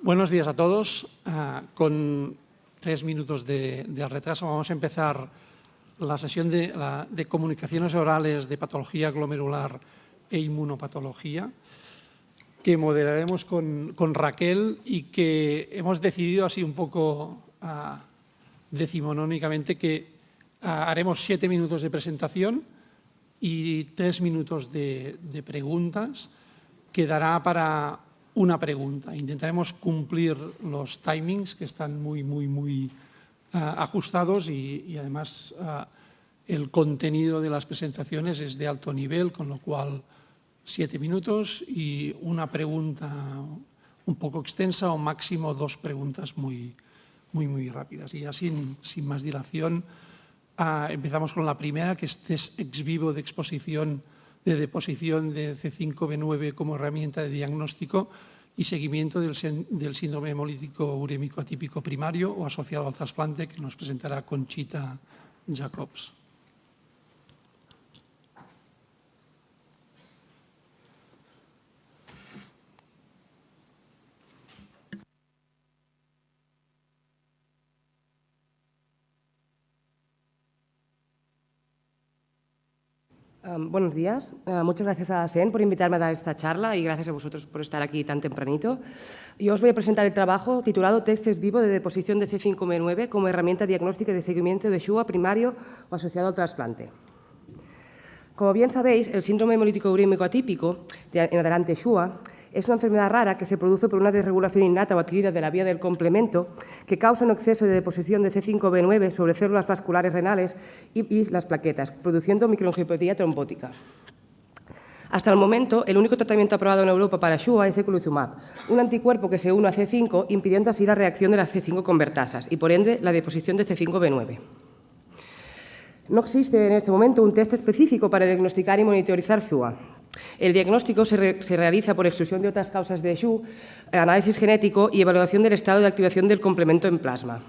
Buenos días a todos. Con 3 minutos de retraso vamos a empezar la sesión de comunicaciones orales de patología glomerular e inmunopatología, que moderaremos con Raquel y que hemos decidido así un poco decimonónicamente que haremos 7 minutos de presentación y 3 minutos de preguntas. Quedará para una pregunta. Intentaremos cumplir los timings que están muy ajustados y además el contenido de las presentaciones es de alto nivel, con lo cual 7 minutos y una pregunta un poco extensa o máximo 2 preguntas muy rápidas. Y ya sin más dilación, empezamos con la primera, que es test ex vivo de exposición de deposición de C5b9 como herramienta de diagnóstico y seguimiento del síndrome hemolítico urémico atípico primario o asociado al trasplante, que nos presentará Conchita Jacobs. Buenos días. Muchas gracias a CEN por invitarme a dar esta charla y gracias a vosotros por estar aquí tan tempranito. Yo os voy a presentar el trabajo titulado Test ex vivo de deposición de C5b9 como herramienta diagnóstica de seguimiento de SUA primario o asociado al trasplante. Como bien sabéis, el síndrome hemolítico urémico atípico, en adelante SUA, es una enfermedad rara que se produce por una desregulación innata o adquirida de la vía del complemento que causa un exceso de deposición de C5b9 sobre células vasculares renales y las plaquetas, produciendo microangiopatía trombótica. Hasta el momento, el único tratamiento aprobado en Europa para SUA es eculizumab, un anticuerpo que se une a C5, impidiendo así la reacción de las C5 convertasas y, por ende, la deposición de C5b9. No existe en este momento un test específico para diagnosticar y monitorizar SUA. El diagnóstico se realiza por exclusión de otras causas de SUA, análisis genético y evaluación del estado de activación del complemento en plasma.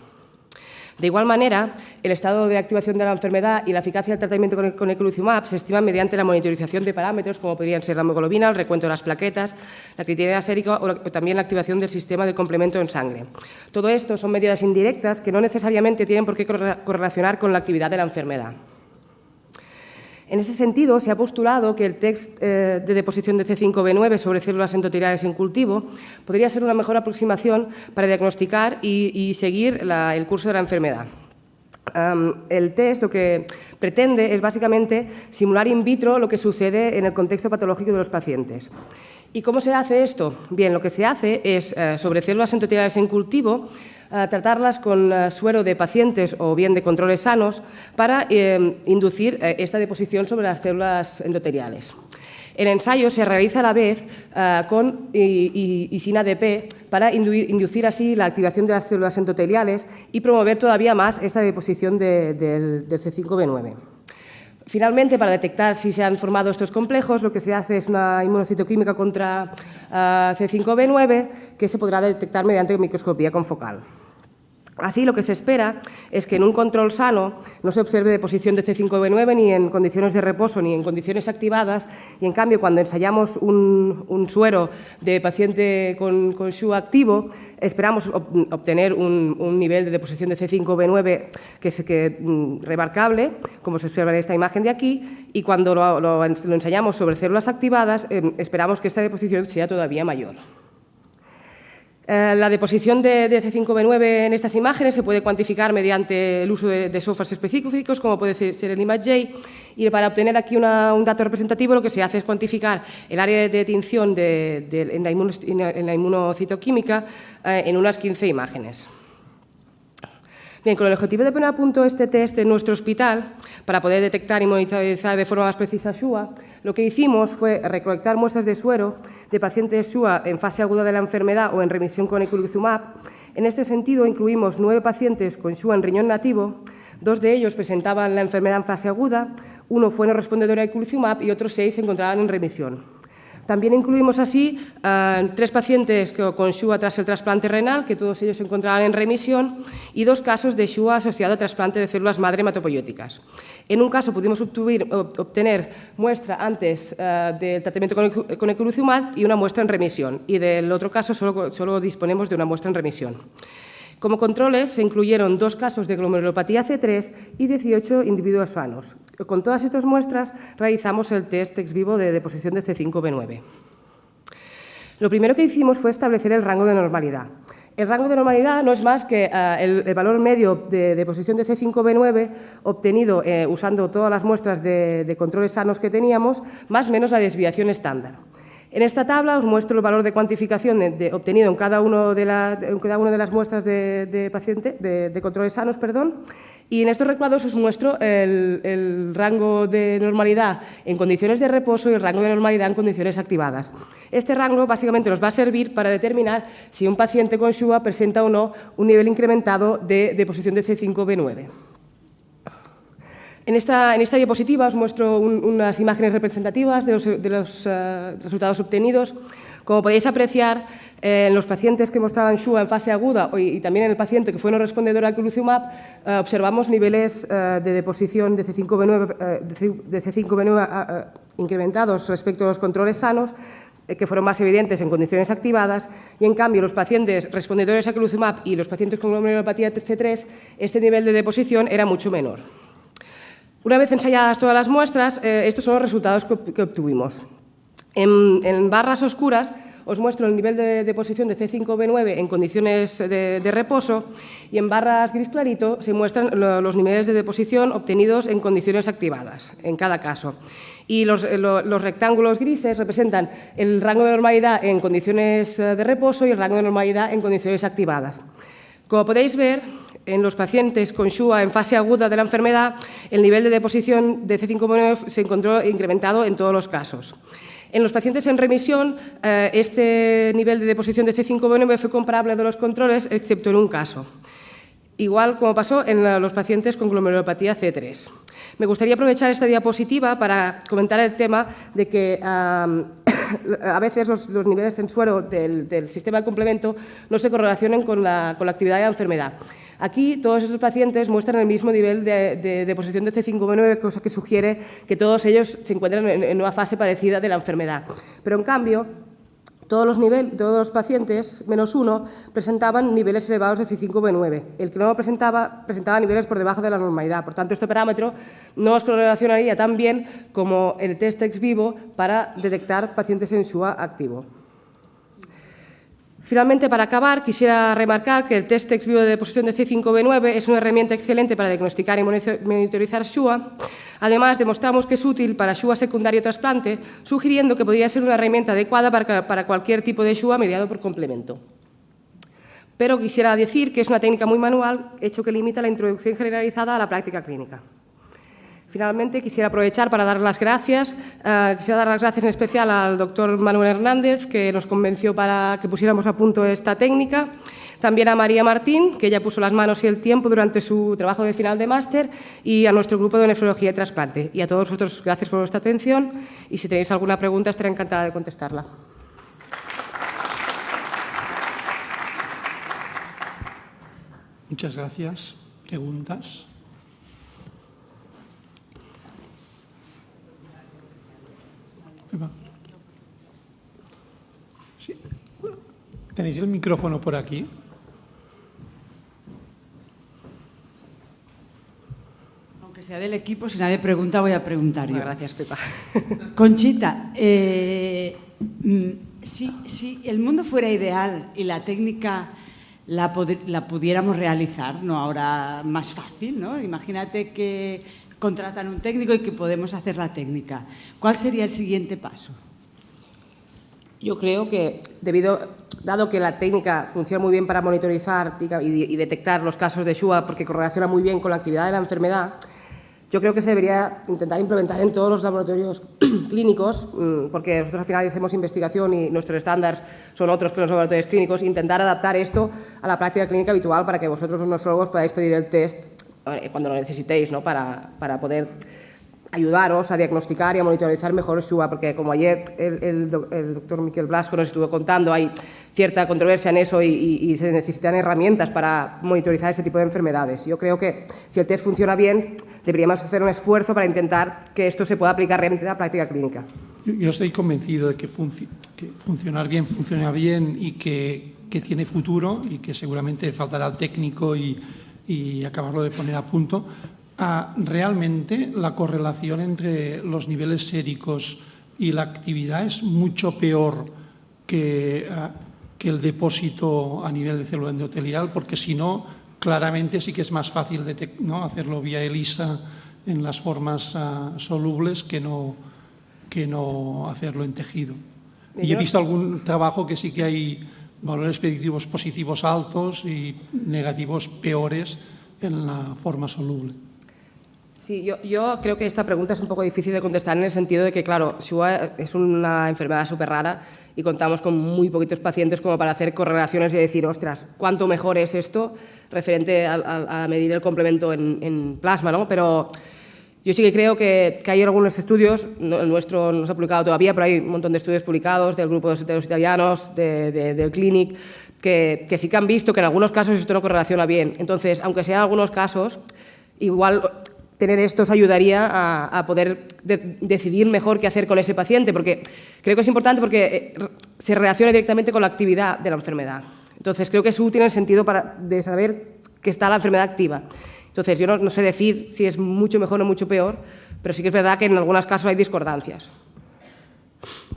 De igual manera, el estado de activación de la enfermedad y la eficacia del tratamiento con eculizumab se estiman mediante la monitorización de parámetros como podrían ser la hemoglobina, el recuento de las plaquetas, la creatinina sérica o también la activación del sistema de complemento en sangre. Todo esto son medidas indirectas que no necesariamente tienen por qué correlacionar con la actividad de la enfermedad. En ese sentido, se ha postulado que el test de deposición de C5b9 sobre células endoteliales en cultivo podría ser una mejor aproximación para diagnosticar y seguir el curso de la enfermedad. El test lo que pretende es básicamente simular in vitro lo que sucede en el contexto patológico de los pacientes. ¿Y cómo se hace esto? Bien, lo que se hace es, sobre células endoteliales en cultivo, tratarlas con suero de pacientes o bien de controles sanos para inducir esta deposición sobre las células endoteliales. El ensayo se realiza a la vez con y sin ADP para inducir así la activación de las células endoteliales y promover todavía más esta deposición del C5b9. Finalmente, para detectar si se han formado estos complejos, lo que se hace es una inmunocitoquímica contra C5b9 que se podrá detectar mediante microscopía confocal. Así, lo que se espera es que en un control sano no se observe deposición de C5b9 ni en condiciones de reposo ni en condiciones activadas y, en cambio, cuando ensayamos un suero de paciente con SUA activo, esperamos obtener un nivel de deposición de C5b9 que es remarcable, como se observa en esta imagen de aquí, y cuando lo ensayamos sobre células activadas, esperamos que esta deposición sea todavía mayor. La deposición de C5b9 en estas imágenes se puede cuantificar mediante el uso de softwares específicos, como puede ser el ImageJ, y para obtener aquí un dato representativo lo que se hace es cuantificar el área de tinción en la inmunocitoquímica en unas 15 imágenes. Bien, con el objetivo de poner a punto este test en nuestro hospital, para poder detectar y monitorizar de forma más precisa SUA, lo que hicimos fue recolectar muestras de suero de pacientes SUA en fase aguda de la enfermedad o en remisión con eculizumab. En este sentido, incluimos 9 pacientes con SUA en riñón nativo, 2 de ellos presentaban la enfermedad en fase aguda, 1 fue no respondedor a eculizumab y otros 6 se encontraban en remisión. También incluimos así 3 pacientes con SHUA tras el trasplante renal, que todos ellos se encontraban en remisión, y 2 casos de SHUA asociado a trasplante de células madre hematopoyéticas. En un caso pudimos obtener muestra antes del tratamiento con eculizumab y una muestra en remisión, y del otro caso solo disponemos de una muestra en remisión. Como controles se incluyeron 2 casos de glomerulopatía C3 y 18 individuos sanos. Con todas estas muestras realizamos el test ex vivo de deposición de C5b9. Lo primero que hicimos fue establecer el rango de normalidad. El rango de normalidad no es más que el valor medio de deposición de C5b9 obtenido usando todas las muestras de controles sanos que teníamos, más o menos la desviación estándar. En esta tabla os muestro el valor de cuantificación obtenido en cada una de las muestras de controles sanos, y en estos recuadros os muestro el rango de normalidad en condiciones de reposo y el rango de normalidad en condiciones activadas. Este rango básicamente nos va a servir para determinar si un paciente con SHUA presenta o no un nivel incrementado de deposición de C5b9. En esta diapositiva os muestro unas imágenes representativas de los resultados obtenidos. Como podéis apreciar, en los pacientes que mostraban SHUA en fase aguda y también en el paciente que fue no respondedor a eculizumab, observamos niveles de deposición de C5b9 incrementados respecto a los controles sanos, que fueron más evidentes en condiciones activadas, y en cambio los pacientes respondedores a eculizumab y los pacientes con glomerulopatía C3, este nivel de deposición era mucho menor. Una vez ensayadas todas las muestras, estos son los resultados que obtuvimos. En barras oscuras os muestro el nivel de deposición de C5b9 en condiciones de reposo, y en barras gris clarito se muestran los niveles de deposición obtenidos en condiciones activadas, en cada caso. Y los rectángulos grises representan el rango de normalidad en condiciones de reposo y el rango de normalidad en condiciones activadas. Como podéis ver, en los pacientes con SHUA en fase aguda de la enfermedad, el nivel de deposición de C5b9 se encontró incrementado en todos los casos. En los pacientes en remisión, este nivel de deposición de C5b9 fue comparable de los controles, excepto en un caso. Igual como pasó en los pacientes con glomerulopatía C3. Me gustaría aprovechar esta diapositiva para comentar el tema de que a veces los niveles en suero del sistema de complemento no se correlacionan con la actividad de la enfermedad. Aquí todos estos pacientes muestran el mismo nivel de deposición de C5b9, cosa que sugiere que todos ellos se encuentran en una fase parecida de la enfermedad. Pero en cambio, todos los pacientes, menos uno, presentaban niveles elevados de C5b9. El que no lo presentaba niveles por debajo de la normalidad. Por tanto, este parámetro no os correlacionaría tan bien como el test ex vivo para detectar pacientes en SHUA activo. Finalmente, para acabar, quisiera remarcar que el test ex vivo de deposición de C5b9 es una herramienta excelente para diagnosticar y monitorizar SHUA. Además, demostramos que es útil para SHUA secundario trasplante, sugiriendo que podría ser una herramienta adecuada para cualquier tipo de SHUA mediado por complemento. Pero quisiera decir que es una técnica muy manual, hecho que limita la introducción generalizada a la práctica clínica. Finalmente, quisiera aprovechar para dar las gracias. Quisiera dar las gracias en especial al doctor Manuel Hernández, que nos convenció para que pusiéramos a punto esta técnica. También a María Martín, que ella puso las manos y el tiempo durante su trabajo de final de máster, y a nuestro grupo de nefrología y trasplante. Y a todos vosotros, gracias por vuestra atención, y si tenéis alguna pregunta, estaré encantada de contestarla. Muchas gracias. ¿Preguntas? Sí. ¿Tenéis el micrófono por aquí? Aunque sea del equipo, si nadie pregunta, voy a preguntar yo. Gracias, Pepa. Conchita, si el mundo fuera ideal y la técnica la pudiéramos realizar, no ahora más fácil, ¿no? Imagínate que contratan un técnico y que podemos hacer la técnica. ¿Cuál sería el siguiente paso? Yo creo que, dado que la técnica funciona muy bien para monitorizar y detectar los casos de SHUA, porque correlaciona muy bien con la actividad de la enfermedad, yo creo que se debería intentar implementar en todos los laboratorios clínicos, porque nosotros al final hacemos investigación y nuestros estándares son otros que los laboratorios clínicos, intentar adaptar esto a la práctica clínica habitual para que vosotros, los nefrólogos, podáis pedir el test cuando lo necesitéis, ¿no? para poder ayudaros a diagnosticar y a monitorizar mejor SUA, porque como ayer el doctor Miquel Blasco nos estuvo contando, hay cierta controversia en eso y se necesitan herramientas para monitorizar este tipo de enfermedades. Yo creo que si el test funciona bien, deberíamos hacer un esfuerzo para intentar que esto se pueda aplicar realmente a la práctica clínica. Yo estoy convencido de que funciona bien y que tiene futuro y que seguramente faltará el técnico y acabarlo de poner a punto. Realmente la correlación entre los niveles séricos y la actividad es mucho peor que el depósito a nivel de célula endotelial, porque si no, claramente sí que es más fácil hacerlo vía ELISA en las formas solubles que no hacerlo en tejido. Y he visto algún trabajo que sí que hay valores predictivos positivos altos y negativos peores en la forma soluble. Sí, yo creo que esta pregunta es un poco difícil de contestar en el sentido de que, claro, SUA es una enfermedad súper rara y contamos con muy poquitos pacientes como para hacer correlaciones y decir, ostras, ¿cuánto mejor es esto referente a medir el complemento en plasma, ¿no? Pero yo sí que creo que hay algunos estudios, el nuestro no se ha publicado todavía, pero hay un montón de estudios publicados del grupo de los italianos, del Clinic, que sí que han visto que en algunos casos esto no correlaciona bien. Entonces, aunque sea en algunos casos, igual tener esto os ayudaría a poder decidir mejor qué hacer con ese paciente, porque creo que es importante porque se relaciona directamente con la actividad de la enfermedad. Entonces, creo que es útil en el sentido de saber que está la enfermedad activa. Entonces, yo no sé decir si es mucho mejor o mucho peor, pero sí que es verdad que en algunos casos hay discordancias.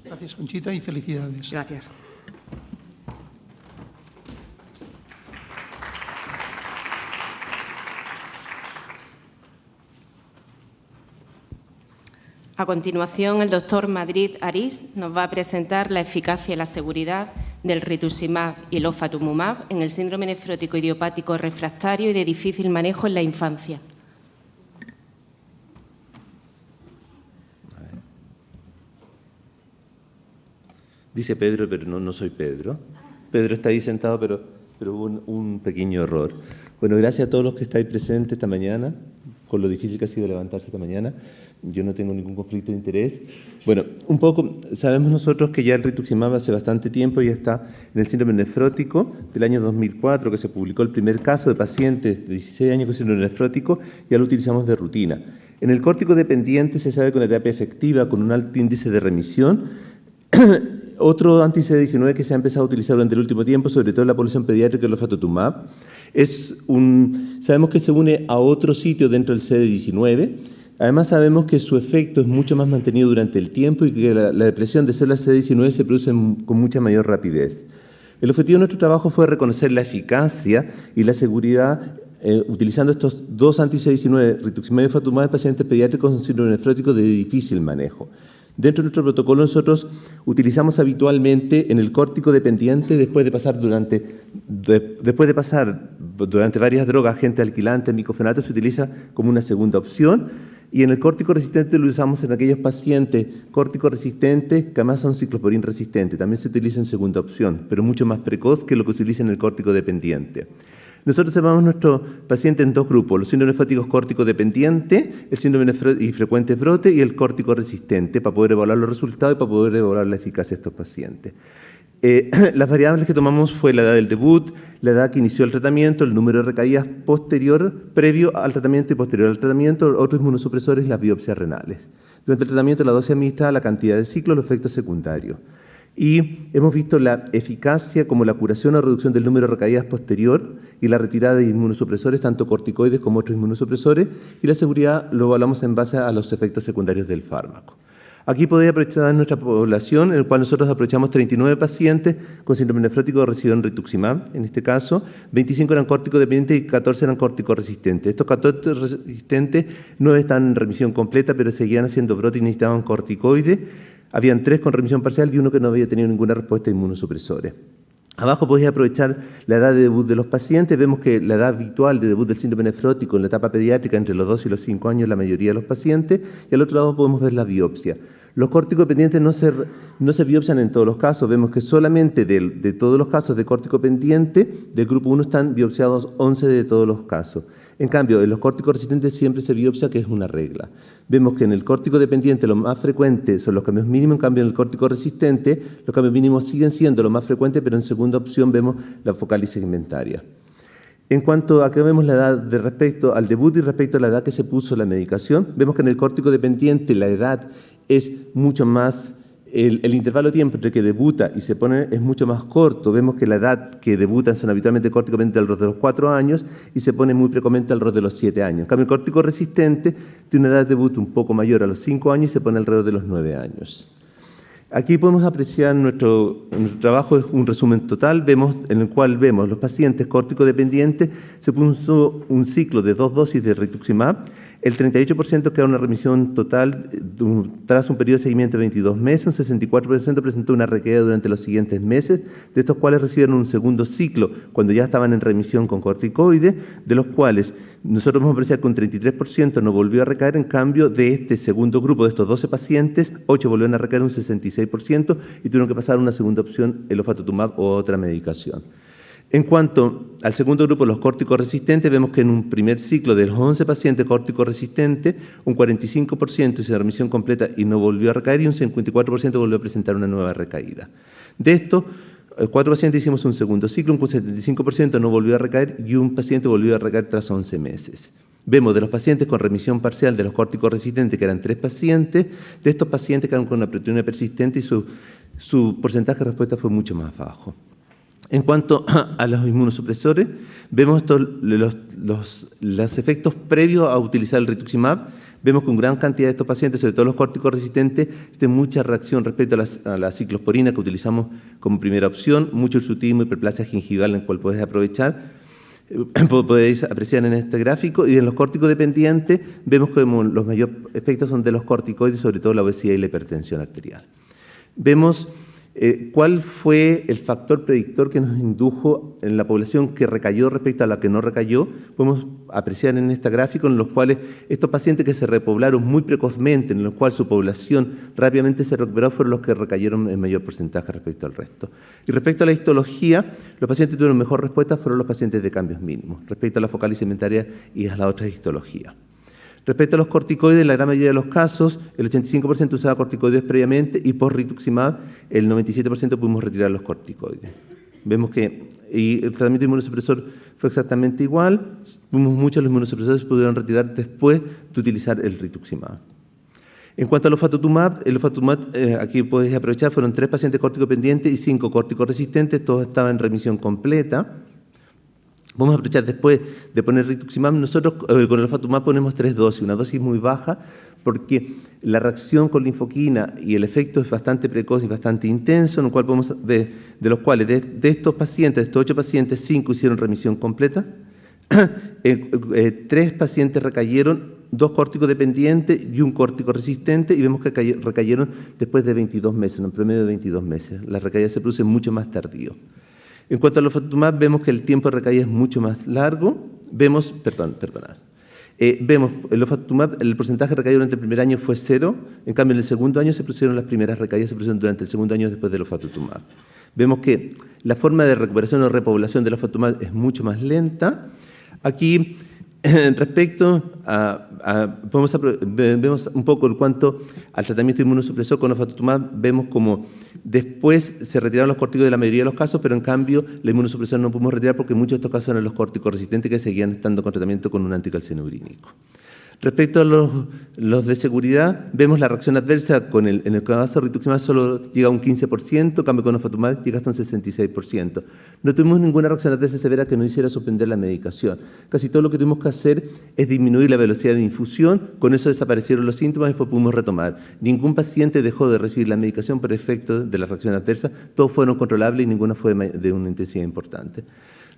Gracias, Conchita, y felicidades. Gracias. A continuación, el doctor Madrid Arís nos va a presentar la eficacia y la seguridad del rituximab y el ofatumumab en el síndrome nefrótico idiopático refractario y de difícil manejo en la infancia. Dice Pedro, pero no soy Pedro. Pedro está ahí sentado, pero hubo un pequeño error. Bueno, gracias a todos los que estáis presentes esta mañana, con lo difícil que ha sido levantarse esta mañana. Yo no tengo ningún conflicto de interés. Bueno, un poco, sabemos nosotros que ya el rituximab hace bastante tiempo ya está en el síndrome nefrótico del año 2004, que se publicó el primer caso de pacientes de 16 años con síndrome nefrótico, ya lo utilizamos de rutina. En el córtico dependiente se sabe que una terapia efectiva con un alto índice de remisión. Otro anti-CD19 que se ha empezado a utilizar durante el último tiempo, sobre todo en la población pediátrica, el ofatumumab, sabemos que se une a otro sitio dentro del CD19. Además, sabemos que su efecto es mucho más mantenido durante el tiempo y que la depresión de células CD19 se produce con mucha mayor rapidez. El objetivo de nuestro trabajo fue reconocer la eficacia y la seguridad utilizando estos dos anti-CD19, rituximab y ofatumumab, en pacientes pediátricos con síndrome nefrótico de difícil manejo. Dentro de nuestro protocolo nosotros utilizamos habitualmente en el córtico dependiente después de pasar durante varias drogas, agentes alquilantes, miclofenato, se utiliza como una segunda opción. Y en el córtico resistente lo usamos en aquellos pacientes córtico resistentes que además son ciclosporin resistentes. También se utiliza en segunda opción, pero mucho más precoz que lo que se utiliza en el córtico dependiente. Nosotros separamos a nuestros pacientes en dos grupos, los síndromes nefróticos córtico dependiente, el síndrome y frecuente brote y el córtico resistente, para poder evaluar los resultados y para poder evaluar la eficacia de estos pacientes. Las variables que tomamos fue la edad del debut, la edad que inició el tratamiento, el número de recaídas previo al tratamiento y posterior al tratamiento, otros inmunosupresores y las biopsias renales. Durante el tratamiento, la dosis administrada, la cantidad de ciclos, los efectos secundarios. Y hemos visto la eficacia como la curación o reducción del número de recaídas posterior y la retirada de inmunosupresores, tanto corticoides como otros inmunosupresores, y la seguridad lo evaluamos en base a los efectos secundarios del fármaco. Aquí podéis aprovechar nuestra población, en la cual nosotros aprovechamos 39 pacientes con síndrome nefrótico recibieron rituximab, en este caso, 25 eran córtico dependientes y 14 eran córtico resistentes. Estos 14 resistentes no están en remisión completa, pero seguían haciendo brote y necesitaban corticoides. Habían 3 con remisión parcial y 1 que no había tenido ninguna respuesta a inmunosupresores. Abajo podéis aprovechar la edad de debut de los pacientes. Vemos que la edad habitual de debut del síndrome nefrótico en la etapa pediátrica entre los 2 y los 5 años la mayoría de los pacientes. Y al otro lado podemos ver la biopsia. Los córticos pendientes no se biopsian en todos los casos. Vemos que solamente de todos los casos de córtico pendiente, del grupo 1 están biopsiados 11 de todos los casos. En cambio, en los córticos resistentes siempre se biopsia, que es una regla. Vemos que en el córtico dependiente lo más frecuente son los cambios mínimos, en cambio en el córtico resistente los cambios mínimos siguen siendo lo más frecuente, pero en segunda opción vemos la focal y segmentaria. En cuanto a que vemos la edad de respecto al debut y respecto a la edad que se puso la medicación, vemos que en el córtico dependiente la edad es mucho más, el intervalo de tiempo entre que debuta y se pone es mucho más corto. Vemos que la edad que debutan son habitualmente córtico pendiente alrededor de los 4 años y se pone muy precocemente alrededor de los 7 años. En cambio, el córtico resistente tiene una edad de debut un poco mayor, a los 5 años, y se pone alrededor de los 9 años. Aquí podemos apreciar nuestro trabajo, es un resumen total, en el cual vemos los pacientes córtico dependientes, se puso un ciclo de 2 dosis de rituximab, el 38% queda una remisión total tras un periodo de seguimiento de 22 meses, un 64% presentó una recaída durante los siguientes meses, de estos cuales recibieron un segundo ciclo cuando ya estaban en remisión con corticoides, de los cuales nosotros vamos a apreciar que un 33% no volvió a recaer. En cambio, de este segundo grupo, de estos 12 pacientes, 8 volvieron a recaer, un 66%, y tuvieron que pasar a una segunda opción, el ofatumumab o otra medicación. En cuanto al segundo grupo, los córticos resistentes, vemos que en un primer ciclo de los 11 pacientes córticos resistentes, un 45% hizo remisión completa y no volvió a recaer, y un 54% volvió a presentar una nueva recaída. De estos, 4 pacientes hicimos un segundo ciclo, un 75% no volvió a recaer y un paciente volvió a recaer tras 11 meses. Vemos de los pacientes con remisión parcial de los córticos resistentes, que eran 3 pacientes, de estos pacientes quedaron con una proteinuria persistente y su porcentaje de respuesta fue mucho más bajo. En cuanto a los inmunosupresores, vemos los efectos previos a utilizar el rituximab. Vemos que una gran cantidad de estos pacientes, sobre todo los córticos resistentes, tienen mucha reacción respecto a la ciclosporina que utilizamos como primera opción, mucho hirsutismo, hiperplasia gingival, en el cual podéis aprovechar. Podéis apreciar en este gráfico, y en los córticos dependientes vemos que los mayores efectos son de los corticoides, sobre todo la obesidad y la hipertensión arterial. Vemos cuál fue el factor predictor que nos indujo en la población que recayó respecto a la que no recayó. Podemos apreciar en este gráfico en los cuales estos pacientes que se repoblaron muy precozmente, en los cuales su población rápidamente se recuperó, fueron los que recayeron en mayor porcentaje respecto al resto. Y respecto a la histología, los pacientes que tuvieron mejor respuesta fueron los pacientes de cambios mínimos, respecto a la focal y segmentaria y a las otras histologías. Respecto a los corticoides, en la gran mayoría de los casos, el 85% usaba corticoides previamente, y por rituximab, el 97% pudimos retirar los corticoides. Vemos que el tratamiento de inmunosupresor fue exactamente igual. Muchos de los inmunosupresores pudieron retirar después de utilizar el rituximab. En cuanto al ofatumumab, aquí podéis aprovechar, fueron 3 pacientes córtico pendientes y 5 córticos resistentes, todos estaban en remisión completa. Vamos a aprovechar después de poner rituximab. Nosotros con el ofatumumab ponemos 3 dosis, una dosis muy baja, porque la reacción con linfoquina y el efecto es bastante precoz y bastante intenso, en el cual podemos de los cuales de estos pacientes, de estos 8 pacientes, 5 hicieron remisión completa, 3 pacientes recayeron, 2 córticos dependientes y 1 córtico resistente, y vemos que recayeron después de 22 meses, en un promedio de 22 meses. La recaída se produce mucho más tardío. En cuanto al ofatumumab, vemos que el tiempo de recaída es mucho más largo. Vemos el ofatumumab, el porcentaje de recaída durante el primer año fue 0, en cambio en el segundo año se produjeron las primeras recaídas, se produjeron durante el segundo año después del ofatumumab. Vemos que la forma de recuperación o repoblación del ofatumumab es mucho más lenta. Aquí, respecto vemos un poco en cuanto al tratamiento inmunosupresor con ofatumumab, vemos como después se retiraron los corticoides de la mayoría de los casos, pero en cambio la inmunosupresor no pudimos retirar porque muchos de estos casos eran los córticos resistentes que seguían estando con tratamiento con un anticalcinurínico. Respecto a los de seguridad, vemos la reacción adversa en el caso de rituximab solo llega a un 15%, en cambio con ofatumumab llega hasta un 66%. No tuvimos ninguna reacción adversa severa que nos hiciera suspender la medicación. Casi todo lo que tuvimos que hacer es disminuir la velocidad de infusión, con eso desaparecieron los síntomas y después pudimos retomar. Ningún paciente dejó de recibir la medicación por efecto de la reacción adversa, todos fueron controlables y ninguna fue de una intensidad importante.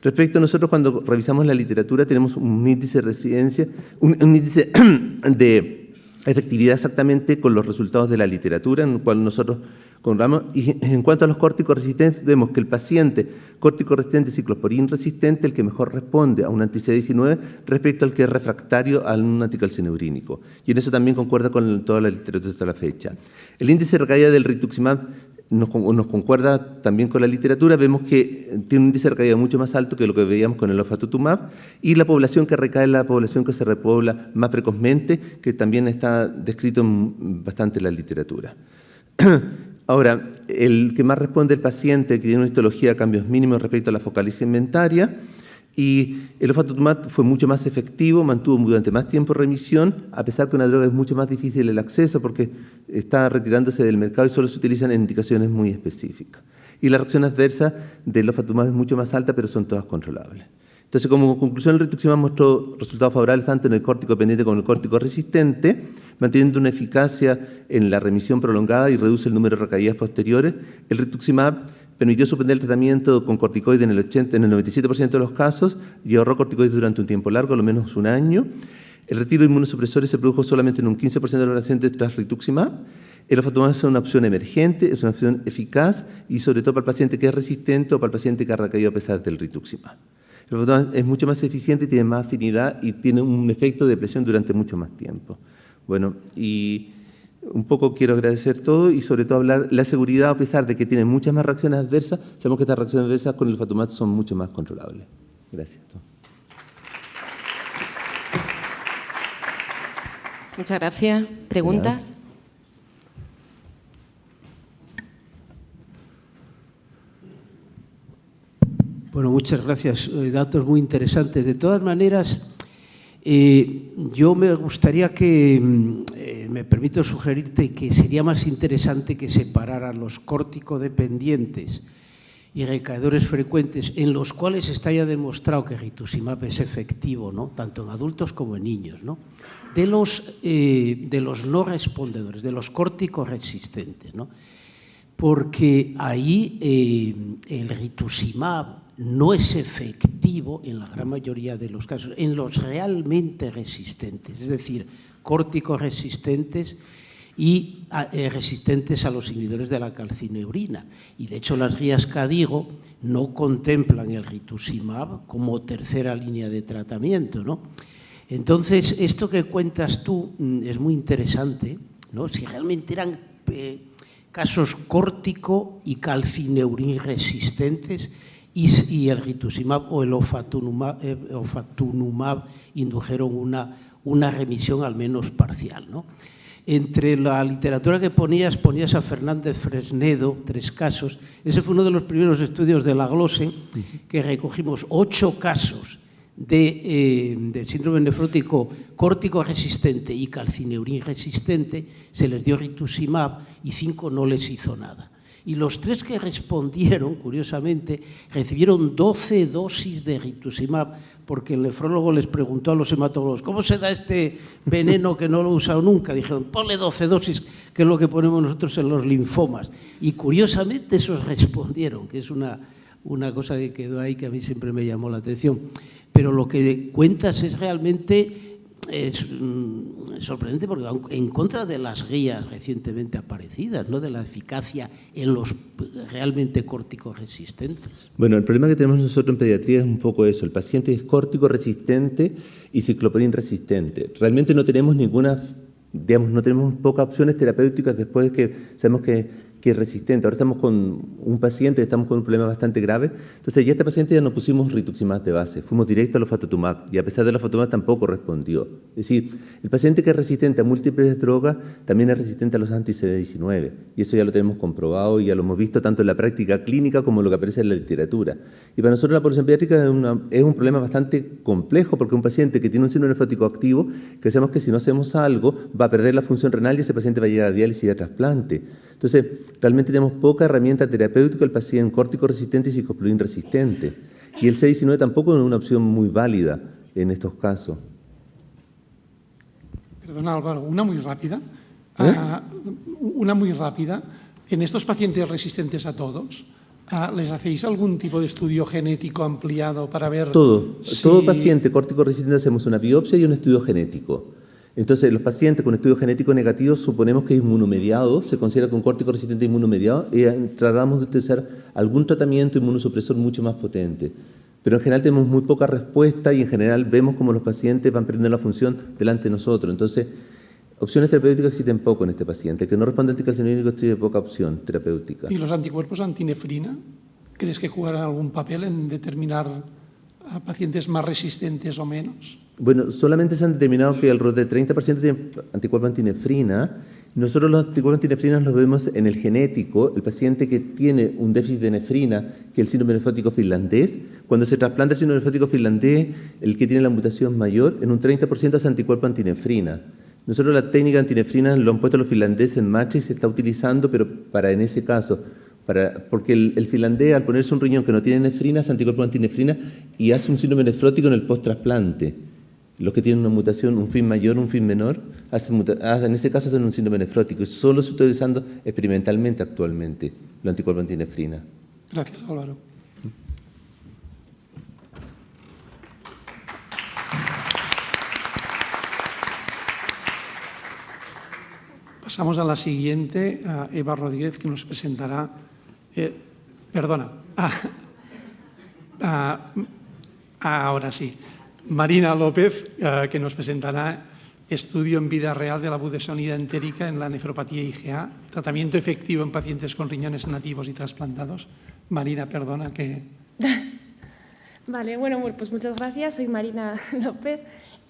Respecto a nosotros, cuando revisamos la literatura, tenemos un índice de residencia, un índice efectividad exactamente con los resultados de la literatura en la cual nosotros comprobamos. Y en cuanto a los córticos resistentes, vemos que el paciente córtico resistente ciclosporín resistente el que mejor responde a un anti-CD19 respecto al que es refractario a un anticalcineurínico. Y en eso también concuerda con toda la literatura hasta la fecha. El índice de recaída del rituximab nos concuerda también con la literatura. Vemos que tiene un índice de recaída mucho más alto que lo que veíamos con el ofatumumab, y la población que recae es la población que se repobla más precozmente, que también está descrito bastante en la literatura. Ahora, el que más responde el paciente que tiene una histología de cambios mínimos respecto a la focalización inventaria, y el ofatumumab fue mucho más efectivo, mantuvo durante más tiempo remisión, a pesar que una droga es mucho más difícil el acceso porque está retirándose del mercado y solo se utilizan en indicaciones muy específicas. Y la reacción adversa del ofatumumab es mucho más alta, pero son todas controlables. Entonces, como conclusión, el rituximab mostró resultados favorables tanto en el córtico dependiente como en el córtico resistente, manteniendo una eficacia en la remisión prolongada y reduce el número de recaídas posteriores. El rituximab permitió suspender el tratamiento con corticoides en el 97% de los casos y ahorró corticoides durante un tiempo largo, al menos un año. El retiro de inmunosupresores se produjo solamente en un 15% de los pacientes tras rituximab. El ofatumumab es una opción emergente, es una opción eficaz y sobre todo para el paciente que es resistente o para el paciente que ha recaído a pesar del rituximab. El ofatumumab es mucho más eficiente, tiene más afinidad y tiene un efecto de presión durante mucho más tiempo. Bueno, y un poco quiero agradecer todo y sobre todo hablar la seguridad, a pesar de que tiene muchas más reacciones adversas, sabemos que estas reacciones adversas con el ofatumumab son mucho más controlables. Gracias. Muchas gracias. ¿Preguntas? Bueno, muchas gracias. Datos muy interesantes. De todas maneras, yo me gustaría que, me permito sugerirte que sería más interesante que separaran los córticodependientes y recaedores frecuentes, en los cuales está ya demostrado que rituximab es efectivo, ¿no?, tanto en adultos como en niños, ¿no?, de los no respondedores, de los córticos resistentes, ¿no?, porque ahí el rituximab no es efectivo en la gran mayoría de los casos, en los realmente resistentes, es decir, córticos resistentes y resistentes a los inhibidores de la calcineurina. Y de hecho las guías KDIGO no contemplan el rituximab como tercera línea de tratamiento, ¿no? Entonces, esto que cuentas tú es muy interesante, ¿no? Si realmente eran casos córtico y calcineurin resistentes y el rituximab o el ofatumumab indujeron una remisión al menos parcial, ¿no? Entre la literatura que ponías a Fernández Fresnedo, 3 casos. Ese fue uno de los primeros estudios de la Glosen, que recogimos 8 casos de síndrome nefrótico córtico resistente y calcineurin resistente, se les dio rituximab y 5 no les hizo nada. Y los 3 que respondieron, curiosamente, recibieron 12 dosis de rituximab, porque el nefrólogo les preguntó a los hematólogos, ¿cómo se da este veneno que no lo he usado nunca? Dijeron, ponle 12 dosis, que es lo que ponemos nosotros en los linfomas. Y curiosamente esos respondieron, que es una cosa que quedó ahí que a mí siempre me llamó la atención. Pero lo que cuentas es realmente sorprendente, porque va en contra de las guías recientemente aparecidas, ¿no?, de la eficacia en los realmente córticos resistentes. Bueno, el problema que tenemos nosotros en pediatría es un poco eso. El paciente es córtico resistente y ciclosporín resistente. Realmente no tenemos no tenemos pocas opciones terapéuticas después de que sabemos que es resistente. Ahora estamos con un paciente, estamos con un problema bastante grave. Entonces, ya este paciente ya no pusimos rituximab de base, fuimos directo al ofatumumab y a pesar del ofatumumab tampoco respondió. Es decir, el paciente que es resistente a múltiples drogas también es resistente a los anti-CD19 y eso ya lo tenemos comprobado y ya lo hemos visto tanto en la práctica clínica como en lo que aparece en la literatura. Y para nosotros la población pediátrica es un problema bastante complejo porque un paciente que tiene un síndrome nefrótico activo, que sabemos que si no hacemos algo va a perder la función renal y ese paciente va a llegar a diálisis y a trasplante. Entonces, realmente tenemos poca herramienta terapéutica el paciente córtico resistente y ciclosporín resistente. Y el CD19 tampoco es una opción muy válida en estos casos. Perdona, Álvaro, una muy rápida. Una muy rápida. En estos pacientes resistentes a todos, ¿les hacéis algún tipo de estudio genético ampliado para ver? Todo paciente córtico resistente hacemos una biopsia y un estudio genético. Entonces, los pacientes con estudios genéticos negativos suponemos que es inmunomediado, se considera con córtico resistente inmunomediado y tratamos de utilizar algún tratamiento inmunosupresor mucho más potente. Pero en general tenemos muy poca respuesta y en general vemos como los pacientes van perdiendo la función delante de nosotros. Entonces, opciones terapéuticas existen poco en este paciente. El que no responde al anticalcinónico tiene poca opción terapéutica. ¿Y los anticuerpos antinefrina? ¿Crees que jugarán algún papel en determinar a pacientes más resistentes o menos? Bueno, solamente se han determinado que alrededor del 30% tiene anticuerpos antinefrina. Nosotros los anticuerpos antinefrina los vemos en el genético, el paciente que tiene un déficit de nefrina, que es el síndrome nefrótico finlandés. Cuando se trasplanta el síndrome nefrótico finlandés, el que tiene la mutación mayor, en un 30% es anticuerpo antinefrina. Nosotros la técnica antinefrina lo han puesto los finlandeses en marcha y se está utilizando, pero para en ese caso, porque el finlandés al ponerse un riñón que no tiene nefrina, hace anticuerpo antinefrina y hace un síndrome nefrótico en el post-trasplante. Los que tienen una mutación, un fin mayor, un fin menor, en ese caso hacen un síndrome nefrótico y solo se está utilizando experimentalmente actualmente los anticuerpos antinefrina. Gracias, Álvaro. Pasamos a la siguiente, a Eva Rodríguez, que nos presentará, ahora sí, Marina López, que nos presentará estudio en vida real de la budesonida entérica en la nefropatía IgA, tratamiento efectivo en pacientes con riñones nativos y trasplantados. Marina, perdona que... Vale, bueno, pues muchas gracias. Soy Marina López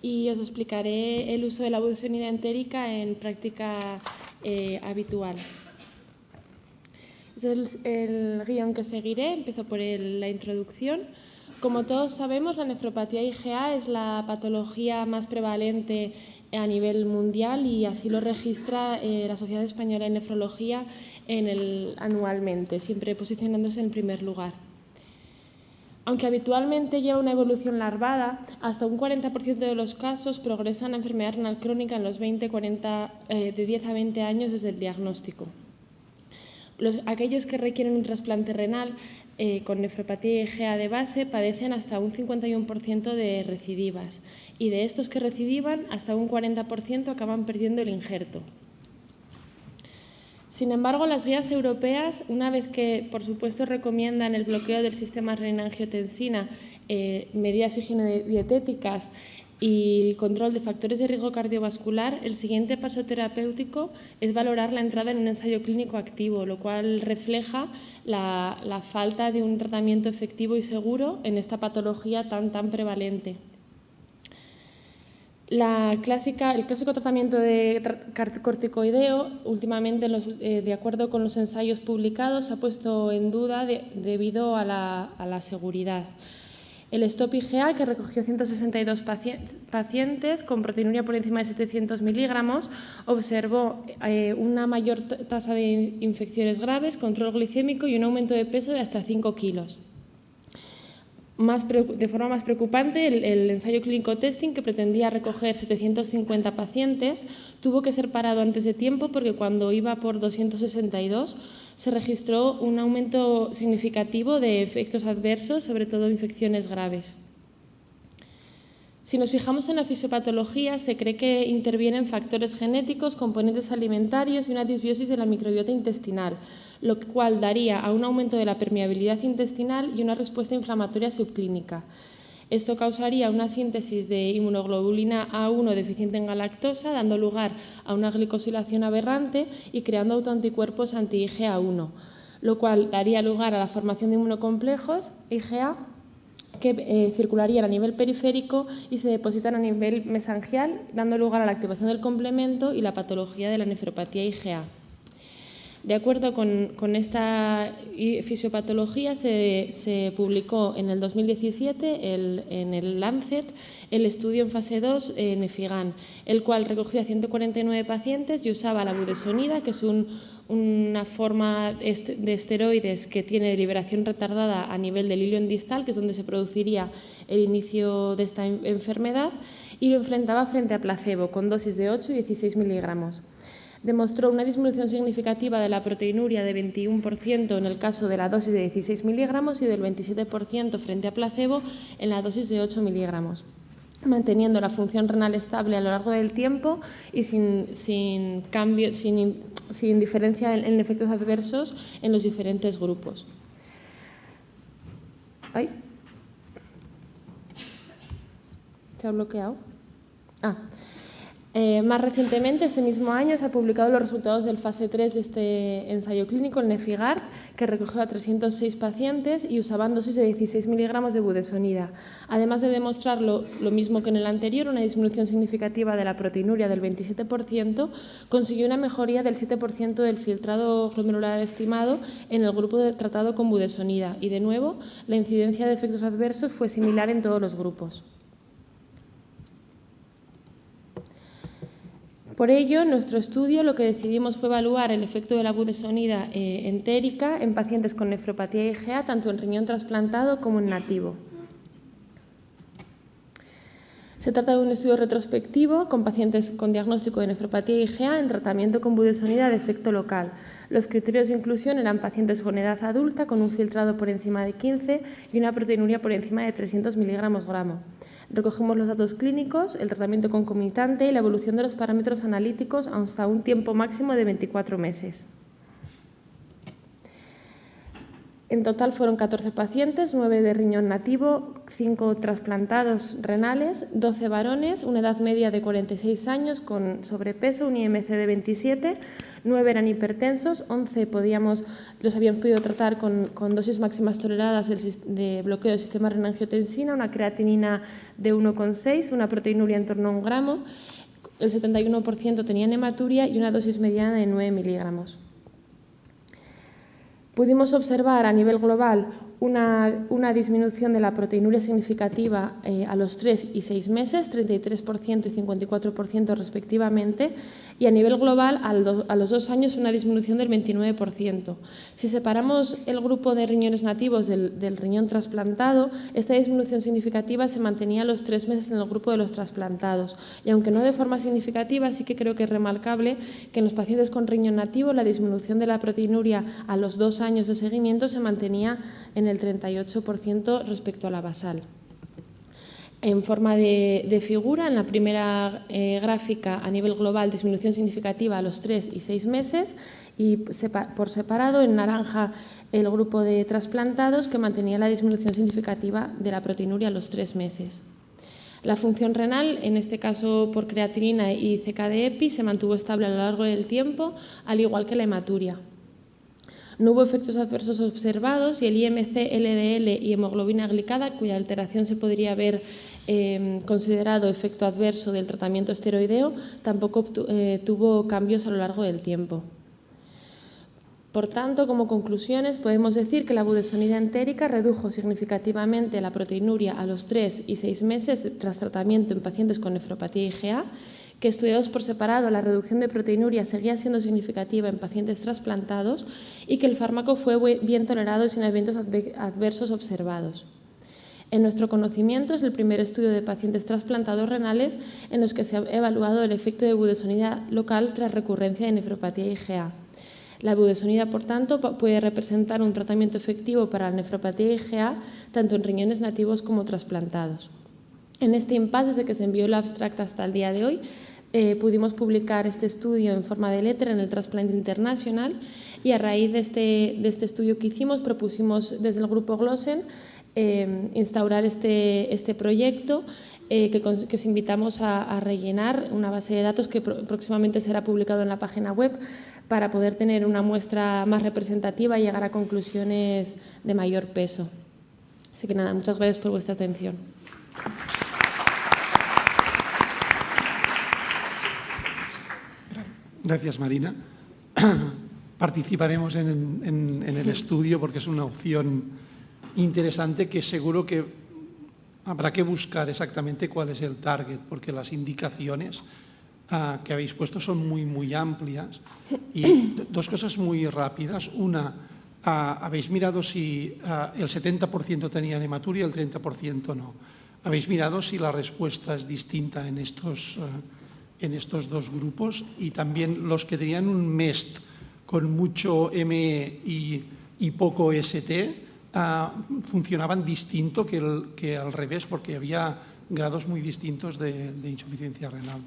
y os explicaré el uso de la budesonida entérica en práctica habitual. Este es el guión que seguiré. Empiezo por la introducción. Como todos sabemos, la nefropatía IgA es la patología más prevalente a nivel mundial y así lo registra la Sociedad Española de Nefrología anualmente, siempre posicionándose en primer lugar. Aunque habitualmente lleva una evolución larvada, hasta un 40% de los casos progresan a enfermedad renal crónica en los de 10 a 20 años desde el diagnóstico. Aquellos que requieren un trasplante renal con nefropatía IgA de base padecen hasta un 51% de recidivas y de estos que recidivan hasta un 40% acaban perdiendo el injerto. Sin embargo, las guías europeas, una vez que, por supuesto, recomiendan el bloqueo del sistema renina-angiotensina, medidas higienodietéticas y control de factores de riesgo cardiovascular, el siguiente paso terapéutico es valorar la entrada en un ensayo clínico activo, lo cual refleja la falta de un tratamiento efectivo y seguro en esta patología tan prevalente. El clásico tratamiento de corticoideo, últimamente, de acuerdo con los ensayos publicados, se ha puesto en duda debido a la seguridad. El STOP IgA, que recogió 162 pacientes con proteinuria por encima de 700 miligramos, observó una mayor tasa de infecciones graves, control glicémico y un aumento de peso de hasta 5 kilos. De forma más preocupante, el ensayo clínico testing, que pretendía recoger 750 pacientes, tuvo que ser parado antes de tiempo porque cuando iba por 262 se registró un aumento significativo de efectos adversos, sobre todo infecciones graves. Si nos fijamos en la fisiopatología, se cree que intervienen factores genéticos, componentes alimentarios y una disbiosis de la microbiota intestinal, lo cual daría a un aumento de la permeabilidad intestinal y una respuesta inflamatoria subclínica. Esto causaría una síntesis de inmunoglobulina A1 deficiente en galactosa, dando lugar a una glicosilación aberrante y creando autoanticuerpos anti-IgA1, lo cual daría lugar a la formación de inmunocomplejos IgA que circularían a nivel periférico y se depositan a nivel mesangial, dando lugar a la activación del complemento y la patología de la nefropatía IgA. De acuerdo con esta fisiopatología, se publicó en el 2017 en el Lancet el estudio en fase 2 Nefigan, el cual recogió a 149 pacientes y usaba la budesonida, que es una forma de esteroides que tiene liberación retardada a nivel del ilion distal, que es donde se produciría el inicio de esta enfermedad, y lo enfrentaba frente a placebo con dosis de 8 y 16 miligramos. Demostró una disminución significativa de la proteinuria de 21% en el caso de la dosis de 16 miligramos y del 27% frente a placebo en la dosis de 8 miligramos. manteniendo la función renal estable a lo largo del tiempo y sin diferencia en efectos adversos en los diferentes grupos. ¡Ay! ¿Se ha bloqueado? Más recientemente, este mismo año, se han publicado los resultados del fase 3 de este ensayo clínico, el NefIgArd, que recogió a 306 pacientes y usaban dosis de 16 miligramos de budesonida. Además de demostrar lo mismo que en el anterior, una disminución significativa de la proteinuria del 27%, consiguió una mejoría del 7% del filtrado glomerular estimado en el grupo tratado con budesonida. Y, de nuevo, la incidencia de efectos adversos fue similar en todos los grupos. Por ello, en nuestro estudio lo que decidimos fue evaluar el efecto de la budesonida entérica en pacientes con nefropatía IgA, tanto en riñón trasplantado como en nativo. Se trata de un estudio retrospectivo con pacientes con diagnóstico de nefropatía IgA en tratamiento con budesonida de efecto local. Los criterios de inclusión eran pacientes con edad adulta con un filtrado por encima de 15 y una proteinuria por encima de 300 miligramos gramo. Recogemos los datos clínicos, el tratamiento concomitante y la evolución de los parámetros analíticos hasta un tiempo máximo de 24 meses. En total fueron 14 pacientes, 9 de riñón nativo, 5 trasplantados renales, 12 varones, una edad media de 46 años con sobrepeso, un IMC de 27, 9 eran hipertensos, 11 los habían podido tratar con dosis máximas toleradas de bloqueo del sistema renina-angiotensina, una creatinina de 1,6, una proteinuria en torno a 1 gramo, el 71% tenían hematuria y una dosis mediana de 9 miligramos. Pudimos observar a nivel global una disminución de la proteinuria significativa a los 3 y 6 meses, 33% y 54% respectivamente, y a nivel global a los 2 años una disminución del 29%. Si separamos el grupo de riñones nativos del riñón trasplantado, esta disminución significativa se mantenía a los 3 meses en el grupo de los trasplantados, y aunque no de forma significativa, sí que creo que es remarcable que en los pacientes con riñón nativo la disminución de la proteinuria a los 2 años de seguimiento se mantenía en el 38% respecto a la basal. En forma de figura, en la primera gráfica a nivel global, disminución significativa a los 3 y 6 meses y por separado, en naranja, el grupo de trasplantados que mantenía la disminución significativa de la proteinuria a los 3 meses. La función renal, en este caso por creatinina y CK de EPI, se mantuvo estable a lo largo del tiempo, al igual que la hematuria. No hubo efectos adversos observados y el IMC, LDL y hemoglobina glicada, cuya alteración se podría haber considerado efecto adverso del tratamiento esteroideo, tampoco tuvo cambios a lo largo del tiempo. Por tanto, como conclusiones, podemos decir que la budesonida entérica redujo significativamente la proteinuria a los 3 y 6 meses tras tratamiento en pacientes con nefropatía IgA, que estudiados por separado la reducción de proteinuria seguía siendo significativa en pacientes trasplantados y que el fármaco fue bien tolerado y sin eventos adversos observados. En nuestro conocimiento es el primer estudio de pacientes trasplantados renales en los que se ha evaluado el efecto de budesonida local tras recurrencia de nefropatía IgA. La budesonida, por tanto, puede representar un tratamiento efectivo para la nefropatía IgA tanto en riñones nativos como trasplantados. En este impasse, desde que se envió el abstract hasta el día de hoy, pudimos publicar este estudio en forma de letter en el Transplant International y a raíz de este estudio que hicimos propusimos desde el grupo Glossen instaurar este proyecto que os invitamos a rellenar una base de datos que próximamente será publicado en la página web para poder tener una muestra más representativa y llegar a conclusiones de mayor peso. Así que nada, muchas gracias por vuestra atención. Gracias, Marina. Participaremos en el estudio porque es una opción interesante que seguro que habrá que buscar exactamente cuál es el target, porque las indicaciones que habéis puesto son muy amplias. Y dos cosas muy rápidas. Una, habéis mirado si el 70% tenían hematuria y el 30% no. Habéis mirado si la respuesta es distinta en estos dos grupos, y también los que tenían un MEST con mucho ME y poco ST funcionaban distinto que al revés, porque había grados muy distintos de insuficiencia renal.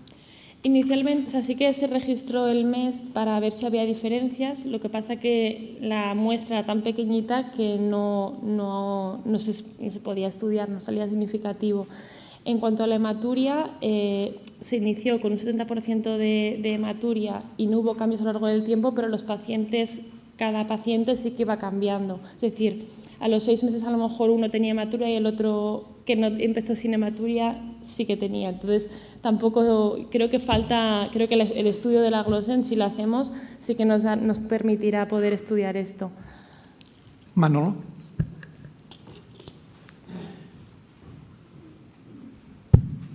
Inicialmente, o sea, sí que se registró el MES para ver si había diferencias, lo que pasa que la muestra era tan pequeñita que no se podía estudiar, no salía significativo. En cuanto a la hematuria, se inició con un 70% de hematuria y no hubo cambios a lo largo del tiempo, pero cada paciente sí que iba cambiando. Es decir, a los 6 meses a lo mejor uno tenía hematuria y el otro que no empezó sin hematuria sí que tenía. Entonces, tampoco creo que el estudio de la Glosen, si lo hacemos, sí que nos permitirá poder estudiar esto. Manolo.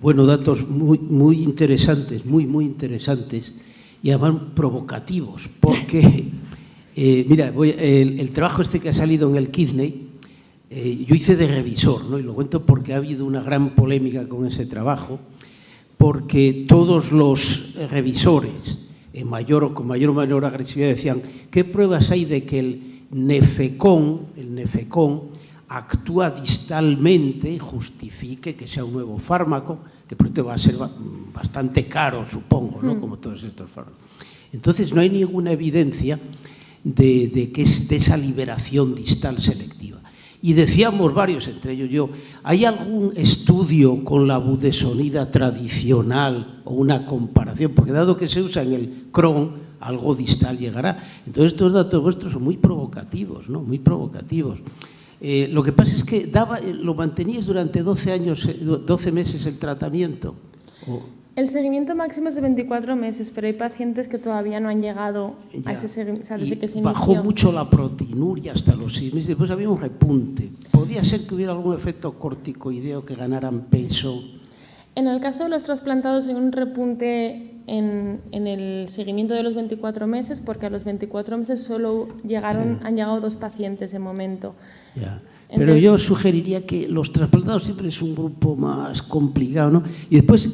Bueno, datos muy interesantes, muy interesantes y además provocativos, porque, mira, el trabajo este que ha salido en el Kidney, yo hice de revisor, ¿no? Y lo cuento porque ha habido una gran polémica con ese trabajo, porque todos los revisores, con mayor o menor agresividad, decían, ¿qué pruebas hay de que el nefecón actúa distalmente, justifique que sea un nuevo fármaco, que por cierto va a ser bastante caro, supongo, ¿no? Como todos estos fármacos? Entonces, no hay ninguna evidencia de esa liberación distal selectiva. Y decíamos varios, entre ellos yo, ¿hay algún estudio con la budesonida tradicional o una comparación? Porque dado que se usa en el Crohn, algo distal llegará. Entonces, estos datos vuestros son muy provocativos, ¿no? Muy provocativos. Lo que pasa es que lo manteníais durante 12 meses el tratamiento. El seguimiento máximo es de 24 meses, pero hay pacientes que todavía no han llegado a ese seguimiento, o sea, desde que se inició. Bajó mucho la proteinuria hasta los 6 meses, después había un repunte. ¿Podía ser que hubiera algún efecto corticoideo, que ganaran peso? En el caso de los trasplantados hay un repunte en el seguimiento de los 24 meses, porque a los 24 meses solo han llegado 2 pacientes de momento. Ya. Pero yo sugeriría que los trasplantados siempre es un grupo más complicado, ¿no? Y después,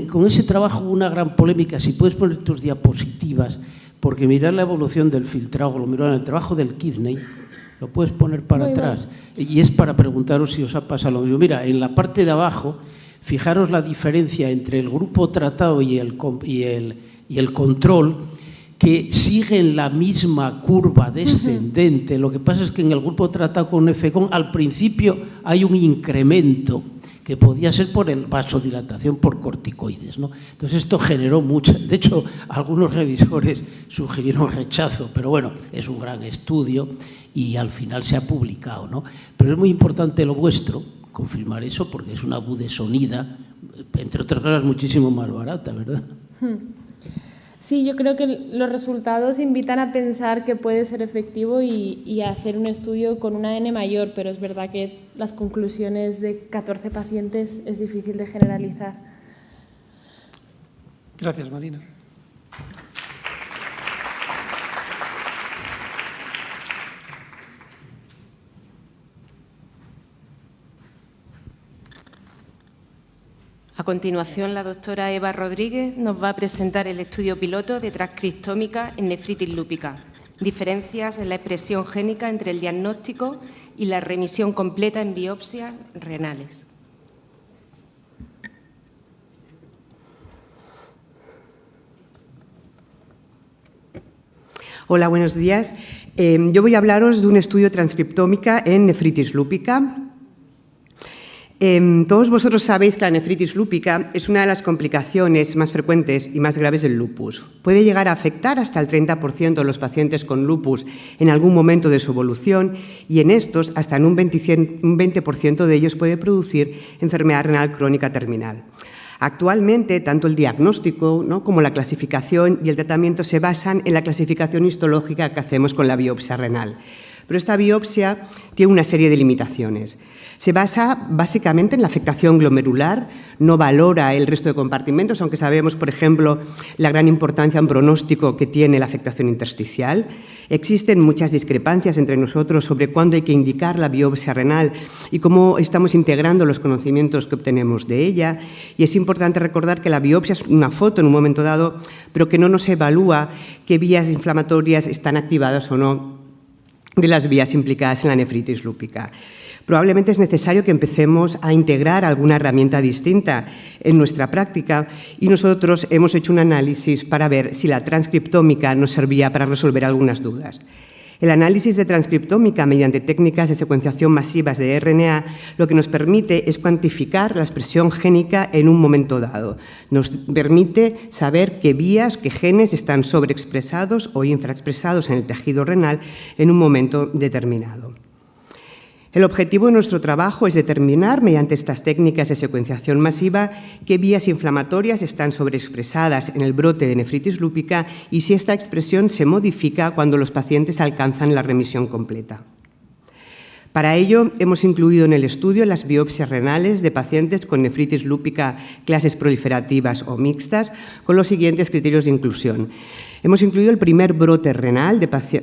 con ese trabajo hubo una gran polémica, si puedes poner tus diapositivas, porque mirar la evolución del filtrado glomerular en el trabajo del Kidney, lo puedes poner para atrás. Y es para preguntaros si os ha pasado lo mismo. Mira, en la parte de abajo, fijaros la diferencia entre el grupo tratado y el control, que siguen la misma curva descendente. Lo que pasa es que en el grupo tratado con nefecón al principio hay un incremento que podía ser por el vasodilatación por corticoides, ¿no? Entonces esto generó mucha... De hecho, algunos revisores sugirieron rechazo, pero bueno, es un gran estudio y al final se ha publicado, ¿no? Pero es muy importante lo vuestro, confirmar eso, porque es una budesonida, entre otras cosas, muchísimo más barata, ¿verdad? Sí, yo creo que los resultados invitan a pensar que puede ser efectivo y a hacer un estudio con una N mayor, pero es verdad que las conclusiones de 14 pacientes es difícil de generalizar. Gracias, Marina. A continuación, la doctora Eva Rodríguez nos va a presentar el estudio piloto de transcriptómica en nefritis lúpica, diferencias en la expresión génica entre el diagnóstico y la remisión completa en biopsias renales. Hola, buenos días. Yo voy a hablaros de un estudio de transcriptómica en nefritis lúpica. Todos vosotros sabéis que la nefritis lúpica es una de las complicaciones más frecuentes y más graves del lupus. Puede llegar a afectar hasta el 30% de los pacientes con lupus en algún momento de su evolución y en estos hasta en un 20% de ellos puede producir enfermedad renal crónica terminal. Actualmente, tanto el diagnóstico, ¿no?, como la clasificación y el tratamiento se basan en la clasificación histológica que hacemos con la biopsia renal. Pero esta biopsia tiene una serie de limitaciones. Se basa básicamente en la afectación glomerular, no valora el resto de compartimentos, aunque sabemos, por ejemplo, la gran importancia en pronóstico que tiene la afectación intersticial. Existen muchas discrepancias entre nosotros sobre cuándo hay que indicar la biopsia renal y cómo estamos integrando los conocimientos que obtenemos de ella. Y es importante recordar que la biopsia es una foto en un momento dado, pero que no nos evalúa qué vías inflamatorias están activadas o no de las vías implicadas en la nefritis lúpica. Probablemente es necesario que empecemos a integrar alguna herramienta distinta en nuestra práctica y nosotros hemos hecho un análisis para ver si la transcriptómica nos servía para resolver algunas dudas. El análisis de transcriptómica mediante técnicas de secuenciación masivas de RNA lo que nos permite es cuantificar la expresión génica en un momento dado. Nos permite saber qué vías, qué genes están sobreexpresados o infraexpresados en el tejido renal en un momento determinado. El objetivo de nuestro trabajo es determinar, mediante estas técnicas de secuenciación masiva, qué vías inflamatorias están sobreexpresadas en el brote de nefritis lúpica y si esta expresión se modifica cuando los pacientes alcanzan la remisión completa. Para ello, hemos incluido en el estudio las biopsias renales de pacientes con nefritis lúpica clases proliferativas o mixtas con los siguientes criterios de inclusión. Hemos incluido el primer brote renal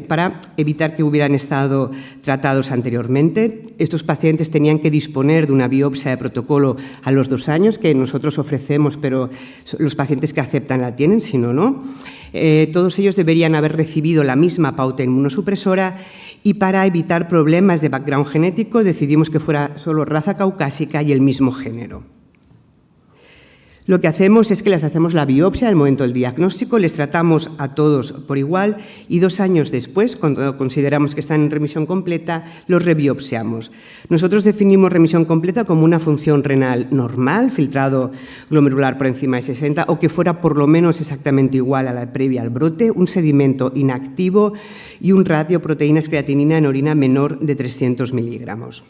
para evitar que hubieran estado tratados anteriormente. Estos pacientes tenían que disponer de una biopsia de protocolo a los 2 años, que nosotros ofrecemos, pero los pacientes que aceptan la tienen, si no, no. Todos ellos deberían haber recibido la misma pauta inmunosupresora y para evitar problemas de background genético decidimos que fuera solo raza caucásica y el mismo género. Lo que hacemos es que les hacemos la biopsia al momento del diagnóstico, les tratamos a todos por igual y 2 años después, cuando consideramos que están en remisión completa, los rebiopsiamos. Nosotros definimos remisión completa como una función renal normal, filtrado glomerular por encima de 60 o que fuera por lo menos exactamente igual a la previa al brote, un sedimento inactivo y un ratio proteínas-creatinina en orina menor de 300 miligramos.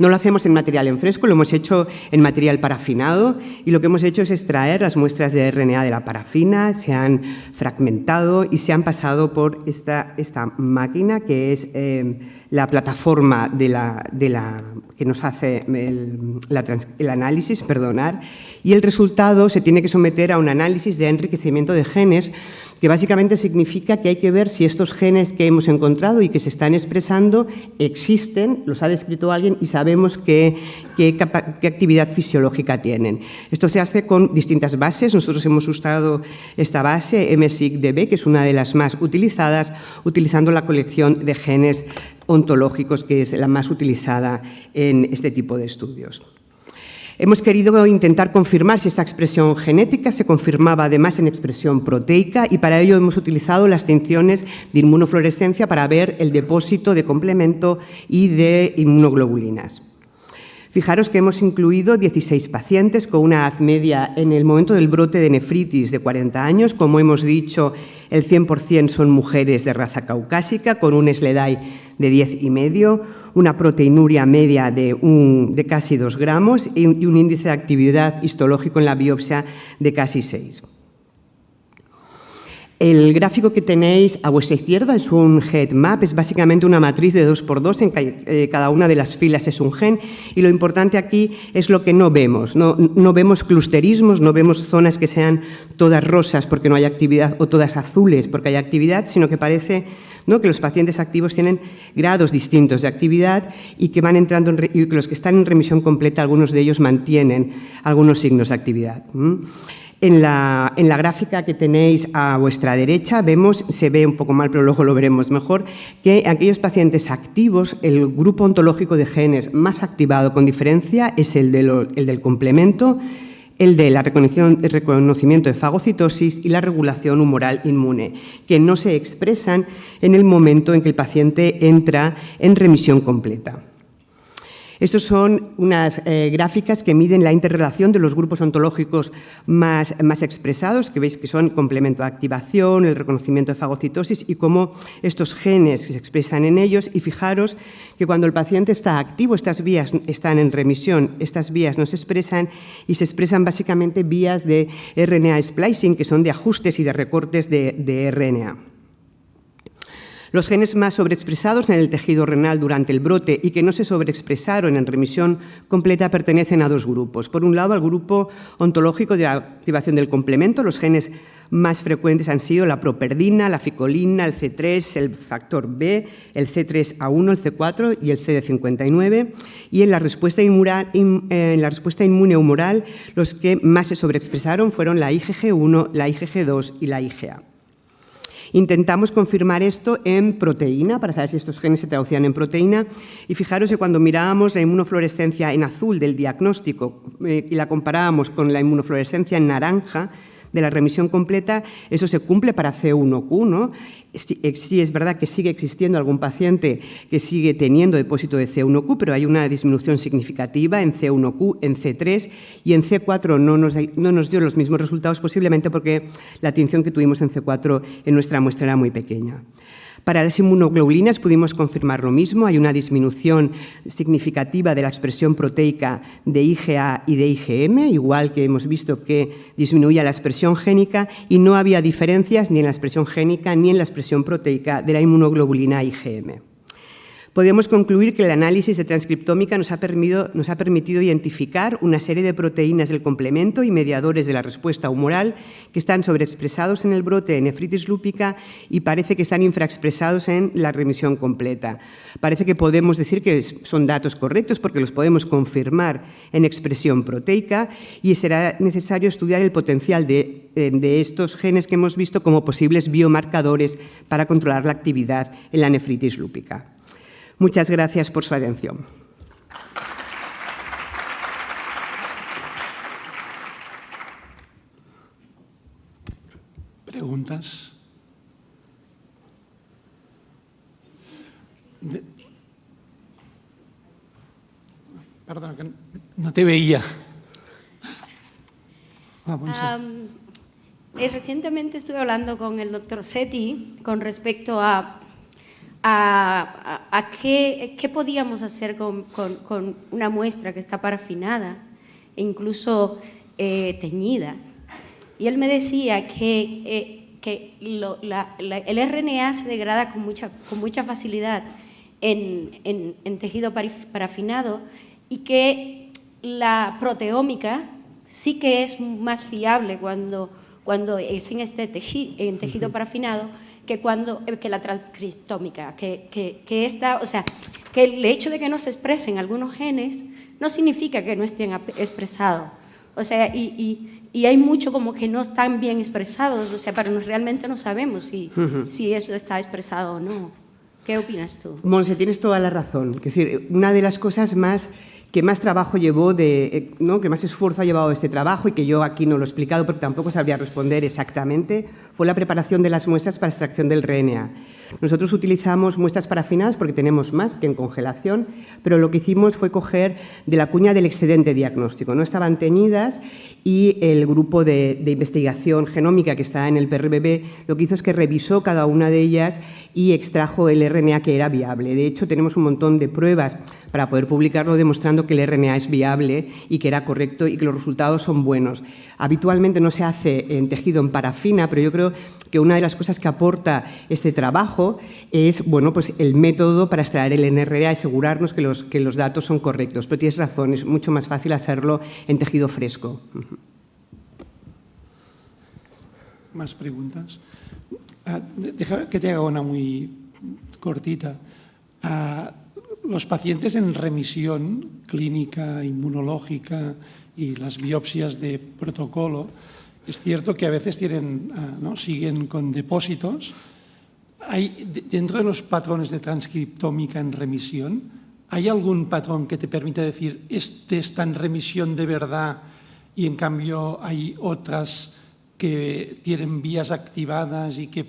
No lo hacemos en material en fresco, lo hemos hecho en material parafinado y lo que hemos hecho es extraer las muestras de RNA de la parafina, se han fragmentado y se han pasado por esta máquina que es la plataforma que nos hace el análisis, y el resultado se tiene que someter a un análisis de enriquecimiento de genes que básicamente significa que hay que ver si estos genes que hemos encontrado y que se están expresando existen, los ha descrito alguien y sabemos qué actividad fisiológica tienen. Esto se hace con distintas bases. Nosotros hemos usado esta base, MSIC-DB, que es una de las más utilizadas, utilizando la colección de genes ontológicos, que es la más utilizada en este tipo de estudios. Hemos querido intentar confirmar si esta expresión genética se confirmaba además en expresión proteica y para ello hemos utilizado las tinciones de inmunofluorescencia para ver el depósito de complemento y de inmunoglobulinas. Fijaros que hemos incluido 16 pacientes con una edad media en el momento del brote de nefritis de 40 años. Como hemos dicho, el 100% son mujeres de raza caucásica con un SLEDAI de 10,5, una proteinuria media de casi 2 gramos y un índice de actividad histológico en la biopsia de casi 6. El gráfico que tenéis a vuestra izquierda es un head map, es básicamente una matriz de 2x2, en cada una de las filas es un gen y lo importante aquí es lo que no vemos. No vemos clusterismos, no vemos zonas que sean todas rosas porque no hay actividad o todas azules porque hay actividad, sino que parece que los pacientes activos tienen grados distintos de actividad y que van entrando y que los que están en remisión completa, algunos de ellos mantienen algunos signos de actividad. En la gráfica que tenéis a vuestra derecha se ve un poco mal, pero luego lo veremos mejor, que aquellos pacientes activos, el grupo ontológico de genes más activado con diferencia es el del complemento, el del reconocimiento de fagocitosis y la regulación humoral inmune, que no se expresan en el momento en que el paciente entra en remisión completa. Estos son unas gráficas que miden la interrelación de los grupos ontológicos más expresados, que veis que son complemento de activación, el reconocimiento de fagocitosis y cómo estos genes se expresan en ellos. Y fijaros que cuando el paciente está activo, estas vías están en remisión, estas vías no se expresan y se expresan básicamente vías de RNA splicing, que son de ajustes y de recortes de RNA. Los genes más sobreexpresados en el tejido renal durante el brote y que no se sobreexpresaron en remisión completa pertenecen a 2 grupos. Por un lado, al grupo ontológico de activación del complemento. Los genes más frecuentes han sido la properdina, la ficolina, el C3, el factor B, el C3A1, el C4 y el CD59. Y en la respuesta inmune humoral, los que más se sobreexpresaron fueron la IgG1, la IgG2 y la IgA. Intentamos confirmar esto en proteína, para saber si estos genes se traducían en proteína, y fijaros que cuando mirábamos la inmunofluorescencia en azul del diagnóstico y la comparábamos con la inmunofluorescencia en naranja de la remisión completa, eso se cumple para C1Q, ¿no? Sí es verdad que sigue existiendo algún paciente que sigue teniendo depósito de C1Q, pero hay una disminución significativa en C1Q, en C3 y en C4 no nos dio los mismos resultados, posiblemente porque la tinción que tuvimos en C4 en nuestra muestra era muy pequeña. Para las inmunoglobulinas pudimos confirmar lo mismo, hay una disminución significativa de la expresión proteica de IgA y de IgM, igual que hemos visto que disminuía la expresión génica, y no había diferencias ni en la expresión génica ni en la expresión proteica de la inmunoglobulina IgM. Podemos concluir que el análisis de transcriptómica nos ha permitido identificar una serie de proteínas del complemento y mediadores de la respuesta humoral que están sobreexpresados en el brote de nefritis lúpica y parece que están infraexpresados en la remisión completa. Parece que podemos decir que son datos correctos porque los podemos confirmar en expresión proteica y será necesario estudiar el potencial de estos genes que hemos visto como posibles biomarcadores para controlar la actividad en la nefritis lúpica. Muchas gracias por su atención. ¿Preguntas? Perdona, que no te veía. Recientemente estuve hablando con el doctor Sethi con respecto a qué podíamos hacer con una muestra que está parafinada e incluso teñida. Y él me decía que el RNA se degrada con mucha facilidad en tejido parafinado y que la proteómica sí que es más fiable cuando es en tejido parafinado que la transcriptómica, que el hecho de que no se expresen algunos genes no significa que no estén expresados. O sea, y hay mucho como que no están bien expresados, o sea, pero realmente no sabemos si eso está expresado o no. ¿Qué opinas tú? Monse, tienes toda la razón. Es decir, una de las cosas que más trabajo llevó, que más esfuerzo ha llevado este trabajo y que yo aquí no lo he explicado porque tampoco sabría responder exactamente, fue la preparación de las muestras para extracción del RNA. Nosotros utilizamos muestras parafinadas porque tenemos más que en congelación, pero lo que hicimos fue coger de la cuña del excedente diagnóstico. No estaban teñidas y el grupo de investigación genómica que está en el PRBB lo que hizo es que revisó cada una de ellas y extrajo el RNA que era viable. De hecho, tenemos un montón de pruebas para poder publicarlo demostrando que el RNA es viable y que era correcto y que los resultados son buenos. Habitualmente no se hace en tejido en parafina, pero yo creo que una de las cosas que aporta este trabajo es pues el método para extraer el RNA y asegurarnos que los datos son correctos. Pero tienes razón, es mucho más fácil hacerlo en tejido fresco. ¿Más preguntas? Deja que te haga una muy cortita. Los pacientes en remisión clínica, inmunológica y las biopsias de protocolo, es cierto que a veces siguen con depósitos. Dentro de los patrones de transcriptómica en remisión, ¿hay algún patrón que te permita decir este está en remisión de verdad y en cambio hay otras que tienen vías activadas y que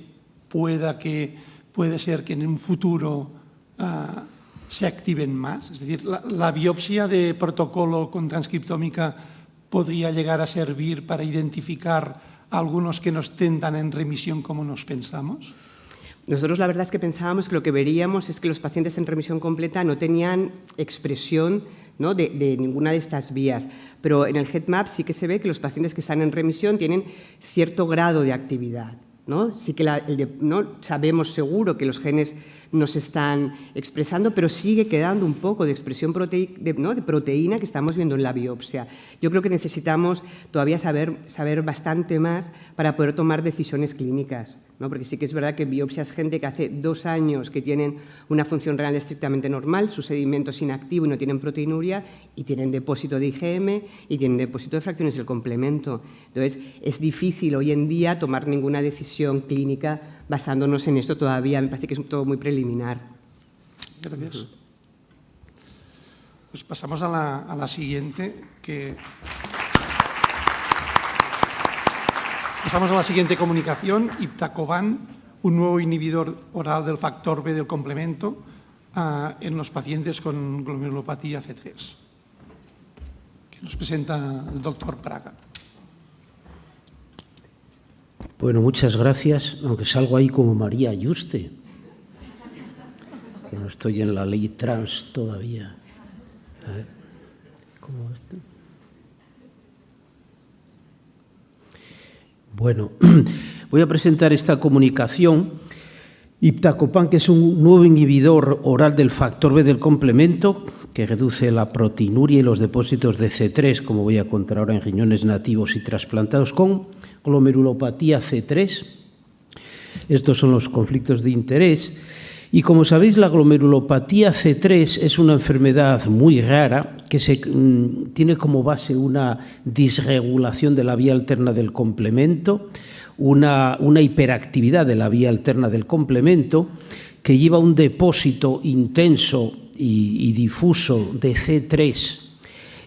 puede ser que en un futuro se activen más? Es decir, la biopsia de protocolo con transcriptómica podría llegar a servir para identificar a algunos que no estén tan en remisión como nos pensamos. Nosotros la verdad es que pensábamos que lo que veríamos es que los pacientes en remisión completa no tenían expresión, ¿no?, de ninguna de estas vías, pero en el HeadMap sí que se ve que los pacientes que están en remisión tienen cierto grado de actividad, ¿no? Sí que ¿no? Sabemos seguro que los genes no se están expresando, pero sigue quedando un poco de expresión de proteína que estamos viendo en la biopsia. Yo creo que necesitamos todavía saber bastante más para poder tomar decisiones clínicas, ¿no? Porque sí que es verdad que biopsias gente que hace 2 años que tienen una función renal estrictamente normal, su sedimento es inactivo y no tienen proteinuria, y tienen depósito de IgM y tienen depósito de fracciones del complemento. Entonces, es difícil hoy en día tomar ninguna decisión clínica basándonos en esto todavía. Me parece que es todo muy preliminar. Gracias. Pues pasamos a la siguiente, Pasamos a la siguiente comunicación, Iptacopan, un nuevo inhibidor oral del factor B del complemento en los pacientes con glomerulopatía C3, que nos presenta el doctor Praga. Bueno, muchas gracias, aunque salgo ahí como María Yuste, que no estoy en la ley trans todavía. A ver, ¿cómo esto? Bueno, voy a presentar esta comunicación. Iptacopan, que es un nuevo inhibidor oral del factor B del complemento, que reduce la proteinuria y los depósitos de C3, como voy a contar ahora, en riñones nativos y trasplantados con glomerulopatía C3. Estos son los conflictos de interés. Y como sabéis, la glomerulopatía C3 es una enfermedad muy rara que tiene como base una disregulación de la vía alterna del complemento, una hiperactividad de la vía alterna del complemento que lleva un depósito intenso y difuso de C3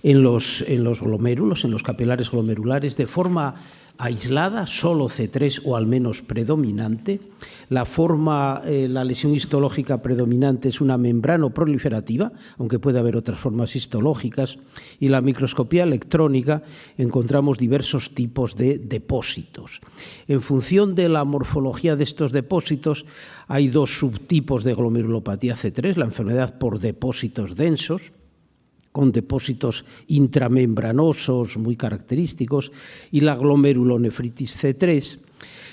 en los glomérulos, en los capilares glomerulares, de forma aislada, solo C3 o al menos predominante. La lesión histológica predominante es una membrana proliferativa, aunque puede haber otras formas histológicas, y en la microscopía electrónica encontramos diversos tipos de depósitos. En función de la morfología de estos depósitos, hay 2 subtipos de glomerulopatía C3, la enfermedad por depósitos densos, con depósitos intramembranosos muy característicos, y la glomerulonefritis C3,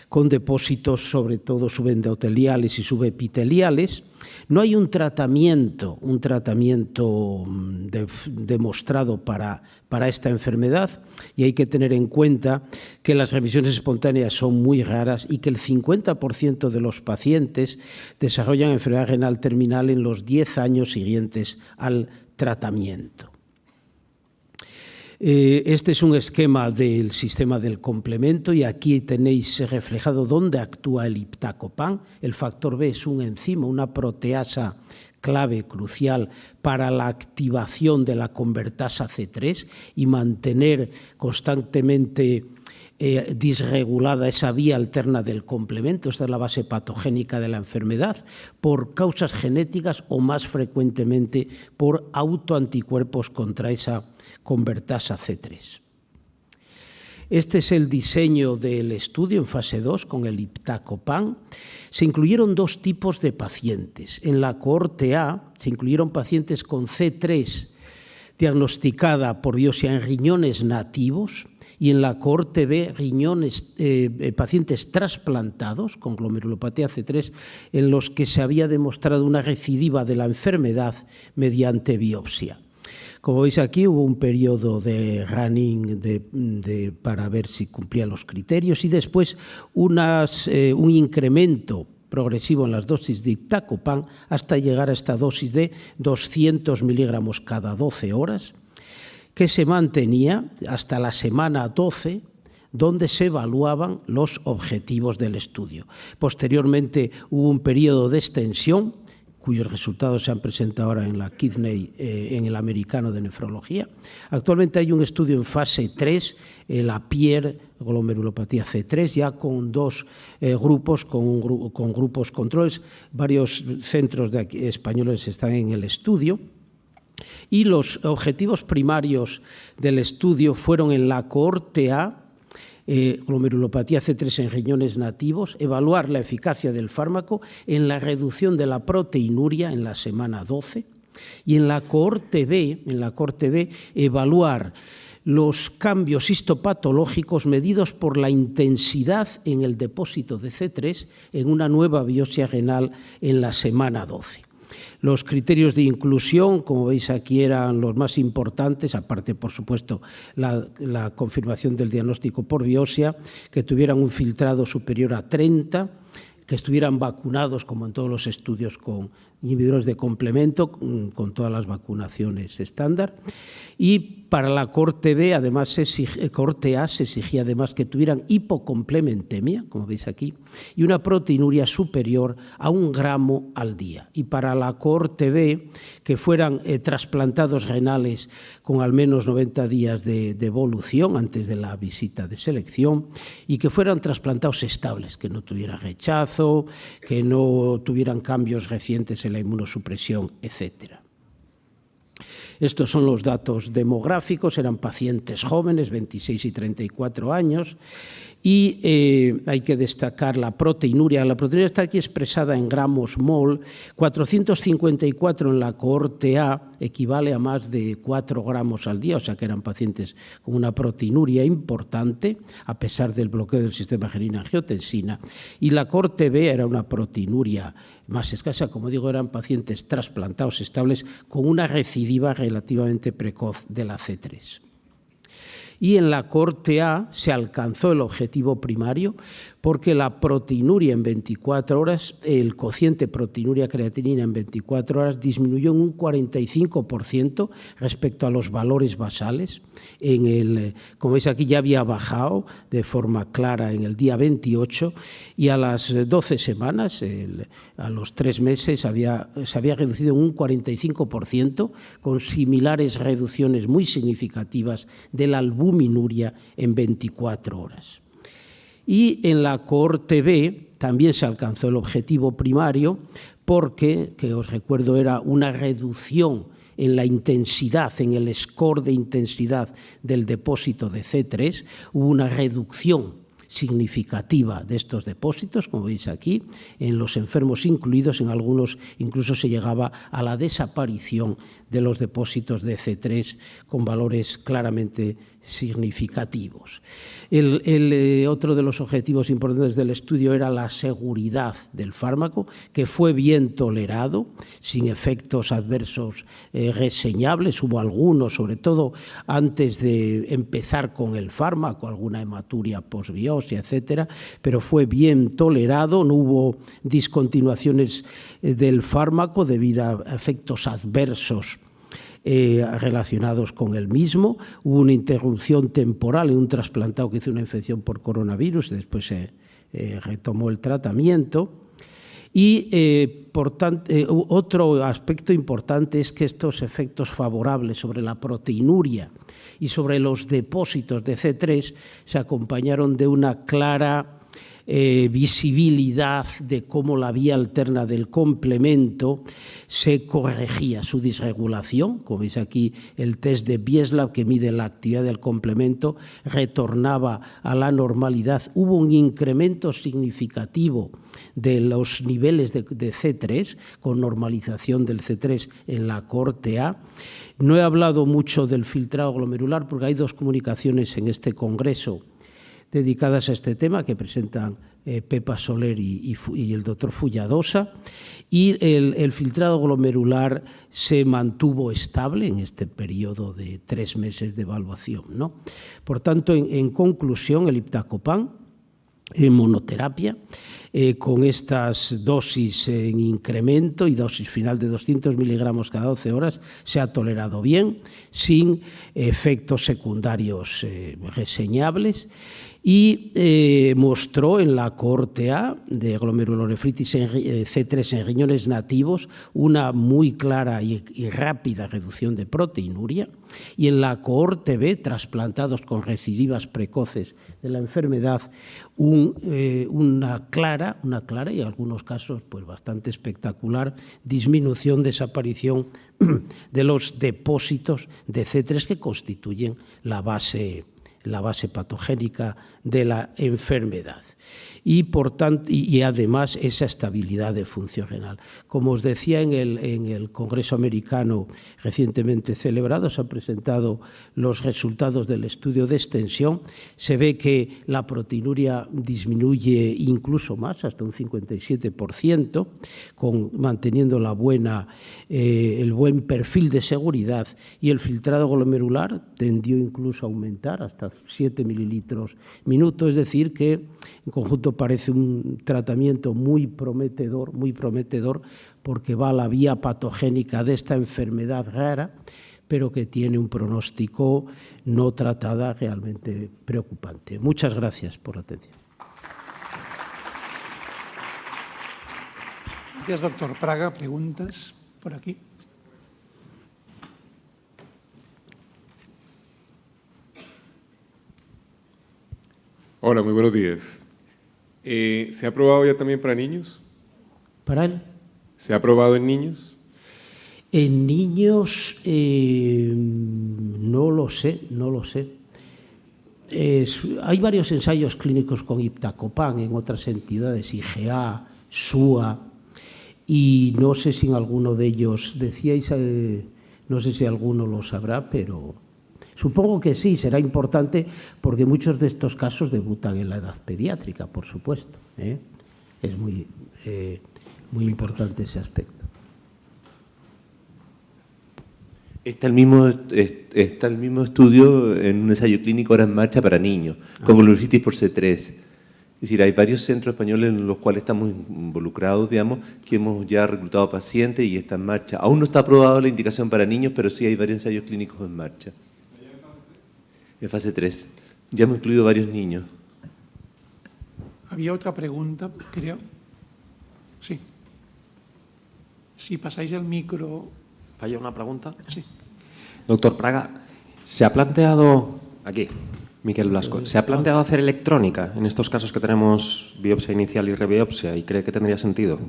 con depósitos sobre todo subendoteliales y subepiteliales. No hay un tratamiento demostrado para esta enfermedad, y hay que tener en cuenta que las remisiones espontáneas son muy raras y que el 50% de los pacientes desarrollan enfermedad renal terminal en los 10 años siguientes al tratamiento. Este es un esquema del sistema del complemento, y aquí tenéis reflejado dónde actúa el Iptacopan. El factor B es un enzima, una proteasa clave, crucial para la activación de la convertasa C3 y mantener constantemente disregulada esa vía alterna del complemento. Esta es la base patogénica de la enfermedad, por causas genéticas o más frecuentemente por autoanticuerpos contra esa convertasa C3. Este es el diseño del estudio en fase 2 con el Iptacopan. Se incluyeron 2 tipos de pacientes. En la cohorte A se incluyeron pacientes con C3 diagnosticada por biopsia en riñones nativos, y en la cohorte B pacientes trasplantados con glomerulopatía C3 en los que se había demostrado una recidiva de la enfermedad mediante biopsia. Como veis aquí, hubo un periodo de running para ver si cumplía los criterios, y después un incremento progresivo en las dosis de Iptacopan hasta llegar a esta dosis de 200 miligramos cada 12 horas, que se mantenía hasta la semana 12, donde se evaluaban los objetivos del estudio. Posteriormente hubo un periodo de extensión, cuyos resultados se han presentado ahora en la Kidney, en el Americano de Nefrología. Actualmente hay un estudio en fase 3, la Pierre glomerulopatía C3, ya con 2 grupos, con grupos controles. Varios centros españoles están en el estudio. Y los objetivos primarios del estudio fueron en la cohorte A, glomerulopatía C3 en riñones nativos, evaluar la eficacia del fármaco en la reducción de la proteinuria en la semana 12, y en la cohorte B, evaluar los cambios histopatológicos medidos por la intensidad en el depósito de C3 en una nueva biopsia renal en la semana 12. Los criterios de inclusión, como veis aquí, eran los más importantes, aparte, por supuesto, la confirmación del diagnóstico por biopsia, que tuvieran un filtrado superior a 30, que estuvieran vacunados, como en todos los estudios, con inhibidores de complemento, con todas las vacunaciones estándar. Y para la cohorte B, además, cohorte A, se exigía además que tuvieran hipocomplementemia, como veis aquí, y una proteinuria superior a 1 gramo al día. Y para la cohorte B, que fueran trasplantados renales con al menos 90 días de evolución antes de la visita de selección y que fueran trasplantados estables, que no tuvieran rechazo, que no tuvieran cambios recientes en la inmunosupresión, etcétera. Estos son los datos demográficos, eran pacientes jóvenes, 26 y 34 años, y hay que destacar la proteinuria. La proteinuria está aquí expresada en gramos mol, 454 en la cohorte A, equivale a más de 4 gramos al día, o sea que eran pacientes con una proteinuria importante, a pesar del bloqueo del sistema renina-angiotensina, y la cohorte B era una proteinuria más escasa, como digo, eran pacientes trasplantados estables con una recidiva relativamente precoz de la C3. Y en la cohorte A se alcanzó el objetivo primario porque la proteinuria en 24 horas, el cociente proteinuria-creatinina en 24 horas disminuyó en un 45% respecto a los valores basales. Como veis aquí, ya había bajado de forma clara en el día 28 y a las 12 semanas, a los 3 meses, se había reducido en un 45%, con similares reducciones muy significativas de la albuminuria en 24 horas. Y en la cohorte B también se alcanzó el objetivo primario porque, que os recuerdo, era una reducción en la intensidad, en el score de intensidad del depósito de C3, hubo una reducción significativa de estos depósitos, como veis aquí, en los enfermos incluidos, en algunos incluso se llegaba a la desaparición de los depósitos de C3 con valores claramente significativos. Otro de los objetivos importantes del estudio era la seguridad del fármaco, que fue bien tolerado, sin efectos adversos reseñables. Hubo algunos, sobre todo antes de empezar con el fármaco, alguna hematuria posbiopsia, etcétera, pero fue bien tolerado, no hubo discontinuaciones del fármaco debido a efectos adversos relacionados con el mismo. Hubo una interrupción temporal en un trasplantado que hizo una infección por coronavirus, después se retomó el tratamiento. Y, por tanto, otro aspecto importante es que estos efectos favorables sobre la proteinuria y sobre los depósitos de C3 se acompañaron de una clara visibilidad de cómo la vía alterna del complemento se corregía su disregulación. Como veis aquí, el test de Bieslav, que mide la actividad del complemento, retornaba a la normalidad. Hubo un incremento significativo de los niveles de C3, con normalización del C3 en la cohorte A. No he hablado mucho del filtrado glomerular porque hay 2 comunicaciones en este congreso dedicadas a este tema que presentan Pepa Soler y el doctor Fulladosa, y el filtrado glomerular se mantuvo estable en este periodo de 3 meses de evaluación, ¿no? Por tanto, en conclusión, el iptacopan en monoterapia, con estas dosis en incremento y dosis final de 200 miligramos cada 12 horas, se ha tolerado bien, sin efectos secundarios reseñables, y mostró en la cohorte A de glomerulonefritis C3 en riñones nativos una muy clara y rápida reducción de proteinuria, y en la cohorte B, trasplantados con recidivas precoces de la enfermedad, una clara y en algunos casos pues bastante espectacular disminución, desaparición de los depósitos de C3 que constituyen la base la base patogénica de la enfermedad. Y, por tanto, y además esa estabilidad de función renal. Como os decía, en el Congreso Americano recientemente celebrado se han presentado los resultados del estudio de extensión. Se ve que la proteinuria disminuye incluso más, hasta un 57%, manteniendo el buen perfil de seguridad, y el filtrado glomerular tendió incluso a aumentar hasta 7 mililitros minuto, es decir, que en conjunto parece un tratamiento muy prometedor, porque va a la vía patogénica de esta enfermedad rara, pero que tiene un pronóstico no tratada realmente preocupante. Muchas gracias por la atención. Gracias, doctor Praga. ¿Preguntas por aquí? Hola, muy buenos días. ¿Se ha probado ya también para niños? ¿Para él? ¿Se ha probado en niños? En niños no lo sé. Hay varios ensayos clínicos con iptacopan en otras entidades, IGA, SUA, y no sé si en alguno de ellos, decíais, no sé si alguno lo sabrá, pero supongo que sí, será importante porque muchos de estos casos debutan en la edad pediátrica, por supuesto. Es muy importante ese aspecto. Está el mismo estudio en un ensayo clínico ahora en marcha para niños, con glomerulitis por C3. Es decir, hay varios centros españoles en los cuales estamos involucrados, digamos, que hemos ya reclutado pacientes y está en marcha. Aún no está aprobada la indicación para niños, pero sí hay varios ensayos clínicos en marcha. En fase 3. Ya hemos incluido varios niños. Había otra pregunta, creo. Sí. Si pasáis el micro. ¿Hay una pregunta? Sí. Doctor Praga, ¿se ha planteado, aquí, Miquel Blasco, ¿se ha planteado hacer electrónica en estos casos que tenemos biopsia inicial y rebiopsia y cree que tendría sentido?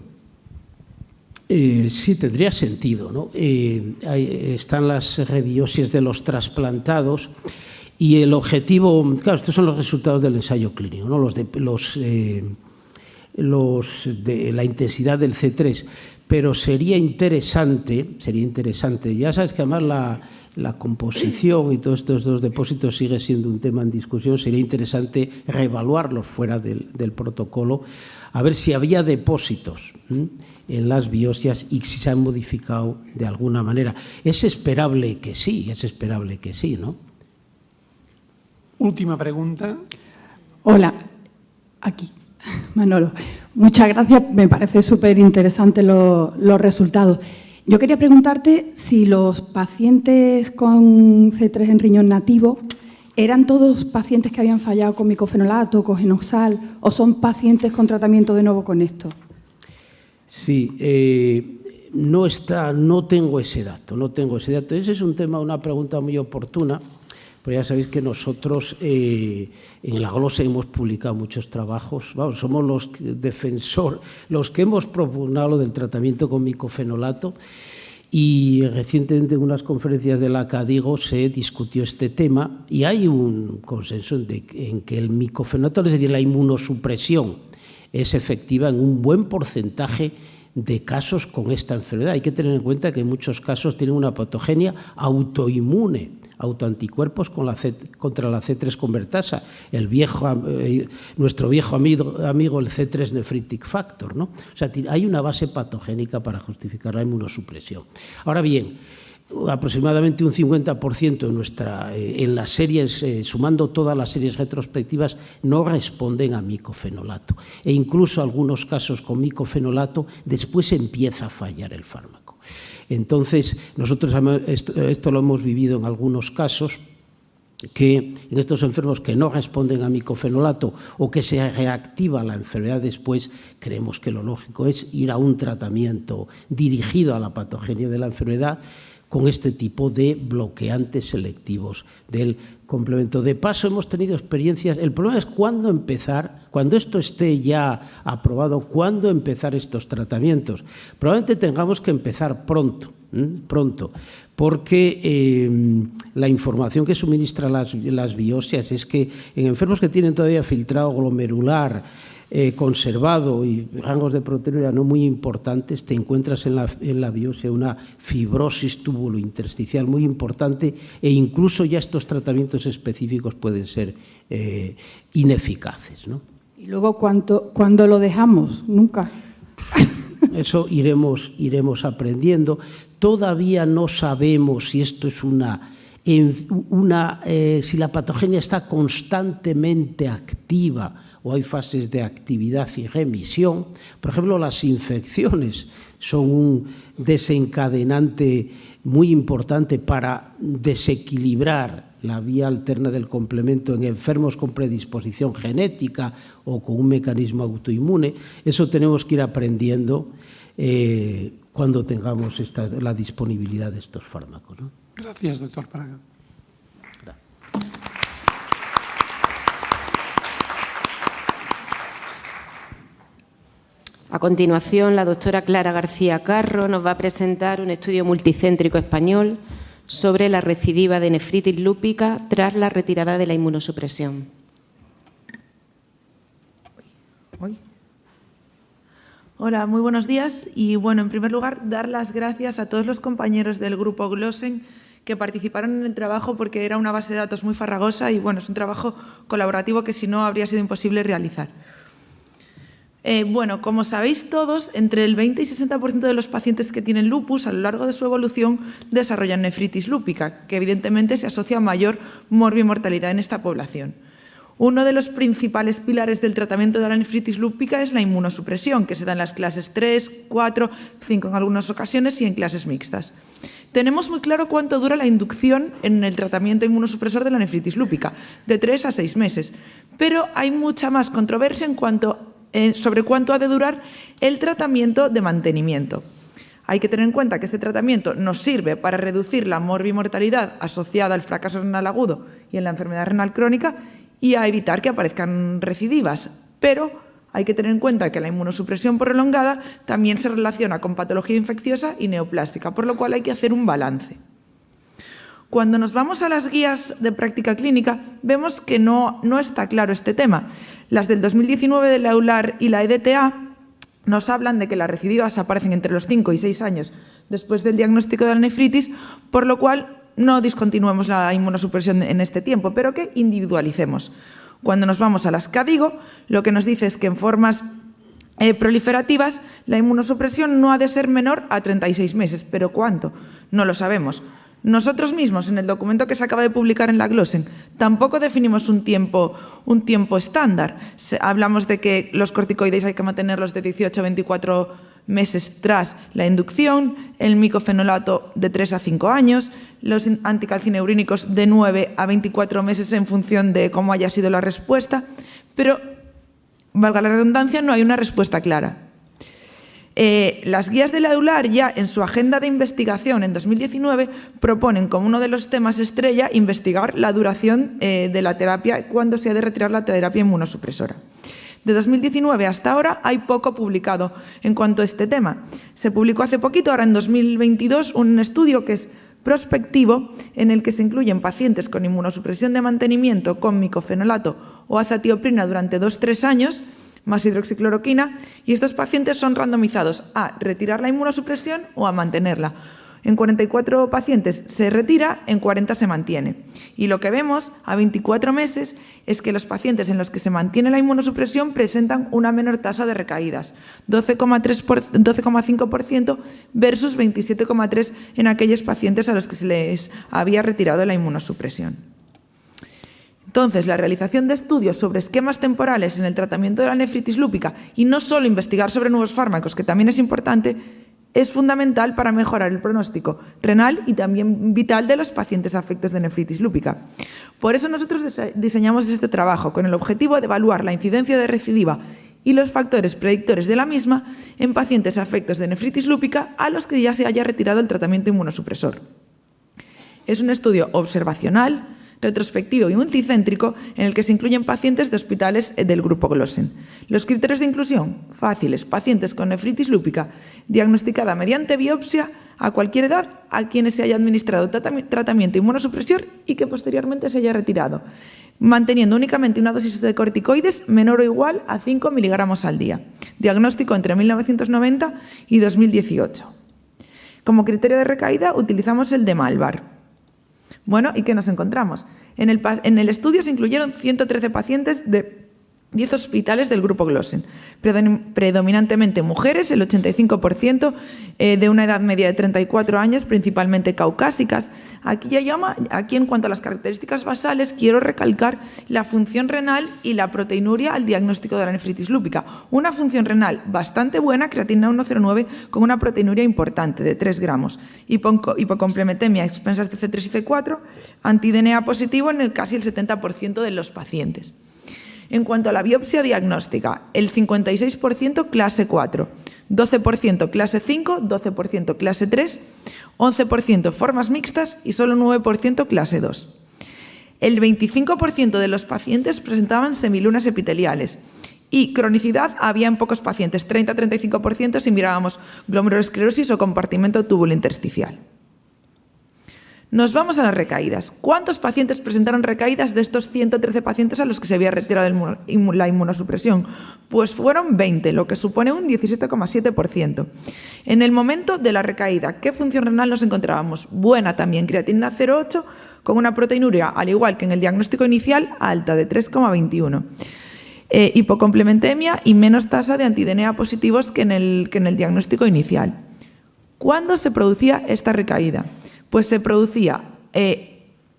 Sí, tendría sentido, ¿no? Están las rebiopsias de los trasplantados y el objetivo, claro, estos son los resultados del ensayo clínico, ¿no? Los de la intensidad del C3, pero sería interesante, ya sabes que además la composición y todos estos dos depósitos sigue siendo un tema en discusión, sería interesante reevaluarlos fuera del protocolo, a ver si había depósitos en las biopsias y si se han modificado de alguna manera. Es esperable que sí, ¿no? Última pregunta. Hola, aquí, Manolo. Muchas gracias, me parece súper interesante los resultados. Yo quería preguntarte si los pacientes con C3 en riñón nativo eran todos pacientes que habían fallado con micofenolato, con genoxal, o son pacientes con tratamiento de nuevo con esto. Sí, no tengo ese dato. Ese es un tema, una pregunta muy oportuna. Pero ya sabéis que nosotros en la Glosa hemos publicado muchos trabajos. Vamos, somos los que hemos propugnado lo del tratamiento con micofenolato, y recientemente en unas conferencias de la CADIGO se discutió este tema y hay un consenso en que el micofenolato, es decir, la inmunosupresión, es efectiva en un buen porcentaje de casos con esta enfermedad. Hay que tener en cuenta que en muchos casos tienen una patogenia autoinmune, autoanticuerpos contra la C3 convertasa, nuestro viejo amigo el C3 nephritic factor, ¿no? O sea, hay una base patogénica para justificar la inmunosupresión. Ahora bien, aproximadamente un 50% en las series, sumando todas las series retrospectivas, no responden a micofenolato. E incluso algunos casos con micofenolato después empieza a fallar el fármaco. Entonces, nosotros esto lo hemos vivido en algunos casos, que en estos enfermos que no responden a micofenolato o que se reactiva la enfermedad después, creemos que lo lógico es ir a un tratamiento dirigido a la patogenia de la enfermedad con este tipo de bloqueantes selectivos del complemento. De paso, hemos tenido experiencias. El problema es cuándo empezar, cuando esto esté ya aprobado, cuándo empezar estos tratamientos. Probablemente tengamos que empezar pronto, porque la información que suministra las biopsias es que en enfermos que tienen todavía filtrado glomerular conservado y rangos de proteinuria no muy importantes, te encuentras en la biopsia una fibrosis tubulointersticial muy importante e incluso ya estos tratamientos específicos pueden ser ineficaces, ¿no? Y luego, ¿cuándo lo dejamos? Nunca. Eso iremos aprendiendo. Todavía no sabemos si esto es si la patogenia está constantemente activa o hay fases de actividad y remisión. Por ejemplo, las infecciones son un desencadenante muy importante para desequilibrar la vía alterna del complemento en enfermos con predisposición genética o con un mecanismo autoinmune. Eso tenemos que ir aprendiendo cuando tengamos la disponibilidad de estos fármacos, ¿no? Gracias, doctor Praga. A continuación, la doctora Clara García Carro nos va a presentar un estudio multicéntrico español sobre la recidiva de nefritis lúpica tras la retirada de la inmunosupresión. Hola, muy buenos días. Y bueno, en primer lugar, dar las gracias a todos los compañeros del Grupo Glossen que participaron en el trabajo, porque era una base de datos muy farragosa y bueno, es un trabajo colaborativo que si no habría sido imposible realizar. Bueno, como sabéis todos, entre el 20 y 60% de los pacientes que tienen lupus a lo largo de su evolución desarrollan nefritis lúpica, que evidentemente se asocia a mayor morbimortalidad en esta población. Uno de los principales pilares del tratamiento de la nefritis lúpica es la inmunosupresión, que se da en las clases 3, 4, 5 en algunas ocasiones y en clases mixtas. Tenemos muy claro cuánto dura la inducción en el tratamiento inmunosupresor de la nefritis lúpica, de 3 a 6 meses, pero hay mucha más controversia sobre cuánto ha de durar el tratamiento de mantenimiento. Hay que tener en cuenta que este tratamiento nos sirve para reducir la morbimortalidad asociada al fracaso renal agudo y en la enfermedad renal crónica y a evitar que aparezcan recidivas, pero hay que tener en cuenta que la inmunosupresión prolongada también se relaciona con patología infecciosa y neoplástica, por lo cual hay que hacer un balance. Cuando nos vamos a las guías de práctica clínica, vemos que no está claro este tema. Las del 2019 de la EULAR y la EDTA nos hablan de que las recidivas aparecen entre los 5 y 6 años después del diagnóstico de la nefritis, por lo cual no discontinuemos la inmunosupresión en este tiempo, pero que individualicemos. Cuando nos vamos a las KDIGO, lo que nos dice es que en formas proliferativas la inmunosupresión no ha de ser menor a 36 meses. ¿Pero cuánto? No lo sabemos. Nosotros mismos, en el documento que se acaba de publicar en la Glossen, tampoco definimos un tiempo estándar. Hablamos de que los corticoides hay que mantenerlos de 18 a 24 meses tras la inducción, el micofenolato de 3 a 5 años, los anticalcineurínicos de 9 a 24 meses en función de cómo haya sido la respuesta, pero, valga la redundancia, no hay una respuesta clara. Las guías de la EULAR ya en su agenda de investigación en 2019 proponen como uno de los temas estrella investigar la duración de la terapia cuando se ha de retirar la terapia inmunosupresora. De 2019 hasta ahora hay poco publicado en cuanto a este tema. Se publicó hace poquito, ahora en 2022, un estudio que es prospectivo en el que se incluyen pacientes con inmunosupresión de mantenimiento con micofenolato o azatioprina durante 2-3 años, más hidroxicloroquina, y estos pacientes son randomizados a retirar la inmunosupresión o a mantenerla. En 44 pacientes se retira, en 40 se mantiene. Y lo que vemos a 24 meses es que los pacientes en los que se mantiene la inmunosupresión presentan una menor tasa de recaídas, 12,5% versus 27,3% en aquellos pacientes a los que se les había retirado la inmunosupresión. Entonces, la realización de estudios sobre esquemas temporales en el tratamiento de la nefritis lúpica y no solo investigar sobre nuevos fármacos, que también es importante, es fundamental para mejorar el pronóstico renal y también vital de los pacientes afectos de nefritis lúpica. Por eso nosotros diseñamos este trabajo con el objetivo de evaluar la incidencia de recidiva y los factores predictores de la misma en pacientes afectos de nefritis lúpica a los que ya se haya retirado el tratamiento inmunosupresor. Es un estudio observacional, retrospectivo y multicéntrico en el que se incluyen pacientes de hospitales del Grupo Glossen. Los criterios de inclusión, fáciles, pacientes con nefritis lúpica diagnosticada mediante biopsia a cualquier edad a quienes se haya administrado tratamiento inmunosupresor y que posteriormente se haya retirado, manteniendo únicamente una dosis de corticoides menor o igual a 5 miligramos al día. Diagnóstico entre 1990 y 2018. Como criterio de recaída utilizamos el de Malvar. Bueno, ¿y qué nos encontramos? En el estudio se incluyeron 113 pacientes de 10 hospitales del grupo Glossen, predominantemente mujeres, el 85%, de una edad media de 34 años, principalmente caucásicas. Aquí en cuanto a las características basales, quiero recalcar la función renal y la proteinuria al diagnóstico de la nefritis lúpica. Una función renal bastante buena, creatinina 1,09, con una proteinuria importante de 3 gramos. Hipocomplementemia a expensas de C3 y C4, anti-DNA positivo en casi el 70% de los pacientes. En cuanto a la biopsia diagnóstica, el 56% clase 4, 12% clase 5, 12% clase 3, 11% formas mixtas y solo 9% clase 2. El 25% de los pacientes presentaban semilunas epiteliales y cronicidad había en pocos pacientes, 30-35% si mirábamos glomerulosclerosis o compartimento tubulointersticial. Nos vamos a las recaídas. ¿Cuántos pacientes presentaron recaídas de estos 113 pacientes a los que se había retirado la inmunosupresión? Pues fueron 20, lo que supone un 17,7%. En el momento de la recaída, ¿qué función renal nos encontrábamos? Buena también, creatinina 0,8, con una proteinuria, al igual que en el diagnóstico inicial, alta, de 3,21. Hipocomplementemia y menos tasa de anti-DNA positivos que en el diagnóstico inicial. ¿Cuándo se producía esta recaída? Pues se producía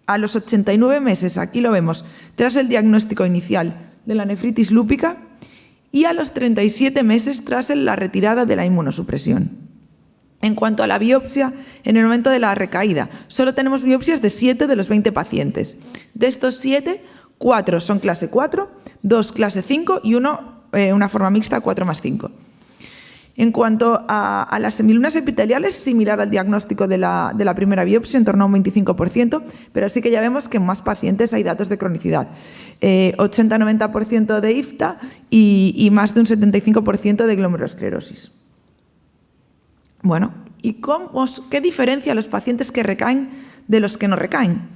a los 89 meses, aquí lo vemos, tras el diagnóstico inicial de la nefritis lúpica y a los 37 meses tras la retirada de la inmunosupresión. En cuanto a la biopsia, en el momento de la recaída, solo tenemos biopsias de 7 de los 20 pacientes. De estos 7, 4 son clase 4, 2 clase 5 y una forma mixta 4+5. En cuanto a las semilunas epiteliales, similar al diagnóstico de la primera biopsia, en torno a un 25%, pero sí que ya vemos que en más pacientes hay datos de cronicidad. 80-90% de IFTA y más de un 75% de glomerulosclerosis. Bueno, ¿y qué diferencia los pacientes que recaen de los que no recaen?